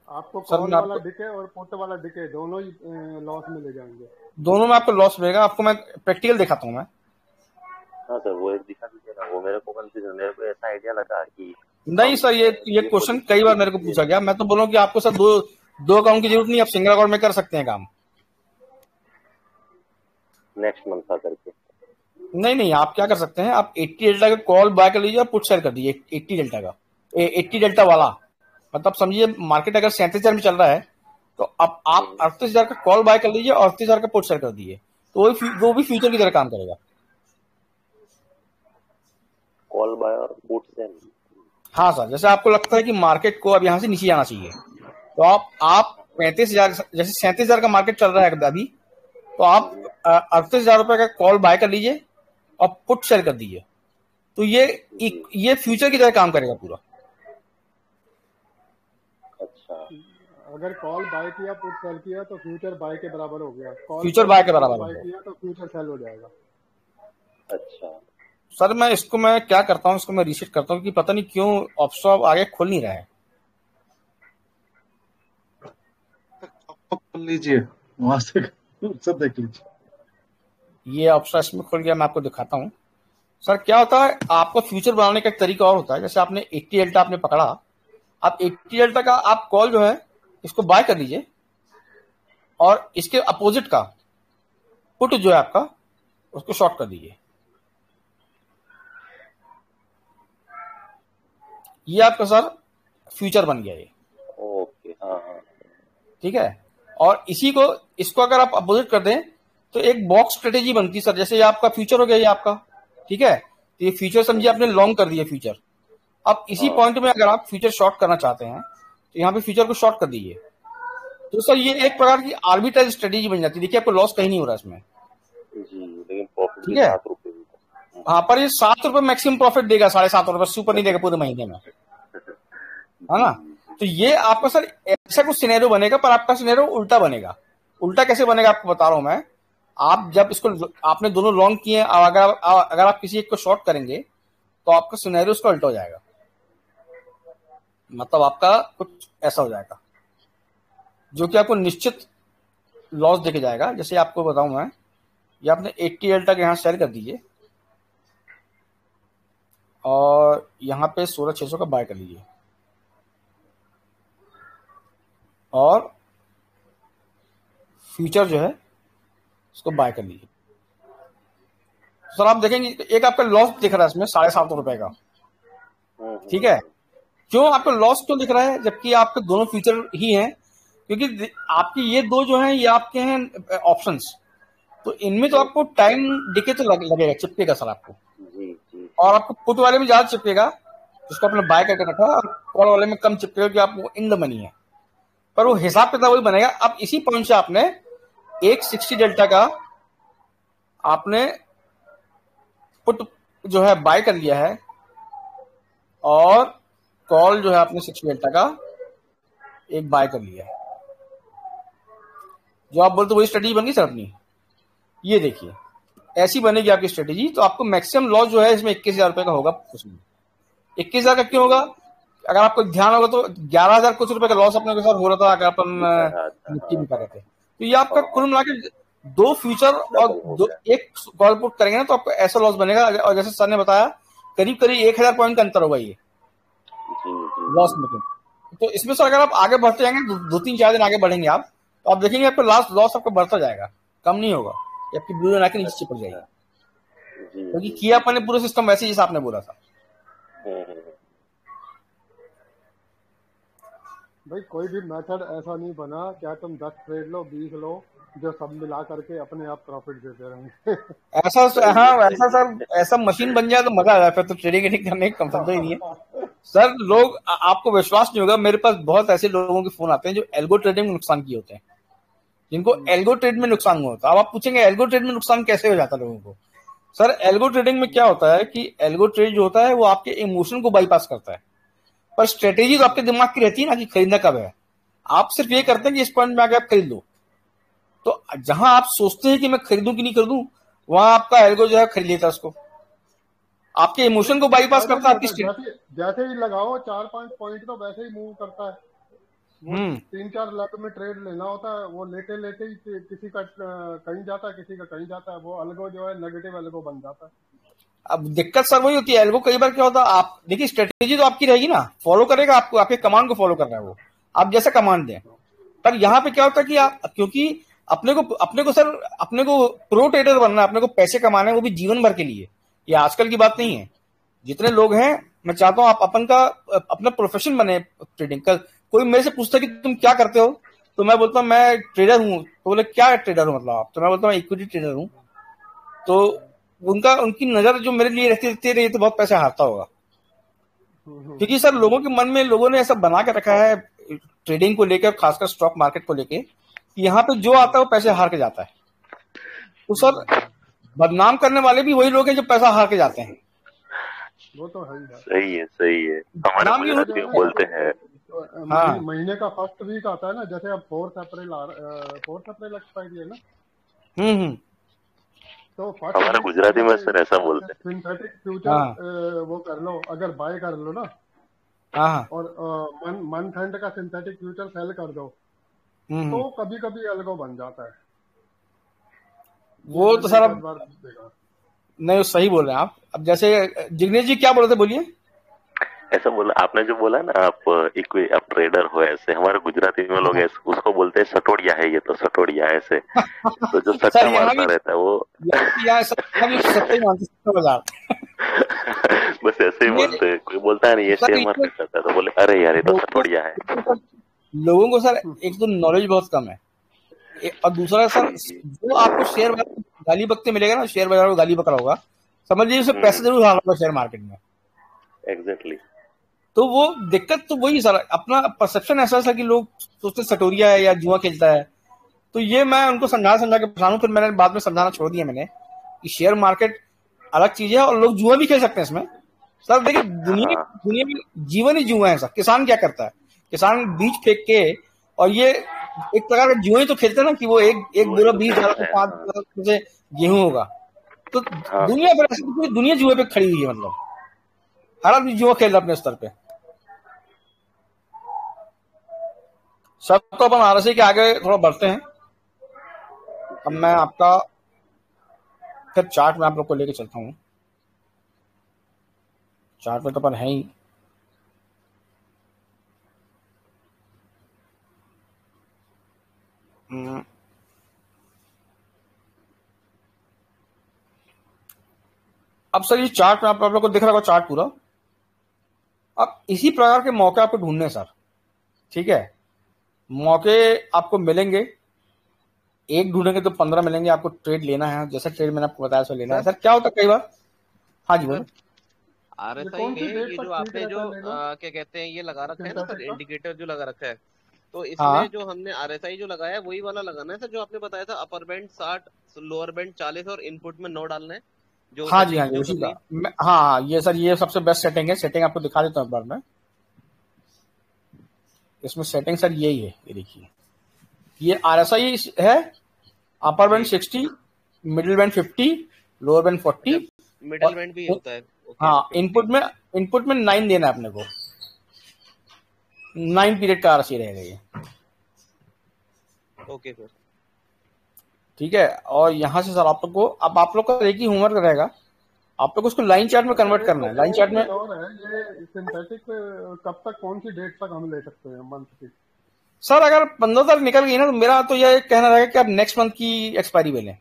आपको सर कॉल मैं वाला आपको डिके और पुट वाला डिके दोनों ही लॉस में ले जाएंगे। दोनों में आपको लॉस मिलेगा, आपको मैं प्रैक्टिकल दिखाता हूँ मैं। हाँ सर वो एक दिखा दीजिए ना, वो मेरे को कंफ्यूजन, मेरे को ऐसा आइडिया लगा कि नहीं सर, ये क्वेश्चन कई बार मेरे को पूछा गया, मैं तो बोल रहा हूँ कि आपको सर दो अकाउंट की जरूरत नहीं, आप सिंगल अकाउंट में कर सकते हैं काम। नेक्स्ट मंथ का करके नहीं, आप क्या कर सकते हैं, आप 80 डेल्टा का कॉल बाय कर लीजिए और पुट सेल कर दीजिए 80 डेल्टा का, 80 डेल्टा वाला, मतलब समझिए मार्केट अगर 37,000 में चल रहा है तो अब आप 38,000 का कॉल बाय कर लीजिए और 38,000 का पुट सेल कर दीजिए, तो वो भी फ्यूचर की तरह काम करेगा। कॉल बाय और पुट सेल। हाँ सर, जैसे आपको लगता है कि मार्केट को अब यहाँ से नीचे जाना चाहिए तो आप 35,000, जैसे 37,000 का मार्केट चल रहा है अभी, तो आप 38,000 रुपए का कॉल बाय कर लीजिए और पुट सेल कर दीजिए, तो ये फ्यूचर की तरह काम करेगा पूरा। अच्छा, अगर कॉल बाय किया पुट सेल किया तो फ्यूचर बाय के बराबर हो गया, फ्यूचर बाय के बराबर हो बाय गया। किया तो फ्यूचर सेल हो जाएगा। अच्छा सर मैं क्या करता हूँ, इसको मैं रीसेट करता हूँ कि पता नहीं क्यों ऑप्शन आगे खुल नहीं रहा है। खोल लीजिए वहां से सब देख लीजिए। ये ऑप्शन इसमें खुल गया, मैं आपको दिखाता हूँ। सर क्या होता है, आपका फ्यूचर बनाने का एक तरीका और होता है, जैसे आपने 80 डेल्टा आपने पकड़ा, आप 80 डेल्टा का आप कॉल जो है इसको बाय कर लीजिए और इसके अपोजिट का पुट जो है आपका उसको शॉर्ट कर दीजिए। ये आपका सर फ्यूचर बन गया ये। ओके, हाँ हाँ ठीक है, और इसको अगर आप अपोजिट कर दें तो एक बॉक्स स्ट्रेटेजी बनती है सर, जैसे ये आपका फ्यूचर हो गया ये आपका, ठीक है, तो ये फ्यूचर समझिए आपने लॉन्ग कर दिया फ्यूचर। अब इसी पॉइंट में अगर आप फ्यूचर शॉर्ट करना चाहते हैं तो यहाँ पे फ्यूचर को शॉर्ट कर दीजिए, तो सर ये एक प्रकार की आर्बिट्रेज स्ट्रेटेजी बन जाती है। देखिए आपको लॉस कहीं नहीं हो रहा इसमें जी, लेकिन प्रॉफिट ठीक है। 7 रुपए भी था। हाँ, पर ये 7 रुपए मैक्सिमम प्रॉफिट देगा, 7.5 रुपए से ऊपर नहीं देगा पूरे महीने में, है ना। तो ये आपका सर ऐसा कुछ सिनेरियो बनेगा, पर आपका सिनेरियो उल्टा बनेगा। उल्टा कैसे बनेगा आपको बता रहा हूं मैं। आप जब इसको आपने दोनों लॉन्ग किए, अगर आप किसी एक को शॉर्ट करेंगे तो आपका सिनेरियो उसका उल्टा हो जाएगा, मतलब आपका कुछ ऐसा हो जाएगा जो कि आपको निश्चित लॉस देके जाएगा। जैसे आपको बताऊं मैं, ये आपने 80 डेल्टा के यहाँ सेल कर दीजिए और यहाँ पे 16,600 का बाय कर लीजिए और फ्यूचर जो है उसको बाय कर लीजिए। सर आप देखेंगे एक आपका लॉस दिख रहा है इसमें 7.5 रुपए का, ठीक है। क्यों आपको लॉस क्यों दिख रहा है जबकि आपके दोनों फ्यूचर ही हैं? क्योंकि आपके ये दो जो हैं ये आपके हैं ऑप्शंस, तो इनमें तो आपको टाइम डिके तो लगेगा, चिपकेगा सर आपको, और आपको पुट वाले में ज्यादा चिपकेगा जिसको आपने बाय करके रखा, और कॉल वाले में कम चिपकेगा कि आपको इन द मनी है, पर वो हिसाब किताब वही बनेगा। अब इसी पॉइंट से आपने एक 60 डेल्टा का आपने पुट जो है बाय कर लिया है और कॉल जो है आपने 60 डेल्टा का एक बाय कर लिया है, जो आप बोलते वही स्ट्रेटेजी बन गई सर अपनी। ये देखिए ऐसी बनेगी आपकी स्ट्रेटेजी, तो आपको मैक्सिमम लॉस जो है इसमें 21,000 रुपए का होगा। उसमें 21,000 का क्यों होगा? अगर आपको ध्यान होगा तो 11,000 कुछ रुपए का लॉस अपने के साथ हो रहा था अगर अपन निफ्टी में कर रहे थे। तो ये आपका कुल मिला के दो फ्यूचर और एक कॉल पुट करेंगे ना तो आपको ऐसा लॉस बनेगा। और जैसे सर ने बताया करीब करीब 1,000 पॉइंट का अंतर होगा ये लॉस में। तो इसमें सर अगर आप आगे बढ़ते जाएंगे, 2-3-4 दिन आगे बढ़ेंगे आप, तो आप देखेंगे आपका लास्ट लॉस आपका बढ़ता जाएगा, कम नहीं होगा, आपकी ब्लू लाइन आके नीचे चिपक जाएगी, क्योंकि किया अपने पूरा सिस्टम वैसे ही जैसा आपने बोला था। भाई कोई भी मेथड ऐसा नहीं बना क्या तुम 10 ट्रेड लो 20 लो जो सब मिला करके अपने आप प्रॉफिट देते रहेंगे। ऐसा हाँ ऐसा सर, ऐसा मशीन बन जाए तो मजा आ जाए, फिर तो ट्रेडिंग करने का मतलब ही नहीं है सर। लोग आपको विश्वास नहीं होगा, मेरे पास बहुत ऐसे लोगों के फोन आते हैं जो एल्गो ट्रेडिंग में नुकसान किए होते हैं, जिनको एल्गो ट्रेड में नुकसान हुआ होता है। अब आप पूछेंगे एल्गो ट्रेड में नुकसान कैसे हो जाता है लोगों को। सर एल्गो ट्रेडिंग में क्या होता है कि एल्गो ट्रेड जो होता है वो आपके इमोशन को बाईपास करता है, पर स्ट्रेटेजी तो आपके दिमाग की रहती है ना कि खरीदना कब है। आप सिर्फ ये करते हैं कि इस पॉइंट में आके आप खरीद लो, तो जहां आप सोचते हैं कि मैं खरीदूं कि नहीं खरीदूं, वहां आपका एल्गो जो है खरीद लेता है उसको, आपके इमोशन को बाईपास करता है। आपकी जैसे ही लगाओ 4-5 पॉइंट तो वैसे ही मूव करता है। वो 3-4 लाख में ट्रेड लेना होता है, वो लेते लेते ही किसी का कहीं जाता है, किसी का कहीं जाता है, वो एल्गो जो है नेगेटिव एल्गो बन जाता है। अब दिक्कत सर वही होती है, एल्गो कई बार क्या होता है, आप देखिए स्ट्रेटेजी तो आपकी रहेगी ना, फॉलो करेगा आपको, आपके कमांड को फॉलो कर रहा है वो, आप जैसे कमांड दें। पर यहाँ पे क्या होता है कि आप, क्योंकि अपने को सर, अपने को प्रो ट्रेडर बनना है, अपने को पैसे कमाने हैं, वो भी जीवन भर के लिए, ये आजकल की बात नहीं है। जितने लोग हैं, मैं चाहता हूं आप अपना प्रोफेशन बने ट्रेडिंग का। कोई मेरे से पूछता है कि तुम क्या करते हो, तो मैं बोलता हूं मैं ट्रेडर हूं, तो बोले क्या ट्रेडर हो मतलब आप, तो मैं बोलता हूं इक्विटी ट्रेडर हूं। तो उनकी नजर जो मेरे लिए रहती है तो बहुत पैसे हारता होगा, क्योंकि सर लोगों के मन में लोगों ने ऐसा बना के रखा है ट्रेडिंग को लेकर, खासकर स्टॉक मार्केट को लेकर, कि यहाँ पे जो आता है वो पैसे हार के जाता है। तो सर बदनाम करने वाले भी वही लोग हैं जो पैसा हार के जाते हैं। वो तो है। सही है। हमारे गुजरात में बोलते हैं हाँ। महीने का फर्स्ट वीक आता है ना, जैसे अब 4 अप्रैल एक्सपायरी है ना। तो हमारे गुजराती में सर ऐसा बोलते हैं सिंथेटिक फ्यूचर वो कर लो, अगर बाय कर लो ना, और मंथ एंड का सिंथेटिक फ्यूचर सेल कर दो, तो कभी कभी एल्गो बन जाता है। वो तो सर अब नहीं, सही बोल रहे हैं आप। अब जैसे जिग्नेश जी क्या बोल रहे थे, बोलिए। ऐसा बोला आपने, जो बोला ना आप ट्रेडर हो, ऐसे हमारे गुजराती में लोग ऐसे उसको बोलते हैं सटोड़िया है, ये तो सटोड़िया ऐसे। तो जो सट्टा मारता रहता है वो बस ऐसे ही बोलते, कोई बोलता है नहीं ये शेयर मार्केट करता है, तो बोले अरे यार ये तो सटोड़िया है। लोगों को सर एक तो नॉलेज बहुत कम है, और दूसरा सर जो आपको शेयर बाजार गाली बकते मिलेगा ना, शेयर बाजार को गाली बकरा होगा, समझ लीजिए उसे पैसे जरूर हारा होगा शेयर मार्केट में। एग्जैक्टली। तो वो दिक्कत तो वही सर, अपना परसेप्शन ऐसा है कि लोग सोचते सटोरिया है या जुआ खेलता है। तो ये मैं उनको समझा के परेशान हूँ, फिर मैंने बाद में समझाना छोड़ दिया मैंने कि शेयर मार्केट अलग चीज है और लोग जुआ भी खेल सकते हैं इसमें। सर देखिए दुनिया में जीवन ही जुआ है सर। किसान क्या करता है, किसान बीज फेंक के, और ये एक प्रकार का जुआ ही तो खेलते हैं ना, कि वो एक बोरा 20,000 से 5,000 से गेहूं होगा। तो दुनिया पर ऐसी पूरी दुनिया जुए पे खड़ी हुई है, मतलब हर आदमी जुआ खेल रहा है अपने स्तर पे। सब तो अपन आरएसआई के आगे थोड़ा बढ़ते हैं। अब मैं आपका फिर चार्ट में आप लोग को लेके चलता हूँ। चार्ट में तो अपन है ही, अब सर ये चार्ट में आप लोग को दिख रहा होगा चार्ट पूरा। अब इसी प्रकार के मौके आपको ढूंढने सर, ठीक है। मौके आपको मिलेंगे, एक ढूंढेंगे तो 15 मिलेंगे। आपको ट्रेड लेना है, जैसा ट्रेड मैंने आपको बताया सो लेना है। सर क्या होता है कई बार, हाँ जी बोलो। आरएसआई में ये जो आपने जो क्या कहते हैं ये लगा रखा है ना सर, इंडिकेटर जो लगा रखा है, तो इसमें जो हमने आरएसआई जो लगाया है वही वाला लगाना है सर, जो आपने बताया था अपर बैंड 60, लोअर बैंड 40 और इनपुट में 9 डालना है। जो हाँ जी उसी का, हाँ ये सर ये सबसे बेस्ट सेटिंग है। सेटिंग आपको दिखा देता हूँ एक बार मैं। इसमें सेटिंग सर यही है, ये देखिए, ये आरएसआई है। Upper band 60, middle band 50, lower band 40, middle band भी होता है। हाँ इनपुट में 9 देना है अपने को। 9 पीरियड का आरएसआई रहेगा ये। ओके सर, ठीक है। और यहाँ से सर आप लोग को, अब आप लोग का एक ही होमवर्क रहेगा आप लोग उसको लाइन चार्ट में कन्वर्ट करना है। लाइन चार्ट में और है ये सिंथेटिक कब तक, कौन सी डेट तक हम ले सकते हैं मंथ की? सर अगर 15 तारीख निकल गई ना, तो मेरा तो यह कहना रहेगा कि आप नेक्स्ट मंथ की एक्सपायरी में लें,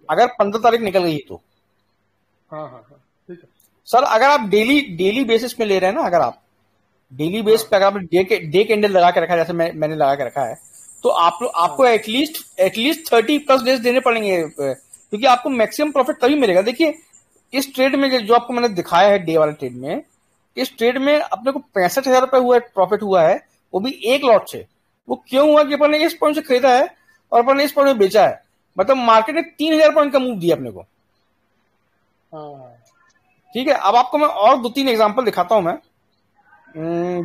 अगर 15 तारीख निकल गई तो। हाँ हाँ हाँ ठीक है सर अगर आप डेली बेसिस में ले रहे हैं ना, अगर आप डेली बेस पे अगर आपने डे कैंडल लगा के रखा है, जैसे मैंने लगा के रखा है, तो आपको एटलीस्ट 30+ डेज देने पड़ेंगे, क्योंकि आपको मैक्सिमम प्रॉफिट तभी मिलेगा। देखिए इस ट्रेड में जो आपको मैंने दिखाया है, डे वाले ट्रेड में, इस ट्रेड में अपने को 65,000 रुपए हुआ प्रॉफिट हुआ है, वो भी एक लॉट से। वो क्यों हुआ कि अपन ने इस पॉइंट से खरीदा है और अपन ने इस पॉइंट में बेचा है, मतलब मार्केट ने 3,000 पॉइंट का मूव दिया अपने को। ठीक है, अब आपको मैं और 2-3 एग्जांपल दिखाता हूं मैं।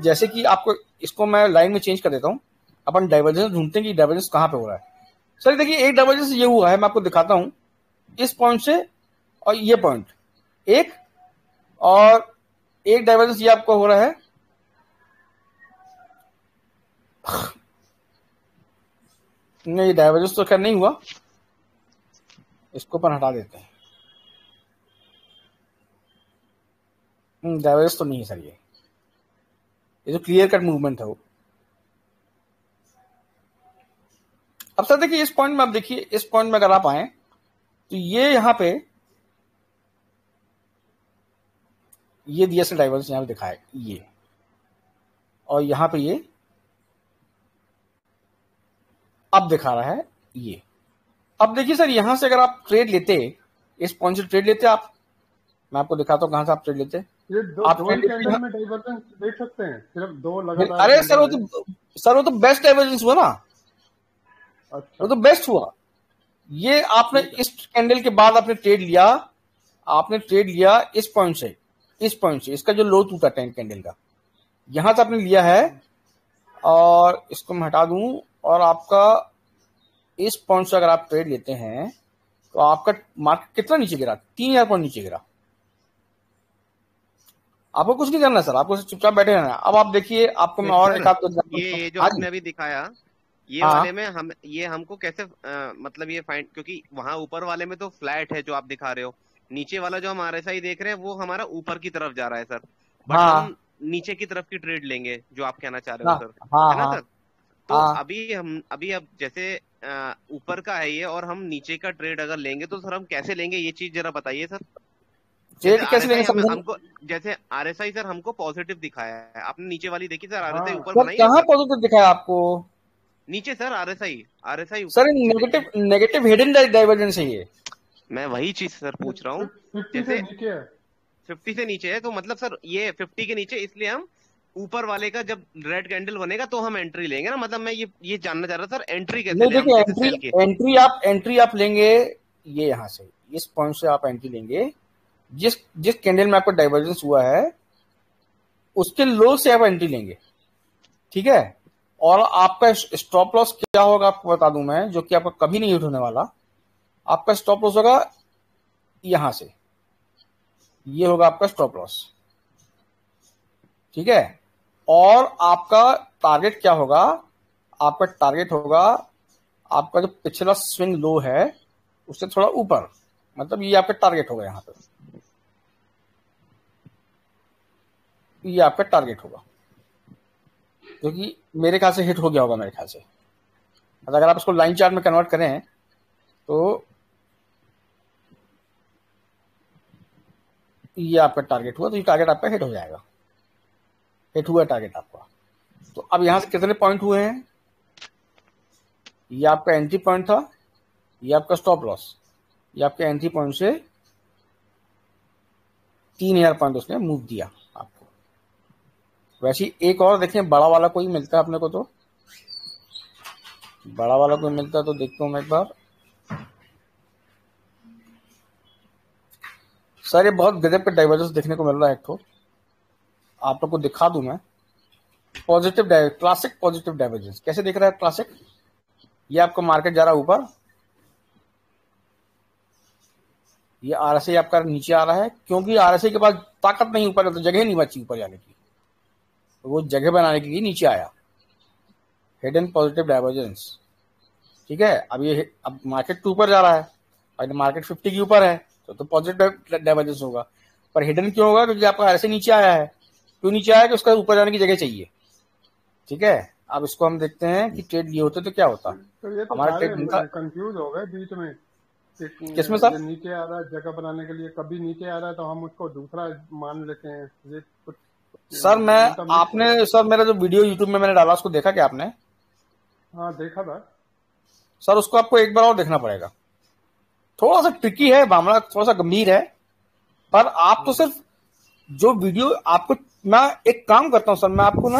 जैसे कि आपको इसको मैं लाइन में चेंज कर देता हूं, अपन डाइवर्जेंस ढूंढते हैं कि डाइवर्जेंस कहां पे हो रहा है। सर देखिए एक डाइवर्जेंस ये हुआ है, मैं आपको दिखाता हूं, इस पॉइंट से और ये पॉइंट एक, और एक डाइवर्जेंस ये आपको हो रहा है नहीं, डाइवर्जेंस तो खैर नहीं हुआ, इसको अपन हटा देते हैं। डाइवर्जेंस तो नहीं है सर, ये जो क्लियर कट मूवमेंट है वो। अब सर देखिए इस पॉइंट में, आप देखिए इस पॉइंट में अगर आप आए तो ये यहां पे ये दिया से डाइवर्जेंस यहां पे दिखा है ये, और यहां पे ये अब दिखा रहा है ये। अब देखिए सर यहां से अगर आप ट्रेड लेते, इस पॉइंट से ट्रेड लेते आप, मैं आपको दिखाता हूं कहां से आप ट्रेड लेते। ये दो कैंडल में डाइवर्जेंस देख सकते हैं, सिर्फ दो लगातार। अरे सर वो तो बेस्ट डाइवर्जेंस हुआ ना। अच्छा, वो तो बेस्ट हुआ। ये आपने इस कैंडल के बाद आपने ट्रेड लिया, इस पॉइंट से, इसका जो लो टूटा 10 कैंडल का, यहां से आपने लिया है, और इसको मैं हटा दूं, और आपका इस पॉइंट से अगर आप ट्रेड लेते हैं तो आपका मार्केट कितना नीचे गिरा, 3,000 पॉइंट नीचे गिरा। आपको कुछ नहीं करना सर, आपको चुपचाप बैठे रहना। अब आप देखिए, आपको मैं और एक ये जो आपने अभी दिखाया, ये वाले में हमको कैसे मतलब ये फाइंड, क्योंकि वहां ऊपर वाले में तो फ्लैट है जो आप दिखा रहे हो, नीचे वाला जो हम RSI देख रहे हैं वो हमारा ऊपर की तरफ जा रहा है सर, बट हम नीचे की तरफ की ट्रेड लेंगे जो आप कहना चाह रहे हो सर, है ना सर? तो अभी अब जैसे ऊपर का है ये, और हम नीचे का ट्रेड अगर लेंगे तो सर हम कैसे लेंगे, ये चीज जरा बताइए सर। ट्रेड कैसे लेंगे हमको जैसे RSI सर हमको पॉजिटिव दिखाया है, आपने नीचे वाली देखी सर RSI ऊपर बनाई है? कहाँ पॉजिटिव दिखाया आपको? नीचे sir RSI sir negative hidden divergence है ये। मैं वही चीज सर पूछ रहा हूँ, जैसे 50 से नीचे है, तो मतलब सर ये 50 के नीचे, इसलिए हम ऊपर वाले का जब रेड कैंडल बनेगा तो हम एंट्री लेंगे ना, मतलब मैं ये जानना चाह रहा था सर, एंट्री कैसे लें? देखिए एंट्री आप लेंगे ये, यहाँ से इस पॉइंट से आप एंट्री लेंगे, जिस कैंडल में आपको डाइवर्जेंस हुआ है उसके लो से आप एंट्री लेंगे, ठीक है। और आपका स्टॉप लॉस क्या होगा आपको बता दूं मैं, जो कि आपका कभी नहीं हिट होने वाला। आपका स्टॉप लॉस होगा यहां से, ये होगा आपका स्टॉप लॉस, ठीक है। और आपका टारगेट क्या होगा? आपका टारगेट होगा आपका जो पिछला स्विंग लो है उससे थोड़ा ऊपर, मतलब ये आपका टारगेट होगा, यहां पे ये आपका टारगेट होगा, क्योंकि मेरे ख्याल से हिट हो गया होगा मेरे ख्याल से। अगर आप इसको लाइन चार्ट में कन्वर्ट करें तो ये आपका टारगेट हुआ, तो ये टारगेट आपका हिट हो जाएगा, हिट हुआ टारगेट आपका। तो अब यहां से कितने पॉइंट हुए हैं? ये आपका एंट्री पॉइंट था, ये आपका स्टॉप लॉस, ये आपके एंट्री पॉइंट से 3,000 पॉइंट उसने मूव दिया आपको। वैसे एक और देखें, बड़ा वाला कोई मिलता है अपने को, तो बड़ा वाला कोई मिलता है तो देखता हूं मैं एक बार। सर ये बहुत गजब का डाइवर्जेंस देखने को मिल रहा है। एक तो आप लोग को दिखा दूं मैं, क्लासिक पॉजिटिव डाइवर्जेंस कैसे दिख रहा है क्लासिक। ये आपका मार्केट जा रहा है ऊपर, ये RSI आपका नीचे आ रहा है, क्योंकि RSI के पास ताकत नहीं ऊपर, तो जगह नहीं बची ऊपर जाने की, तो वो जगह बनाने के लिए नीचे आया, हिडन पॉजिटिव डाइवर्जेंस, ठीक है। अब मार्केट ऊपर जा रहा है, और मार्केट 50 के ऊपर है, तो पॉजिटिव डाइवर्जेंस होगा। पर हिडन क्यों होगा? क्योंकि आपका ऐसे नीचे आया है। क्यों नीचे आया? कि उसका ऊपर जाने की जगह चाहिए। ठीक है, अब इसको हम देखते हैं कि ट्रेड लिए होते तो क्या होता। तो ये तो हमारा सारे ट्रेड था कंफ्यूज हो गए बीच में कि किसमें ये सर? नीचे आ रहा है जगह बनाने के लिए, कभी नीचे आ रहा है तो हम उसको दूसरा मान लेते हैं। ये कुछ सर मैं उल्टा मिक्स आपने है। सर मेरा जो वीडियो यूट्यूब में मैंने डाला उसको देखा क्या आपने? हाँ देखा था। सर उसको आपको एक बार और देखना पड़ेगा। थोड़ा सा ट्रिकी है मामला, थोड़ा सा गंभीर है। पर आप तो सिर्फ जो वीडियो आपको, मैं एक काम करता हूँ सर, मैं आपको ना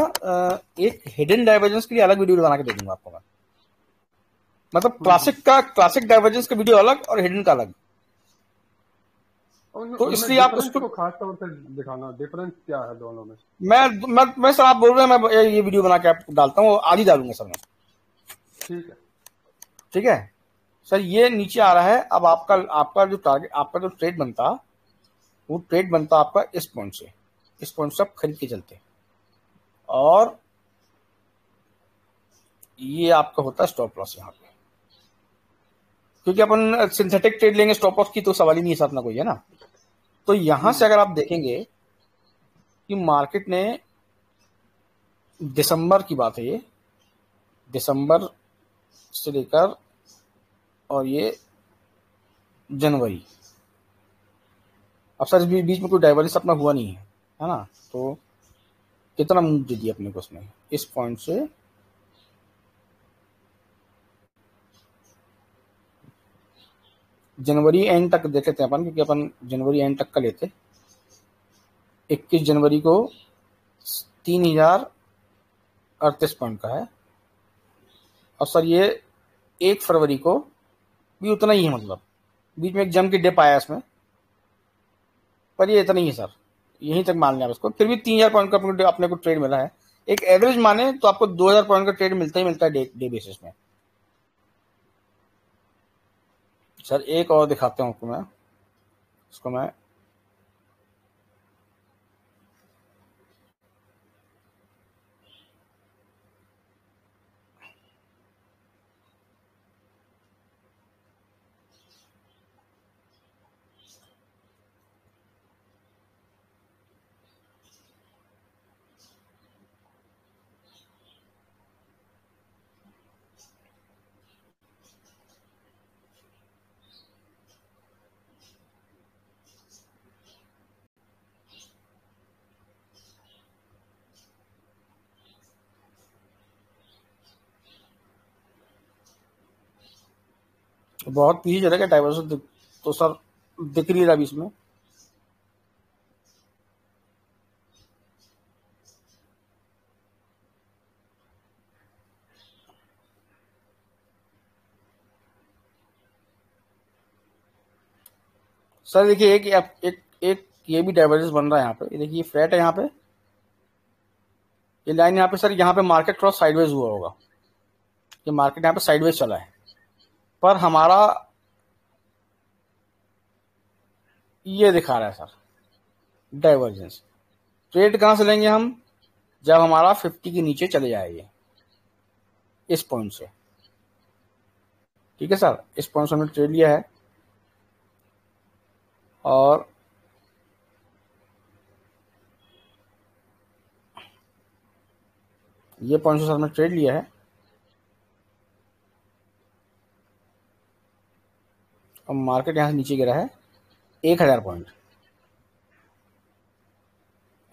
एक हिडन डाइवर्जेंस के लिए अलग वीडियो बना के दे दूंगा आपको मैं। मतलब क्लासिक डाइवर्जेंस का वीडियो अलग और हिडन का अलग। तो उनमें इसलिए आप डिफरेंस उसको, को खास तौर से दिखाना, डिफरेंस क्या है दोनों में। मैं सर, आप बोल रहे हैं मैं ये वीडियो बना के आपको डालता हूँ, आज ही डालूंगा सर मैं। ठीक है। ठीक है सर, ये नीचे आ रहा है। अब आपका आपका जो टारगेट, आपका जो ट्रेड बनता, वो ट्रेड बनता आपका इस पॉइंट से। इस पॉइंट से आप खरीद के चलते, और ये आपका होता है स्टॉप लॉस यहाँ पे। क्योंकि अपन सिंथेटिक ट्रेड लेंगे, स्टॉप लॉस की तो सवाल ही नहीं है साथ में कोई, है ना। तो यहां से अगर आप देखेंगे कि मार्केट ने, दिसंबर की बात है ये, दिसंबर से लेकर और ये जनवरी, अब सर बीच में कोई डाइवर्जेंस अपना हुआ नहीं है ना। तो कितना मूव दे दिया अपने को उसने इस पॉइंट से, जनवरी एंड तक देख लेते हैं अपन, क्योंकि अपन जनवरी एंड तक का लेते। 21 जनवरी को 3038 पॉइंट का है। और सर ये 1 फरवरी को भी उतना ही है, मतलब बीच में एक जम के डिप आया इसमें, पर ये इतना ही है सर, यहीं तक मान लिया उसको। फिर भी 3000 पॉइंट का अपने को ट्रेड मिला है। एक एवरेज माने तो आपको 2000 पॉइंट का ट्रेड मिलता ही मिलता है डे बेसिस में। सर एक और दिखाता हूँ आपको मैं, इसको मैं बहुत पीछे चला गया डाइवर्सन, तो सर दिख रही है अभी इसमें। सर देखिए एक ये भी डाइवर्जेंस बन रहा है यहाँ पे। ये देखिए फ्लैट है यहाँ पे, ये लाइन यहाँ पे। सर यहाँ पे मार्केट क्रॉस साइडवेज हुआ होगा, ये मार्केट यहाँ पे साइडवेज चला है। पर हमारा ये दिखा रहा है सर डाइवर्जेंस। ट्रेड कहां से लेंगे हम? जब हमारा 50 के नीचे चले जाए ये, इस पॉइंट से। ठीक है सर, इस पॉइंट से हमने ट्रेड लिया है, और ये पॉइंट से सर हमने ट्रेड लिया है, और मार्केट यहां से नीचे गिरा है 1000 पॉइंट,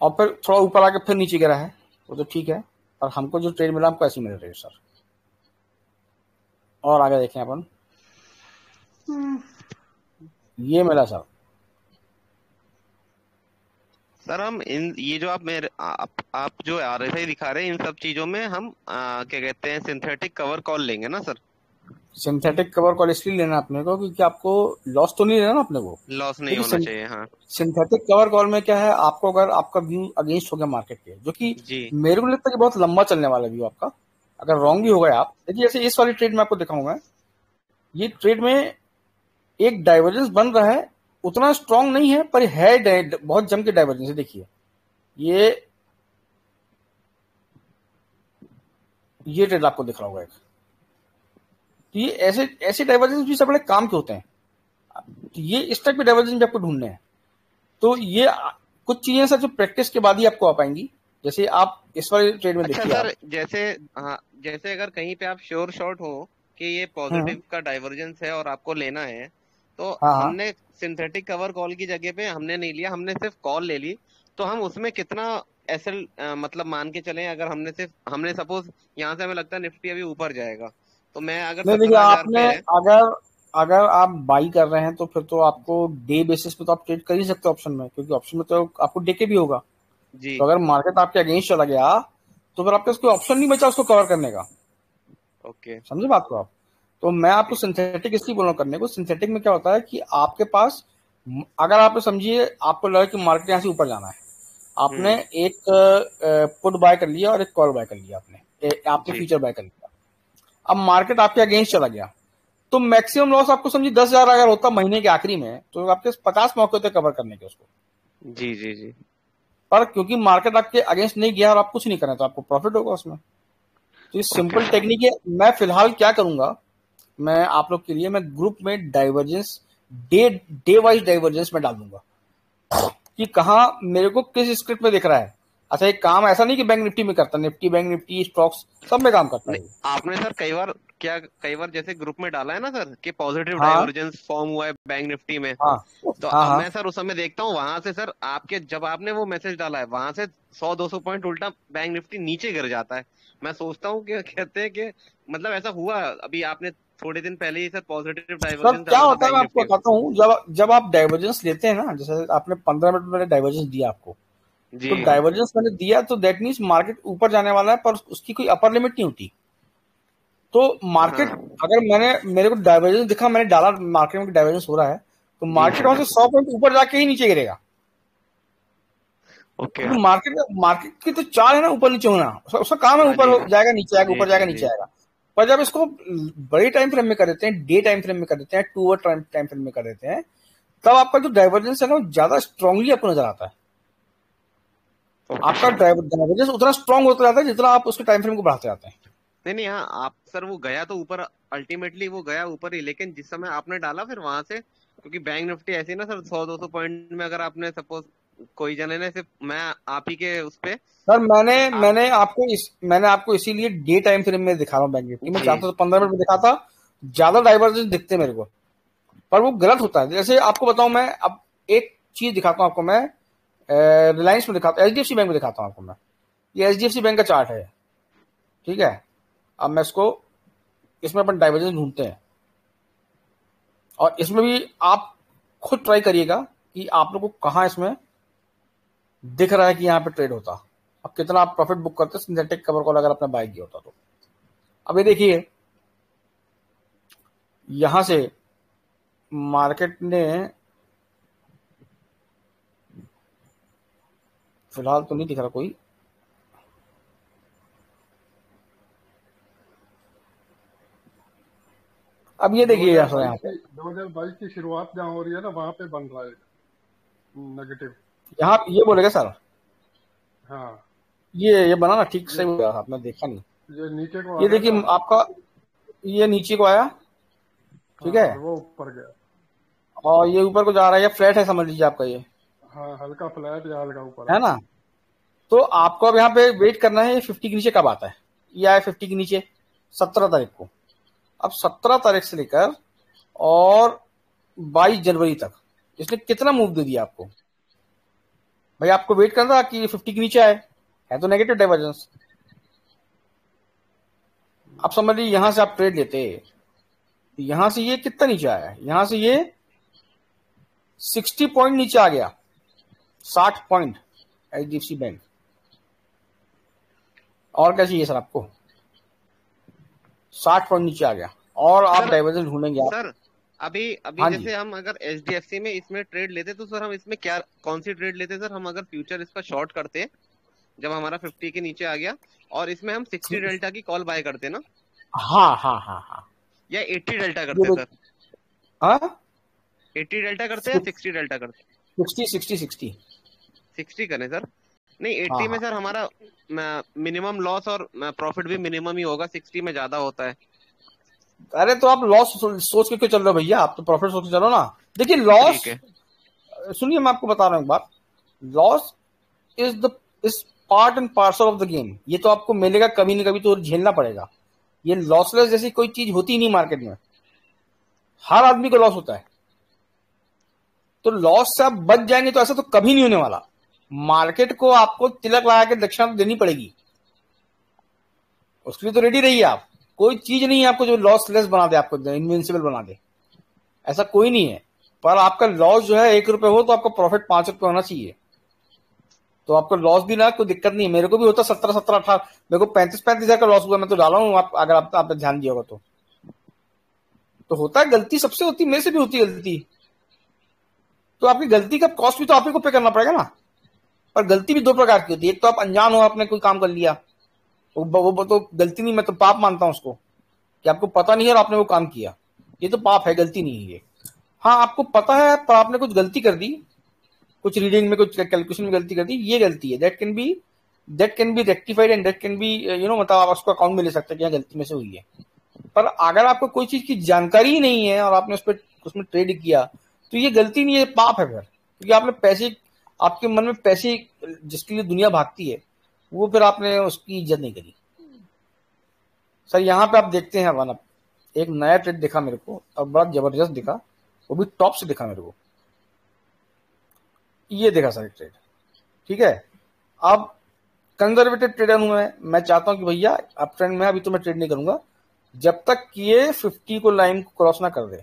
और फिर थोड़ा ऊपर आके फिर नीचे गिरा है। वो तो ठीक है, और हमको जो ट्रेड मिला हमको ऐसे मिल रही है सर। और आगे देखें अपन, ये मिला सर। सर हम इन ये जो आप मेरे आप जो RSI दिखा रहे हैं, इन सब चीजों में हम क्या कहते हैं, सिंथेटिक कवर कॉल लेंगे ना सर? सिंथेटिक कवर कॉल इसलिए लेना अपने को क्योंकि आपको लॉस तो नहीं लेना ना अपने को। लॉस नहीं होना चाहिए। हाँ सिंथेटिक कवर कॉल में क्या है, आपको अगर आपका व्यू अगेंस्ट हो गया मार्केट के, जो कि जी। मेरे को लगता है कि बहुत लंबा चलने वाला व्यू आपका, अगर रॉन्ग भी हो गए आप। देखिए जैसे इस वाली ट्रेड में आपको दिखाऊंगा, ये ट्रेड में एक डाइवर्जेंस बन रहा है, उतना स्ट्रांग नहीं है पर है, बहुत जम के डाइवर्जेंस है। देखिए ये ट्रेड आपको दिख रहा होगा एक। तो ये ऐसे ऐसे डाइवर्जेंस भी सब बड़े काम के होते हैं। तो ये इस टाइप के डाइवर्जेंस भी आपको ढूंढने हैं। तो ये कुछ चीजें सर जो प्रैक्टिस के बाद ही आपको आ पाएंगी। जैसे आप इस वाले ट्रेड में अच्छा देखिए सर, आप, जैसे हाँ, जैसे अगर कहीं पे आप श्योर शॉट हो कि ये हम्म, पॉजिटिव का डाइवर्जेंस है और आपको लेना है, तो हाँ हाँ, हमने सिंथेटिक कवर कॉल की जगह पे हमने नहीं लिया, हमने सिर्फ कॉल ले ली, तो हम उसमें कितना एसएल मतलब मान के चलें, अगर हमने सपोज यहाँ से हमें लगता है निफ्टी अभी ऊपर जाएगा, तो मैं अगर नहीं देखिए 17,000 आपने, पे है। अगर अगर आप बाई कर रहे हैं तो फिर तो आपको डे बेसिस पे तो आप ट्रेड कर ही सकते हो ऑप्शन में, क्योंकि ऑप्शन में तो आपको डे के भी होगा। जी। तो अगर मार्केट आपके अगेंस्ट चला गया तो फिर आपके पास कोई ऑप्शन नहीं बचा उसको कवर करने का। ओके। समझे बात को आप? तो मैं आपको ठीक। सिंथेटिक इसलिए बोल रहा हूँ करने को। सिंथेटिक में क्या होता है कि आपके पास, अगर आप समझिए आपको लगा कि मार्केट यहाँ से ऊपर जाना है, आपने एक पुट बाय कर लिया और एक कॉल बाय कर लिया, आपने जी। फ्यूचर बाय कर लिया। अब मार्केट आपके अगेंस्ट चला गया तो मैक्सिमम लॉस आपको समझिए 10,000 अगर होता महीने के आखिरी में, तो आपके 50 मौके होते कवर करने के उसको। जी जी जी। पर क्योंकि मार्केट आपके अगेंस्ट नहीं गया और आप कुछ नहीं कर रहे तो आपको प्रॉफिट होगा उसमें। तो ये सिंपल टेक्निक है। मैं फिलहाल क्या करूंगा, मैं आप लोग के लिए मैं ग्रुप में डाइवर्जेंस, डे वाइज डाइवर्जेंस में डाल दूंगा कि कहाँ मेरे को किस स्क्रिप्ट में दिख रहा है। अच्छा, एक काम ऐसा नहीं कि बैंक निफ्टी में करता, निफ्टी बैंक निफ्टी स्टॉक्स सब में काम करता है। नहीं, आपने सर कई बार जैसे ग्रुप में डाला है ना सर कि पॉजिटिव हाँ डाइवर्जेंस फॉर्म हुआ है बैंक निफ्टी में, हाँ तो हाँ अब हाँ, मैं सर उस समय देखता हूँ वहां से सर आपके जब आपने वो मैसेज डाला है वहां से 100-200 पॉइंट उल्टा बैंक निफ्टी नीचे गिर जाता है। मैं सोचता हूँ कि कहते हैं कि मतलब ऐसा हुआ अभी आपने थोड़े दिन पहले ही सर पॉजिटिव सर डाइवर्जेंस क्या डाला था होता है बैंक मैं आपको निफ्टी बताता हूँ। जब आप डाइवर्जेंस लेते हैं ना, जैसे आपने 15 मिनट में डाइवर्जेंस दिया आपको, में। तो जी। डाइवर्जेंस मैंने दिया तो दैट मीन्स मार्केट ऊपर जाने वाला है, पर उसकी कोई अपर लिमिट नहीं होती। तो मार्केट, हाँ। अगर मेरे को डाइवर्जेंस दिखा, मैंने डाला मार्केट में डाइवर्जेंस हो रहा है, तो जी। मार्केट वहां से 100 पॉइंट ऊपर जाके ही नीचे गिरेगा। ओके। क्योंकि मार्केट की तो चाल है ना ऊपर नीचे होना, उसका काम है हाँ ऊपर जी। जाएगा नीचे आएगा, जी ऊपर जाएगा जी नीचे जी। आएगा। पर जब इसको बड़े टाइम फ्रेम में कर देते हैं, डे टाइम फ्रेम में कर देते हैं, 2 आवर टाइम फ्रेम में कर देते हैं, तब आपका जो डाइवर्जेंस है ना वो ज्यादा स्ट्रांगली आपको नजर आता है। आपका डाइवर्जेंस उतना स्ट्रांग होता जाता है जितना आप उसके टाइम फ्रेम को बढ़ाते जाते हैं। नहीं नहीं, हाँ आप सर वो गया तो ऊपर, अल्टीमेटली वो गया ऊपर ही, लेकिन जिस समय आपने डाला फिर वहां से, क्योंकि बैंक निफ्टी ऐसी ना सर 100-200 पॉइंट में अगर आपने सपोज कोई जने ने सिर्फ मैं आप ही के उस पे सर मैंने आप। मैंने आपको इसीलिए डे टाइम फ्रेम में दिखा रहा हूँ। बैंक निफ्टी में जी। चाहता तो 15 मिनट में दिखाता, ज्यादा डाइवर्जेंस दिखते मेरे को, पर वो गलत होता है। जैसे आपको बताऊं, मैं अब एक चीज दिखाता हूं आपको, मैं रिलायंस में दिखाता हूँ, एचडीएफसी बैंक में दिखाता हूं आपको मैं। ये एचडीएफसी बैंक का चार्ट है, ठीक है। अब मैं इसमें अपन डाइवर्जेंस ढूंढते हैं, और इसमें भी आप खुद ट्राई करिएगा कि आप लोग को कहाँ इसमें दिख रहा है कि यहाँ पे ट्रेड होता, अब कितना आप प्रॉफिट बुक करते सिंथेटिक कवर कॉल अगर आपने बाय किया होता तो। अब ये देखिए, यहां से मार्केट ने फिलहाल तो नहीं दिख रहा कोई, अब ये देखिए यहाँ पे, 2022 की शुरुआत जहाँ हो रही है ना वहां पे बन रहा है नेगेटिव। यहाँ ये बोलेगा सर, हाँ ये बना ना ठीक से हुआ, आपने देखा नहीं। ये नीचे को आ ये रहा देखिए था। आपका, ये नीचे को आया, ठीक हाँ, है, और वो ऊपर गया। और ये ऊपर को जा रहा है, या फ्लैट है समझ लीजिए आपका ये, हाँ, हल्का फ्लैट या हल्का ऊपर है ना। तो आपको अब यहाँ पे वेट करना है ये 50 के नीचे कब आता है। ये आया 50 के नीचे 17 तारीख को। अब 17 तारीख से लेकर और 22 जनवरी तक इसने कितना मूव दे दिया आपको भाई। आपको वेट करना था कि 50 के नीचे आए, है तो नेगेटिव डाइवर्जेंस। अब समझ लीजिए यहां से आप ट्रेड लेते, यहां से ये कितना नीचे आया, यहां से ये 60 पॉइंट नीचे आ गया, 60 पॉइंट एचडीएफसी बैंक। और क्या चाहिए सर आपको, 60 पॉइंट नीचे आ गया, और आप सर डाइवर्जेंस ढूंढेंगे आप। सर अभी अभी हाँ जी, जैसे हम अगर एचडीएफसी में इसमें ट्रेड लेते तो सर हम इसमें क्या कौन सी ट्रेड लेते सर, हम अगर फ्यूचर इसका शॉर्ट करते जब हमारा 50 के नीचे आ गया, और इसमें हम 60 डेल्टा की कॉल बाय करते ना, हाँ हाँ हाँ हाँ, या 80 डेल्टा ये करते देख, सर, हाँ 80 डेल्टा करते या 60 डेल्टा करते। 60 60 करें सर। नहीं, हाँ 80 में हाँ। सर हमारा मिनिमम लॉस और प्रॉफिट भी मिनिमम ही होगा, 60 में ज्यादा होता है। अरे तो आप लॉस सोच के क्यों चल रहे हो भैया, आप तो प्रॉफिट सोच के चलो ना। देखिए लॉस, ठीक है। सुनिए मैं आपको बता रहा हूँ एक बात, loss is part and parcel of the game. ये तो आपको मिलेगा कभी ना कभी, तो झेलना पड़ेगा। ये लॉसलेस जैसी कोई चीज होती ही नहीं मार्केट में, हर आदमी को लॉस होता है। तो लॉस से आप बच जाएंगे तो ऐसा तो कभी नहीं होने वाला। मार्केट को आपको तिलक लगा के दक्षिणा तो देनी पड़ेगी, उसके लिए तो रेडी रहिए आप। कोई चीज नहीं है आपको जो लॉसलेस बना दे, आपको इनविंसिबल बना दे, ऐसा कोई नहीं है। पर आपका लॉस जो है 1 रुपए हो तो आपका प्रॉफिट 5 रुपए होना चाहिए। तो आपको लॉस भी ना, कोई दिक्कत नहीं है। मेरे को भी होता 17-18, मेरे को 35 हजार का लॉस हुआ, मैं तो डाला हूँ। आप अगर आपने ध्यान दिया होगा तो होता है, गलती सबसे होती है, मेरे से भी होती है गलती। तो आपकी गलती का कॉस्ट भी तो आप ही को पे करना पड़ेगा ना। पर गलती भी 2 प्रकार की होती है। एक तो आप अनजान हो, आपने कोई काम कर लिया, वो तो गलती नहीं, मैं तो पाप मानता हूं उसको, कि आपको पता नहीं है और आपने वो काम किया, ये तो पाप है, गलती नहीं है ये। हाँ, आपको पता है पर आपने कुछ गलती कर दी, कुछ रीडिंग में, कुछ कैलकुलेशन में गलती कर दी, ये गलती है। That can be rectified and that can be मतलब आप उसको अकाउंट में ले सकते हैं कि गलती में से हुई है। पर अगर आपको कोई चीज की जानकारी ही नहीं है और आपने उसमें ट्रेड किया, तो ये गलती नहीं है, पाप है फिर। क्योंकि आपने पैसे, आपके मन में पैसे जिसके लिए दुनिया भागती है, वो फिर आपने उसकी इज्जत नहीं करी। सर यहाँ पे आप देखते हैं वन अप, एक नया ट्रेड दिखा मेरे को और बड़ा जबरदस्त दिखा, वो भी टॉप से दिखा मेरे को। ये देखा सर एक ट्रेड, ठीक है। अब कंजर्वेटिव ट्रेडर हूं मैं चाहता हूं कि भैया अब ट्रेंड में, अभी तो मैं ट्रेड नहीं करूंगा जब तक कि ये 50 को लाइन को क्रॉस ना कर दे।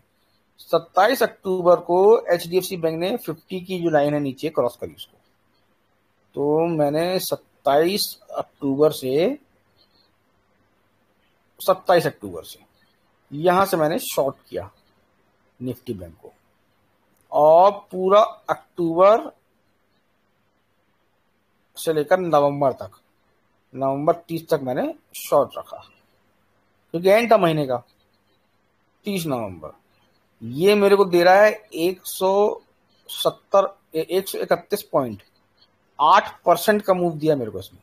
27 अक्टूबर को HDFC बैंक ने 50 की जो लाइन है नीचे क्रॉस करी उसको, तो मैंने 27 अक्टूबर से यहां से मैंने शॉर्ट किया निफ्टी बैंक को, और पूरा अक्टूबर से लेकर नवंबर 30 तक मैंने शॉर्ट रखा, क्योंकि एंड था महीने का 30 नवंबर। ये मेरे को दे रहा है 131 पॉइंट, 8% का मूव दिया मेरे को इसमें।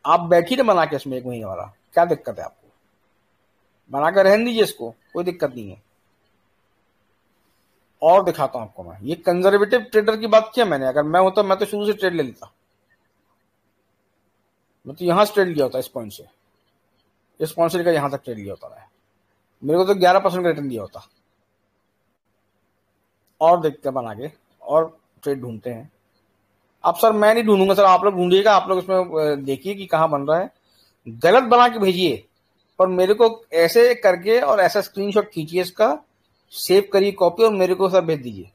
आप बैठी ना बना के इसमें 1 महीने वाला, क्या दिक्कत है आपको? बनाकर रहने दीजिए इसको, कोई दिक्कत नहीं है। और दिखाता हूं आपको मैं, ये कंजर्वेटिव ट्रेडर की बात किया मैंने। अगर मैं होता, मैं तो शुरू से ट्रेड ले लेता, मैं तो यहां से ट्रेड लिया होता, इस पॉइंट से लेकर यहां तक ट्रेड लिया होता है, मेरे को तो 11% का रिटर्न दिया होता। और देखते हैं बना के, और ट्रेड ढूंढते हैं। अब सर मैं नहीं ढूंढूंगा सर, आप लोग ढूंढिएगा, आप लोग इसमें देखिए कि कहाँ बन रहा है। गलत बना के भेजिए, पर मेरे को ऐसे करके और ऐसा स्क्रीनशॉट खींचिए इसका, सेव करिए कॉपी, और मेरे को सर भेज दीजिए,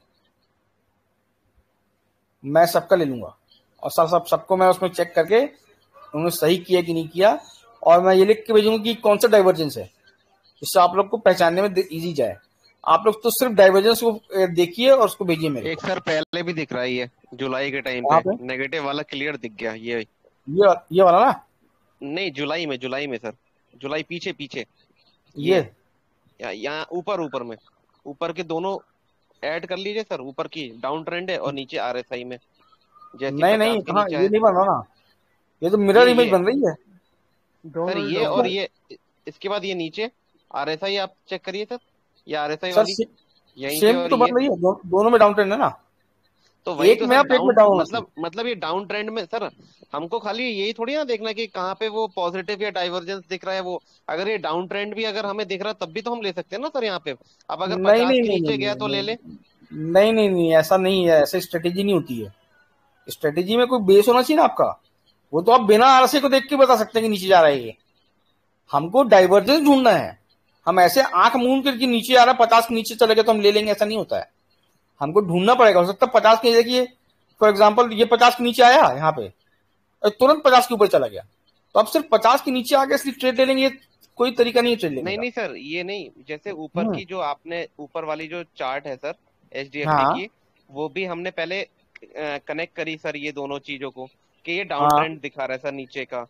मैं सबका ले लूंगा। और सर सबको मैं उसमें चेक करके उन्होंने सही किया कि नहीं किया, और मैं ये लिख के भेजूंगा कि कौन सा डाइवर्जेंस है, जिससे आप लोग को पहचानने में इजी जाए। आप लोग तो सिर्फ डाइवर्जेंस को देखिए और उसको भेजिए मेरे एक सर पहले भी दिख रहा है, ये जुलाई के टाइम पे नेगेटिव वाला क्लियर दिख गया। ये वाला ना, नहीं जुलाई में सर, जुलाई पीछे ये यहाँ ऊपर में, ऊपर के दोनों ऐड कर लीजिए सर। ऊपर की डाउन ट्रेंड है और नीचे RSI में जैसे नहीं कहाँ, ये नहीं बन रहा ना, ये तो मिरर इमेज बन रही है सर। ये और ये, इसके बाद ये नीचे RSI आप चेक करिए सर, ये RSI वाली यहीं सेम तो बन रही है, दोनों में डाउन ट्रेंड है ना। तो वही एक तो में सर, आप, एक में डाउन, मतलब ये डाउन ट्रेंड में सर हमको खाली यही थोड़ी ना देखना कि कहाँ पे वो पॉजिटिव या डाइवर्जेंस दिख रहा है। वो अगर ये डाउन ट्रेंड भी अगर हमें दिख रहा है तब भी तो हम ले सकते हैं ना सर यहाँ पे। अब अगर 50 के नीचे गया तो ले ले। नहीं, ऐसा नहीं है, ऐसा स्ट्रेटेजी नहीं होती है। स्ट्रेटेजी में कोई बेस होना चाहिए ना आपका। वो तो आप बिना RSI को देख के बता सकते हैं कि नीचे जा रहा है ये। हमको डाइवर्जेंस ढूंढना है। हम ऐसे आंख मूंद करके नीचे आ रहा है 50 के नीचे चले गए तो हम ले लेंगे, ऐसा नहीं होता है। हमको ढूंढना पड़ेगा। हो सकता है 50 के, देखिए फॉर एग्जांपल ये 50 के नीचे आया यहाँ पे, तुरंत 50 के ऊपर चला गया, तो अब सिर्फ 50 के नीचे आके इसलिए ट्रेड ले लेंगे, कोई तरीका नहीं है ट्रेड लेने का। नहीं सर, ये नहीं, जैसे ऊपर की जो आपने ऊपर वाली जो चार्ट है सर HDFC की, वो भी हमने पहले कनेक्ट करी सर ये दोनों चीजों को, कि ये डाउन ट्रेंड दिखा रहा है सर नीचे का,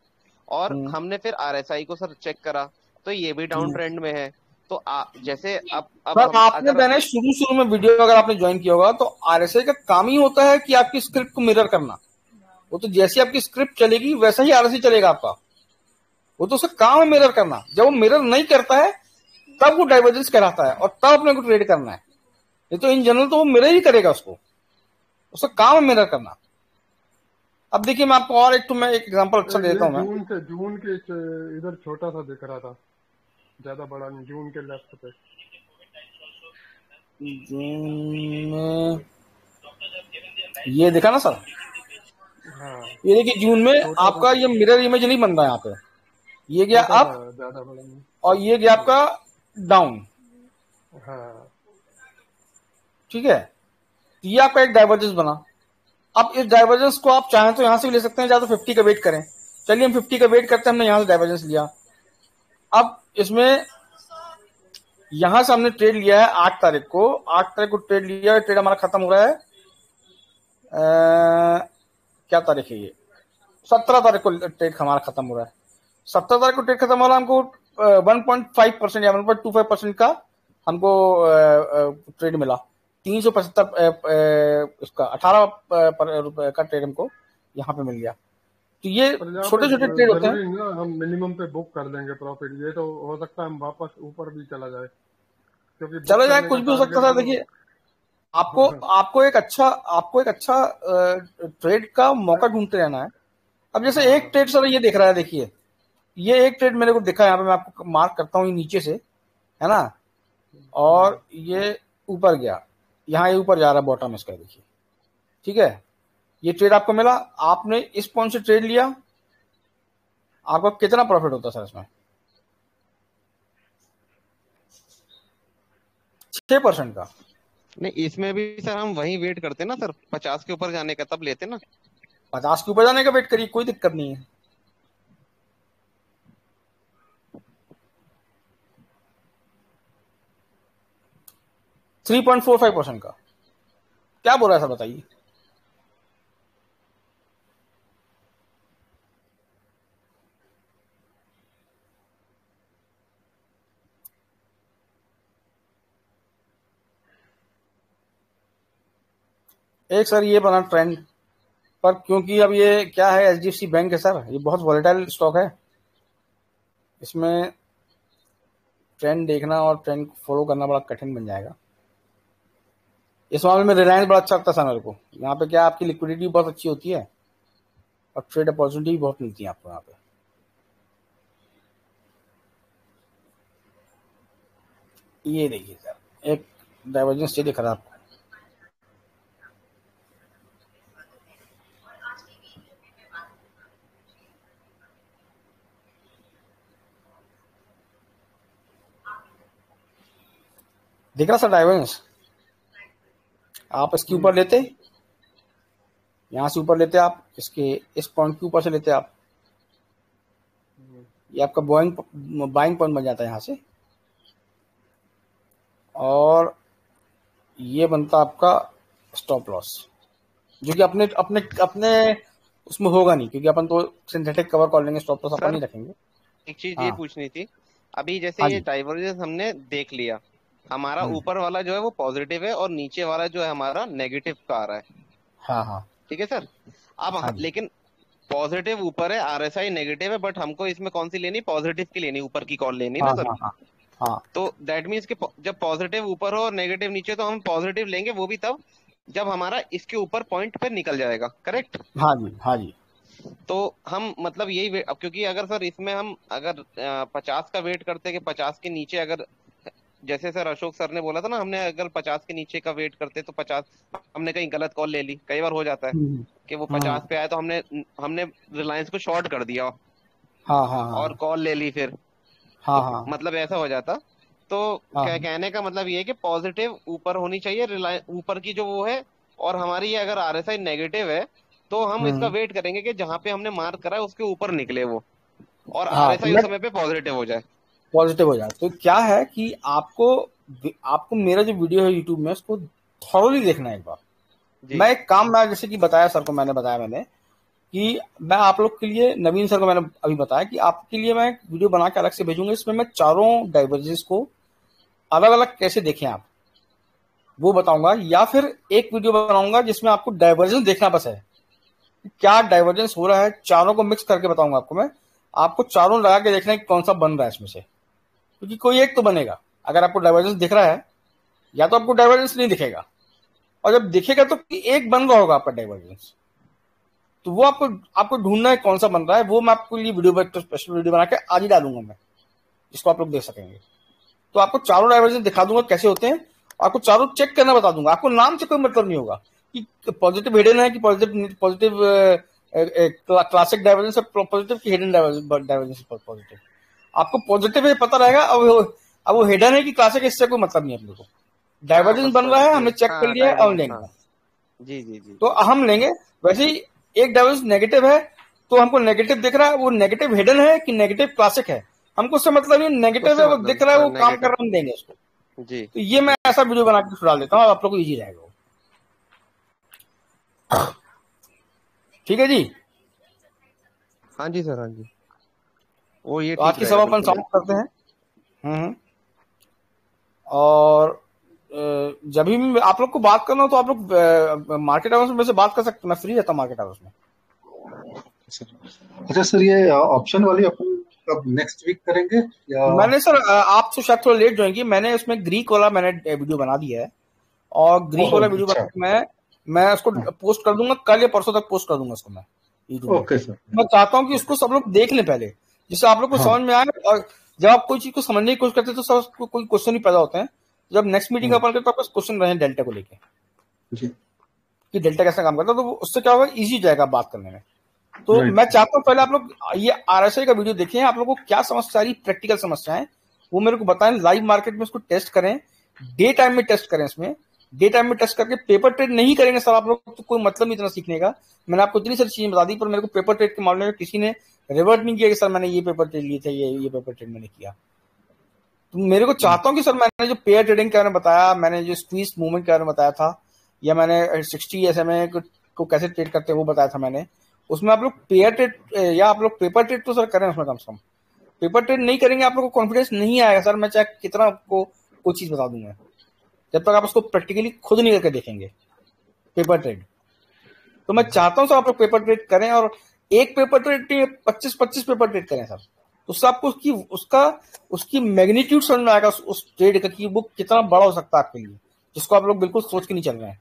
और हमने फिर RSI को सर चेक करा तो ये भी डाउन ट्रेंड में है। तो जैसे अब आपने मैंने शुरू में वीडियो अगर आपने ज्वाइन किया होगा तो RSI का काम ही होता है कि आपकी स्क्रिप्ट को मिरर करना। वो तो जैसे आपकी स्क्रिप्ट चलेगी वैसा ही RSI चलेगा आपका। वो तो उसका काम है मिरर करना। जब वो मिरर नहीं करता है तब वो डाइवर्जेंस कहलाता है, और तब अपने को ट्रेड करना है। ये तो इन जनरल तो वो मिरर ही करेगा, उसका काम है मिरर करना। अब देखिए मैं आपको और एक एग्जांपल अच्छा देता हूँ मैं। जून के इधर छोटा सा दिख रहा था, ज्यादा बड़ा नहीं, जून के लेफ्ट पे। जून में ये देखा ना सर? हाँ, ये देखिए जून में आपका ये मिरर इमेज नहीं बन रहा है यहाँ पे, ये गया अप ज्यादा बड़ा नहीं, और ये गया आपका डाउन। हाँ ठीक है, ये आपका एक डाइवर्जेंस बना। अब इस डाइवर्जेंस को आप चाहें तो यहां से भी ले सकते हैं, या तो 50 का वेट करें। चलिए हम 50 का वेट करते हैं, हमने यहां से डाइवर्जेंस लिया। अब इसमें यहां से हमने ट्रेड लिया है 8 तारीख को, 8 तारीख को ट्रेड लिया, ट्रेड हमारा खत्म हो रहा है क्या तारीख है ये, 17 तारीख को ट्रेड हमारा खत्म हो रहा है। 17 तारीख को ट्रेड खत्म हो रहा है, हमको 1.5% या 1.25% का हमको ट्रेड मिला। 375 इसका 18 रुपए का ट्रेड हमको यहाँ पे मिल गया। तो ये छोटे छोटे ट्रेड होते हैं ना, हम मिनिमम पे बुक कर देंगे प्रॉफिट। ये तो हो सकता है हम वापस ऊपर भी चला जाए, क्योंकि चला जाए, कुछ भी हो सकता था। देखिए आपको एक अच्छा ट्रेड का मौका ढूंढते रहना है। अब जैसे एक ट्रेड सर ये दिख रहा है, देखिए ये एक ट्रेड मेरे को दिखा है यहाँ पे, मैं आपको मार्क करता हूँ, ये नीचे से है ना, और ये ऊपर गया, यहाँ ये ऊपर जा रहा है बॉटम इसका, देखिए ठीक है। ये ट्रेड आपको मिला, आपने इस पॉइंट से ट्रेड लिया, आपका कितना प्रॉफिट होता सर इसमें? 6% का। नहीं, इसमें भी सर हम वही वेट करते ना सर, 50 के ऊपर जाने का, तब लेते ना। 50 के ऊपर जाने का वेट करिए, कोई दिक्कत नहीं है। $3.45% का क्या बोल रहा है सर, बताइए। एक सर ये बना ट्रेंड पर, क्योंकि अब ये क्या है, एचडीएफसी बैंक है सर, ये बहुत वॉलेटाइल स्टॉक है, इसमें ट्रेंड देखना और ट्रेंड को फॉलो करना बड़ा कठिन बन जाएगा। इस मामले में रिलायंस बड़ा अच्छा लगता था मेरे को। यहाँ पे क्या आपकी लिक्विडिटी बहुत अच्छी होती है और ट्रेड अपॉर्चुनिटी भी बहुत मिलती है आपको यहाँ पे। ये देखिए सर, एक डाइवर्जेंस ये दिख रहा है आपको, दिख रहा सर डाइवर्जेंस? आप इसके ऊपर लेते, यहां से ऊपर लेते आप, इसके इस पॉइंट के ऊपर से लेते आप, ये आपका बाइंग पॉइंट बन जाता है यहां से, और ये बनता आपका स्टॉप लॉस, जो कि अपने अपने अपने उसमें होगा नहीं, क्योंकि अपन तो सिंथेटिक कवर कॉल लेंगे, स्टॉप लॉस अपन नहीं रखेंगे। एक चीज ये पूछनी थी, अभी जैसे ये डाइवर्जेंस हमने देख लिया, हमारा ऊपर वाला जो है वो पॉजिटिव है और नीचे वाला जो है हमारा नेगेटिव का आ रहा है। हाँ ठीक है सर। अब लेकिन पॉजिटिव ऊपर है, आरएसआई नेगेटिव है, बट हमको इसमें कौन सी लेनी, पॉजिटिव की लेनी, ऊपर की कॉल लेनी ना सर। तो दैट मीन्स कि जब पॉजिटिव ऊपर हो और नेगेटिव नीचे, तो हम पॉजिटिव लेंगे, वो भी तब जब हमारा इसके ऊपर पॉइंट पे निकल जाएगा। करेक्ट? हाँ जी। तो हम मतलब यही अब, क्योंकि अगर सर इसमें हम अगर 50 का वेट करते कि 50 के नीचे, अगर जैसे सर अशोक सर ने बोला था ना, हमने अगर 50 के नीचे का वेट करते तो 50, हमने कहीं गलत कॉल ले ली, कई बार हो जाता है कि वो 50 पे आया तो हमने रिलायंस को शॉर्ट कर दिया और कॉल ले ली फिर, तो मतलब ऐसा हो जाता। तो क्या कहने का मतलब ये है कि पॉजिटिव ऊपर होनी चाहिए, रिलायंस ऊपर की जो वो है, और हमारी ये अगर आरएसआई नेगेटिव है तो हम इसका वेट करेंगे कि जहां पे हमने मार्क करा है उसके ऊपर निकले वो, और आरएसआई उस समय पे पॉजिटिव हो जाए। तो क्या है कि आपको मेरा जो वीडियो है यूट्यूब में, उसको थॉरोली देखना है एक बार। मैं एक काम, मैं जैसे कि बताया सर को, मैंने कि मैं आप लोग के लिए, नवीन सर को मैंने अभी बताया कि आपके लिए मैं वीडियो बना के अलग से भेजूंगा, इसमें मैं चारों डाइवर्जेंस को अलग अलग कैसे देखें आप, वो बताऊंगा, या फिर एक वीडियो बनाऊंगा जिसमें आपको डाइवर्जेंस देखना बस है, क्या डाइवर्जेंस हो रहा है, चारों को मिक्स करके बताऊंगा आपको मैं। आपको चारों लगा के देखना है कि कौन सा बन रहा है इसमें से, क्योंकि कोई एक तो बनेगा। अगर आपको डाइवर्जेंस दिख रहा है, या तो आपको डाइवर्जेंस नहीं दिखेगा, और जब दिखेगा तो एक बन रहा होगा आपका डाइवर्जेंस, तो वो आपको ढूंढना है कौन सा बन रहा है। वो मैं आपको लिए वीडियो स्पेशल वीडियो बना के आज ही डालूंगा मैं, जिसको आप लोग देख सकेंगे। तो आपको चारों डाइवर्जेंस दिखा दूंगा कैसे होते हैं, आपको चारों चेक करना बता दूंगा। आपको नाम से कोई मतलब नहीं होगा कि पॉजिटिव हिडन है कि पॉजिटिव क्लासिक डाइवर्जेंस है, पॉजिटिव की हिडन डाइवर्जेंस पॉजिटिव। आपको पॉजिटिव है पता रहेगा। अब वो हिडन है कि क्लासिक, इससे कोई मतलब नहीं है अपने को। डाइवर्जेंस बन रहा है, हमने चेक कर लिया है और लेंगे। जी जी जी। तो हम लेंगे। वैसे ही एक डाइवर्जेंस नेगेटिव है तो हमको नेगेटिव दिख रहा है, वो नेगेटिव हिडन है कि नेगेटिव क्लासिक है, हमको उससे मतलब नहीं। नेगेटिव है, वो दिख रहा है, वो काम कर रहा है, हम देंगे उसको जी। तो ये मैं ऐसा वीडियो बना के डाल देता हूँ, आप लोग को इजी रहेगा। ठीक है जी। हाँ जी सर, हाँ जी। वो ये तो आज की सभा अपन समाप्त करते हैं। और जब भी आप लोग को बात करना हो तो आप लोग मार्केट आवर्स में से बात कर सकते हैं, मैं फ्री रहता हूँ मार्केट आवर्स में। अच्छा सर, ये ऑप्शन वाली अपन कब नेक्स्ट वीक करेंगे या? मैंने सर आप तो शायद थोड़ा लेट ज्वाइन की, मैंने उसमें ग्रीक वाला मैंने वीडियो बना दिया है, और ग्रीक वाला वीडियो बना के मैं उसको पोस्ट कर दूंगा, कल या परसों तक पोस्ट कर दूंगा उसको मैं यूट्यूब में। Okay sir. मैं चाहता हूँ कि उसको सब लोग देख लें पहले, जिससे आप लोग को समझ में आए। और जब आप कोई चीज को समझने की कोशिश करते हैं तो सर कोई क्वेश्चन नहीं पैदा होते हैं। जब नेक्स्ट मीटिंग अपन करते तो आपका क्वेश्चन रहे डेल्टा को लेके कि डेल्टा कैसा काम करता है, तो उससे क्या होगा, इजी जाएगा बात करने में। तो मैं चाहता हूँ पहले आप लोग ये आरएसआई का वीडियो देखें, आप लोगों को क्या समस्या आ रही, प्रैक्टिकल समस्याएं वो मेरे को बताएं, लाइव मार्केट में उसको टेस्ट करें, डे टाइम में टेस्ट करें। इसमें डे टाइम में टेस्ट करके पेपर ट्रेड नहीं करेंगे सर आप लोग तो कोई मतलब नहीं इतना सीखने का। मैंने आपको इतनी सारी चीजें बता दी, पर मेरे को पेपर ट्रेड के मामले में किसी ने रिवर्ट नहीं किया कि सर मैंने ये पेपर ट्रेड लिए थे, ये पेपर ट्रेड मैंने किया। तो मेरे को चाहता हूँ कि सर मैंने जो पेयर ट्रेडिंग के बारे में बताया, मैंने जो स्क्वीज मूवमेंट के बारे में बताया था, या मैंने 60 SMA को कैसे ट्रेड करते हैं वो बताया था मैंने, उसमें आप लोग पेयर ट्रेड या आप लोग पेपर ट्रेड तो सर करें उसमें कम से कम। पेपर ट्रेड नहीं करेंगे आप लोग को कॉन्फिडेंस नहीं आएगा सर, मैं चाहे कितना आपको कोई चीज बता दूंगा, जब तक आप उसको प्रैक्टिकली खुद नहीं करके देखेंगे पेपर ट्रेड। तो मैं चाहता हूं सर आप लोग पेपर ट्रेड करें, और एक पेपर ट्रेड 25 पेपर ट्रेड करें सर, तो उससे आपको उसकी मैग्नीट्यूड समझ में आएगा उस ट्रेड का कि वो कितना बड़ा हो सकता है आपके लिए, जिसको आप लोग बिल्कुल सोच के नहीं चल रहे हैं।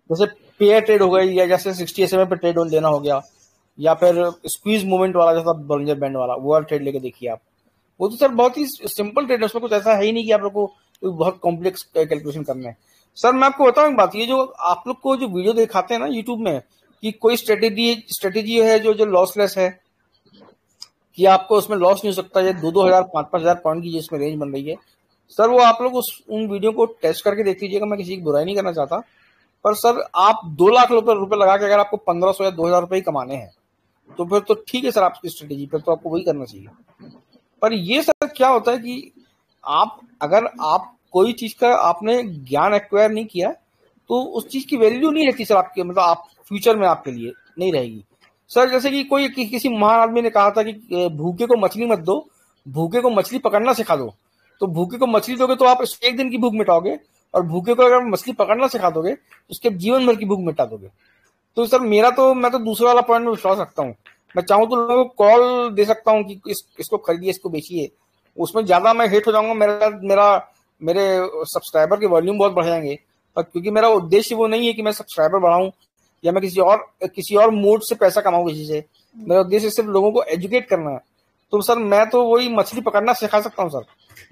जैसे पेयर ट्रेड हो गई, या जैसे 60 SMA पे ट्रेड लेना हो गया, या फिर स्क्वीज मूवमेंट वाला जैसा बॉलिंजर बैंड वाला वो ट्रेड लेके देखिए आप। वो तो सर बहुत ही सिंपल ट्रेड है, उसमें कुछ ऐसा है ही नहीं कि आप लोग को बहुत कॉम्प्लेक्स कैलकुलेशन करना है। सर मैं आपको बताऊं एक बात, ये जो आप लोग को जो वीडियो दिखाते हैं ना यूट्यूब में कि कोई स्ट्रेटेजी है जो लॉसलेस है, कि आपको उसमें लॉस नहीं हो सकता, ये 2-2 हजार 5-5 हजार पॉइंट की जिसमें रेंज बन रही है, सर वो आप लोग उन वीडियो को टेस्ट करके देख लीजिएगा। मैं किसी की बुराई नहीं करना चाहता, पर सर आप 2 लाख रुपए लगा के अगर आपको 1500 या 2000 रुपए ही कमाने हैं तो फिर तो ठीक है सर आपकी स्ट्रेटेजी, फिर तो आपको वही करना चाहिए। पर ये सर क्या होता है कि अगर आप कोई चीज का आपने ज्ञान एक्वायर नहीं किया तो उस चीज की वैल्यू नहीं रहती सर आपके, मतलब आप फ्यूचर में आपके लिए नहीं रहेगी सर। जैसे कि किसी महान आदमी ने कहा था कि भूखे को मछली मत दो, भूखे को मछली पकड़ना सिखा दो। तो भूखे को मछली दोगे तो आप एक दिन की भूख मिटाओगे, और भूखे को अगर मछली पकड़ना सिखा दोगे तो उसके जीवन भर की भूख मिटा दोगे। तो सर मैं तो दूसरे वाला पॉइंट में विश्वास रखता हूँ। मैं चाहूँ तो लोगों को कॉल दे सकता हूँ कि इसको खरीदिए, इसको बेचिए। उसमें ज्यादा मैं हिट हो जाऊंगा, मेरे सब्सक्राइबर के वॉल्यूम बहुत बढ़ जाएंगे, पर क्योंकि मेरा उद्देश्य वो नहीं है कि मैं सब्सक्राइबर बढ़ाऊं या मैं किसी और मोड से पैसा कमाऊं किसी से। मेरा उद्देश्य सिर्फ लोगों को एजुकेट करना है। तो सर मैं तो वही मछली पकड़ना सिखा सकता हूँ सर,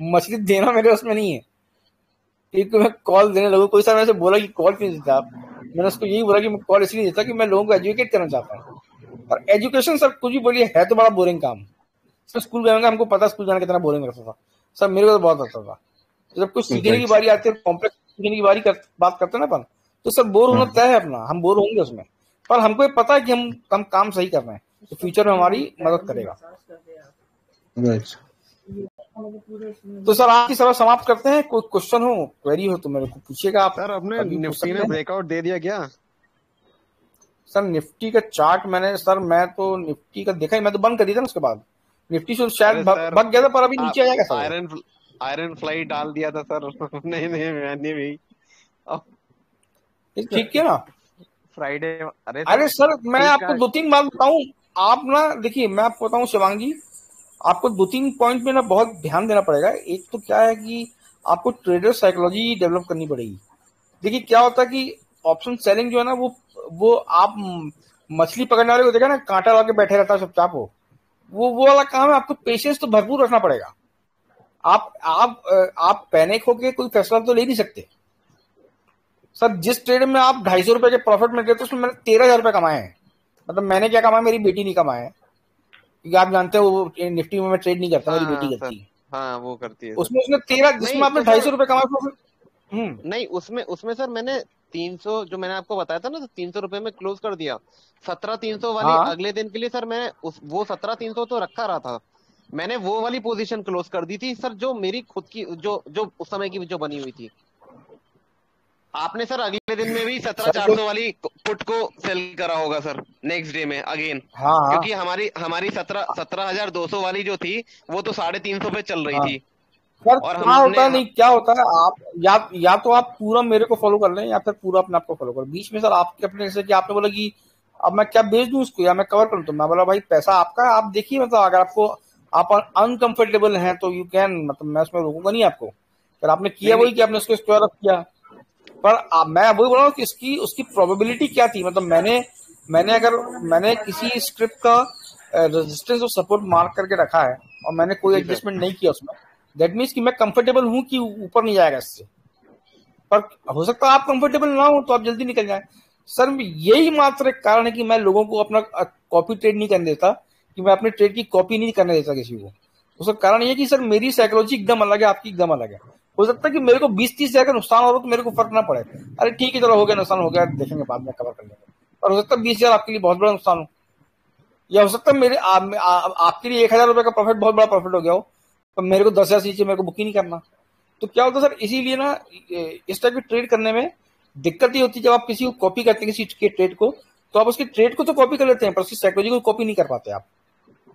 मछली देना मेरे उसमें नहीं है। क्योंकि मैं कॉल देने लगूँ, कोई सर मेरे से बोला कि कॉल क्यों देता आप, मैंने उसको यही बोला कि मैं कॉल इसलिए देता कि मैं लोगों को एजुकेट करना चाहता हूँ। और एजुकेशन सर कुछ भी बोलिए है तो बड़ा बोरिंग काम। सर स्कूल गए होंगे, हमको पता स्कूल जाना कितना बोरिंग रहता था सर, मेरे को तो बहुत आता था। जब कुछ सीखने की बारी आती है, कॉम्प्लेक्स सीखने की बारी बात करते हैं ना अपन, तो सर बोर होना तय है अपना, हम बोर होंगे उसमें, पर हमको ये पता है कि हम काम सही कर रहे हैं, तो फ्यूचर में हमारी मदद करेगा। तो सर आपकी सभा समाप्त करते हैं। कोई क्वेश्चन हो, क्वेरी हो तो मेरे को पूछिएगा आप। सर अपने निफ्टी ने ब्रेकआउट दे दिया क्या? सर निफ्टी का चार्ट मैं तो निफ्टी का देखा ही, मैं तो बंद कर दिया था उसके बाद। निफ्टी से शायद भाग गया था, पर अभी नीचे आ जाएगा सर। आयरन फ्लाई डाल दिया था सर। नहीं मैंने भी ठीक है ना फ्राइडे। अरे सर मैं आपको 2-3 बात बताऊं, आप ना देखिए, मैं आपको बताऊं शिवांग जी, आपको 2-3 पॉइंट में ना बहुत ध्यान देना पड़ेगा। एक तो क्या है कि आपको ट्रेडर साइकोलॉजी डेवलप करनी पड़ेगी। देखिए क्या होता है कि ऑप्शन सेलिंग जो है ना, वो आप मछली पकड़ने वाले को देखा ना, कांटा लगा के बैठे रहता है चुपचाप, वो वाला काम है। आपको पेशेंस तो भरपूर रखना पड़ेगा। आप पैनिक होके कोई फैसला तो ले नहीं सकते। सर जिस ट्रेड में आप 250 रुपए के प्रॉफिट में गए तो उसमें मैंने 13,000 रुपए कमाए हैं। मतलब मैंने क्या कमाया, मेरी बेटी नहीं कमाए हैं, क्योंकि आप जानते हो वो निफ्टी में मैं ट्रेड नहीं करता, मेरी बेटी करती है। हाँ वो करती है उसमें उसने 13, जिसमें आपने 250 रुपए कमाए। नहीं उसमें सर मैंने 300 जो मैंने आपको बताया था ना, तो 300 रुपए में क्लोज कर दिया। 17,300 वाली हाँ अगले दिन के लिए सर मैं वो 17,300 तो रखा रहा था, मैंने वो वाली पोजीशन क्लोज कर दी थी सर, जो मेरी खुद की जो उस समय की जो बनी हुई थी। आपने सर अगले दिन में भी 17,400 वाली पुट को सेल करा होगा सर, नेक्स्ट डे में अगेन। हाँ क्योंकि हमारी 17,200 वाली जो थी वो तो 350 पे चल रही थी। सर और क्या होता है, नहीं क्या होता है, आप या तो आप पूरा मेरे को फॉलो कर लें या फिर पूरा अपने आप को फॉलो कर। बीच में सर आपके अपने से कि आपने बोला कि अब मैं क्या बेच दूं उसको या मैं कवर करूं, तो मैं बोला भाई पैसा आपका है, आप देखिए। मतलब अगर आपको आप अनकंफर्टेबल हैं तो यू कैन, मतलब मैं उसमें रोकूंगा नहीं आपको। फिर आपने किया वही कि आपने उसको स्क्वायर अप किया। पर मैं वही बोल रहा हूँ कि इसकी उसकी प्रोबेबिलिटी क्या थी। मतलब मैंने किसी स्क्रिप्ट का रेजिस्टेंस और सपोर्ट मार्क करके रखा है और मैंने कोई एडजस्टमेंट नहीं किया उसमें, दैट मीन्स कि मैं कंफर्टेबल हूं कि ऊपर नहीं जाएगा इससे। पर हो सकता है आप कंफर्टेबल ना हो तो आप जल्दी निकल जाए। सर यही मात्र एक कारण है कि मैं लोगों को अपना कॉपी ट्रेड नहीं करने देता, कि मैं अपने ट्रेड की कॉपी नहीं करने देता किसी को। उसका कारण ये कि सर मेरी साइकोलॉजी एकदम अलग है, आपकी एकदम अलग है। हो सकता है कि मेरे को 20-30 हजार का नुकसान हो रहा तो मेरे को फर्क ना पड़े, अरे ठीक है चलो हो गया, नुकसान हो गया, देखेंगे बाद में कवर कर लेंगे। और हो सकता है 20,000 आपके लिए बहुत बड़ा नुकसान हो, या हो सकता है मेरे आपके लिए 1,000 रुपए का प्रॉफिट बहुत बड़ा प्रॉफिट हो गया हो, तो मेरे को 10,000 से नीचे मेरे को बुक ही नहीं करना। तो क्या होता है सर, इसीलिए ना इस टाइप की ट्रेड करने में दिक्कत ही होती है। जब आप किसी को कॉपी करते हैं किसी के ट्रेड को, तो आप उसकी ट्रेड को तो कॉपी कर लेते हैं पर उसकी साइकोलॉजी को कॉपी नहीं कर पाते आप।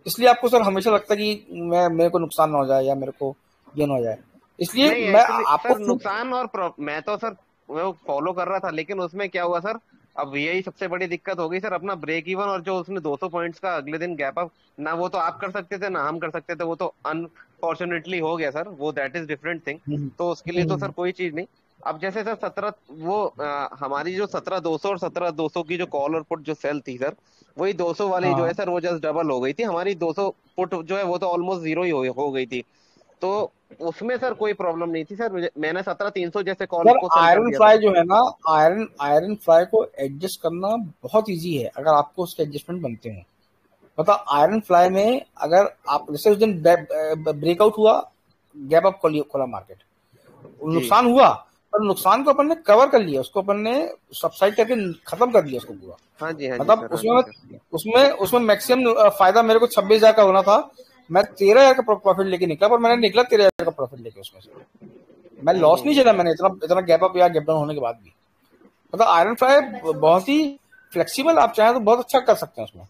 इसलिए आपको सर हमेशा लगता है कि मेरे को नुकसान ना हो जाए या मेरे को ये ना हो जाए, इसलिए मैं आपको सर नुकसान और मैं तो सर वो फॉलो कर रहा था, लेकिन उसमें क्या हुआ सर, अब यही सबसे बड़ी दिक्कत हो गई सर, अपना ब्रेक इवन और जो उसने 200 पॉइंट्स का अगले दिन गैप अप, ना वो तो आप कर सकते थे ना हम कर सकते थे, वो तो अनफॉर्चुनेटली हो गया सर, वो दैट इज डिफरेंट थिंग। तो उसके लिए तो सर कोई चीज नहीं। अब जैसे सर 17 वो हमारी जो 17,200 और 17,200 की जो कॉल और पुट जो सेल थी सर, वही 200 वाली जो है सर वो जस्ट डबल हो गई थी। हमारी 200 पुट जो है वो तो ऑलमोस्ट जीरो ही हो गई थी, तो उसमें सर कोई प्रॉब्लम नहीं थी सर। मैंने 17,300 जैसे कॉल को सेल कर आयरन दिया फ्लाई जो है ना, आयरन फ्लाई को एडजस्ट करना बहुत इजी है अगर आपको उसके एडजस्टमेंट बनते हैं। मतलब आयरन फ्लाई में अगर आप जैसे उस दिन ब्रेकआउट हुआ, गैप अप खोला मार्केट, नुकसान हुआ, पर नुकसान को अपन ने कवर कर लिया, उसको अपन ने सबसाइड करके खत्म कर दिया उसको पूरा। हाँ जी, हाँ मतलब जी, उसमें मैक्सिमम फायदा मेरे को 26,000 का होना था, मैं 13,000 का प्रॉफिट लेके निकला, पर मैंने निकला 13,000 का प्रॉफिट लेके उसमें से। मैं लॉस नहीं चला मैंने इतना गैप अप या गैप डाउन होने के बाद भी। मतलब आयरन फ्लाई बहुत ही फ्लेक्सिबल, आप चाहें तो बहुत अच्छा कर सकते हैं उसमें।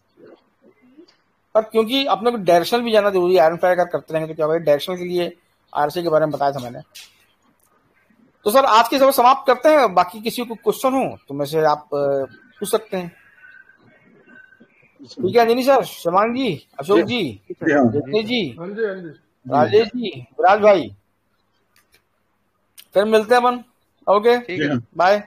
पर क्योंकि अपने को डायरेक्शनल भी जाना जरूरी है, आयरन फ्लाई अगर करते रहेंगे तो क्या होगा, डायरेक्शनल के लिए आरसी के बारे में बताया था मैंने। तो सर आज की सब समाप्त करते हैं, बाकी किसी को क्वेश्चन हो तो मैं से आप पूछ सकते हैं। ठीक है अंजनी सर, शमांग जी, अशोक जी, रजनी जी, राजेश जी, विराज भाई, फिर मिलते हैं अपन। Okay bye.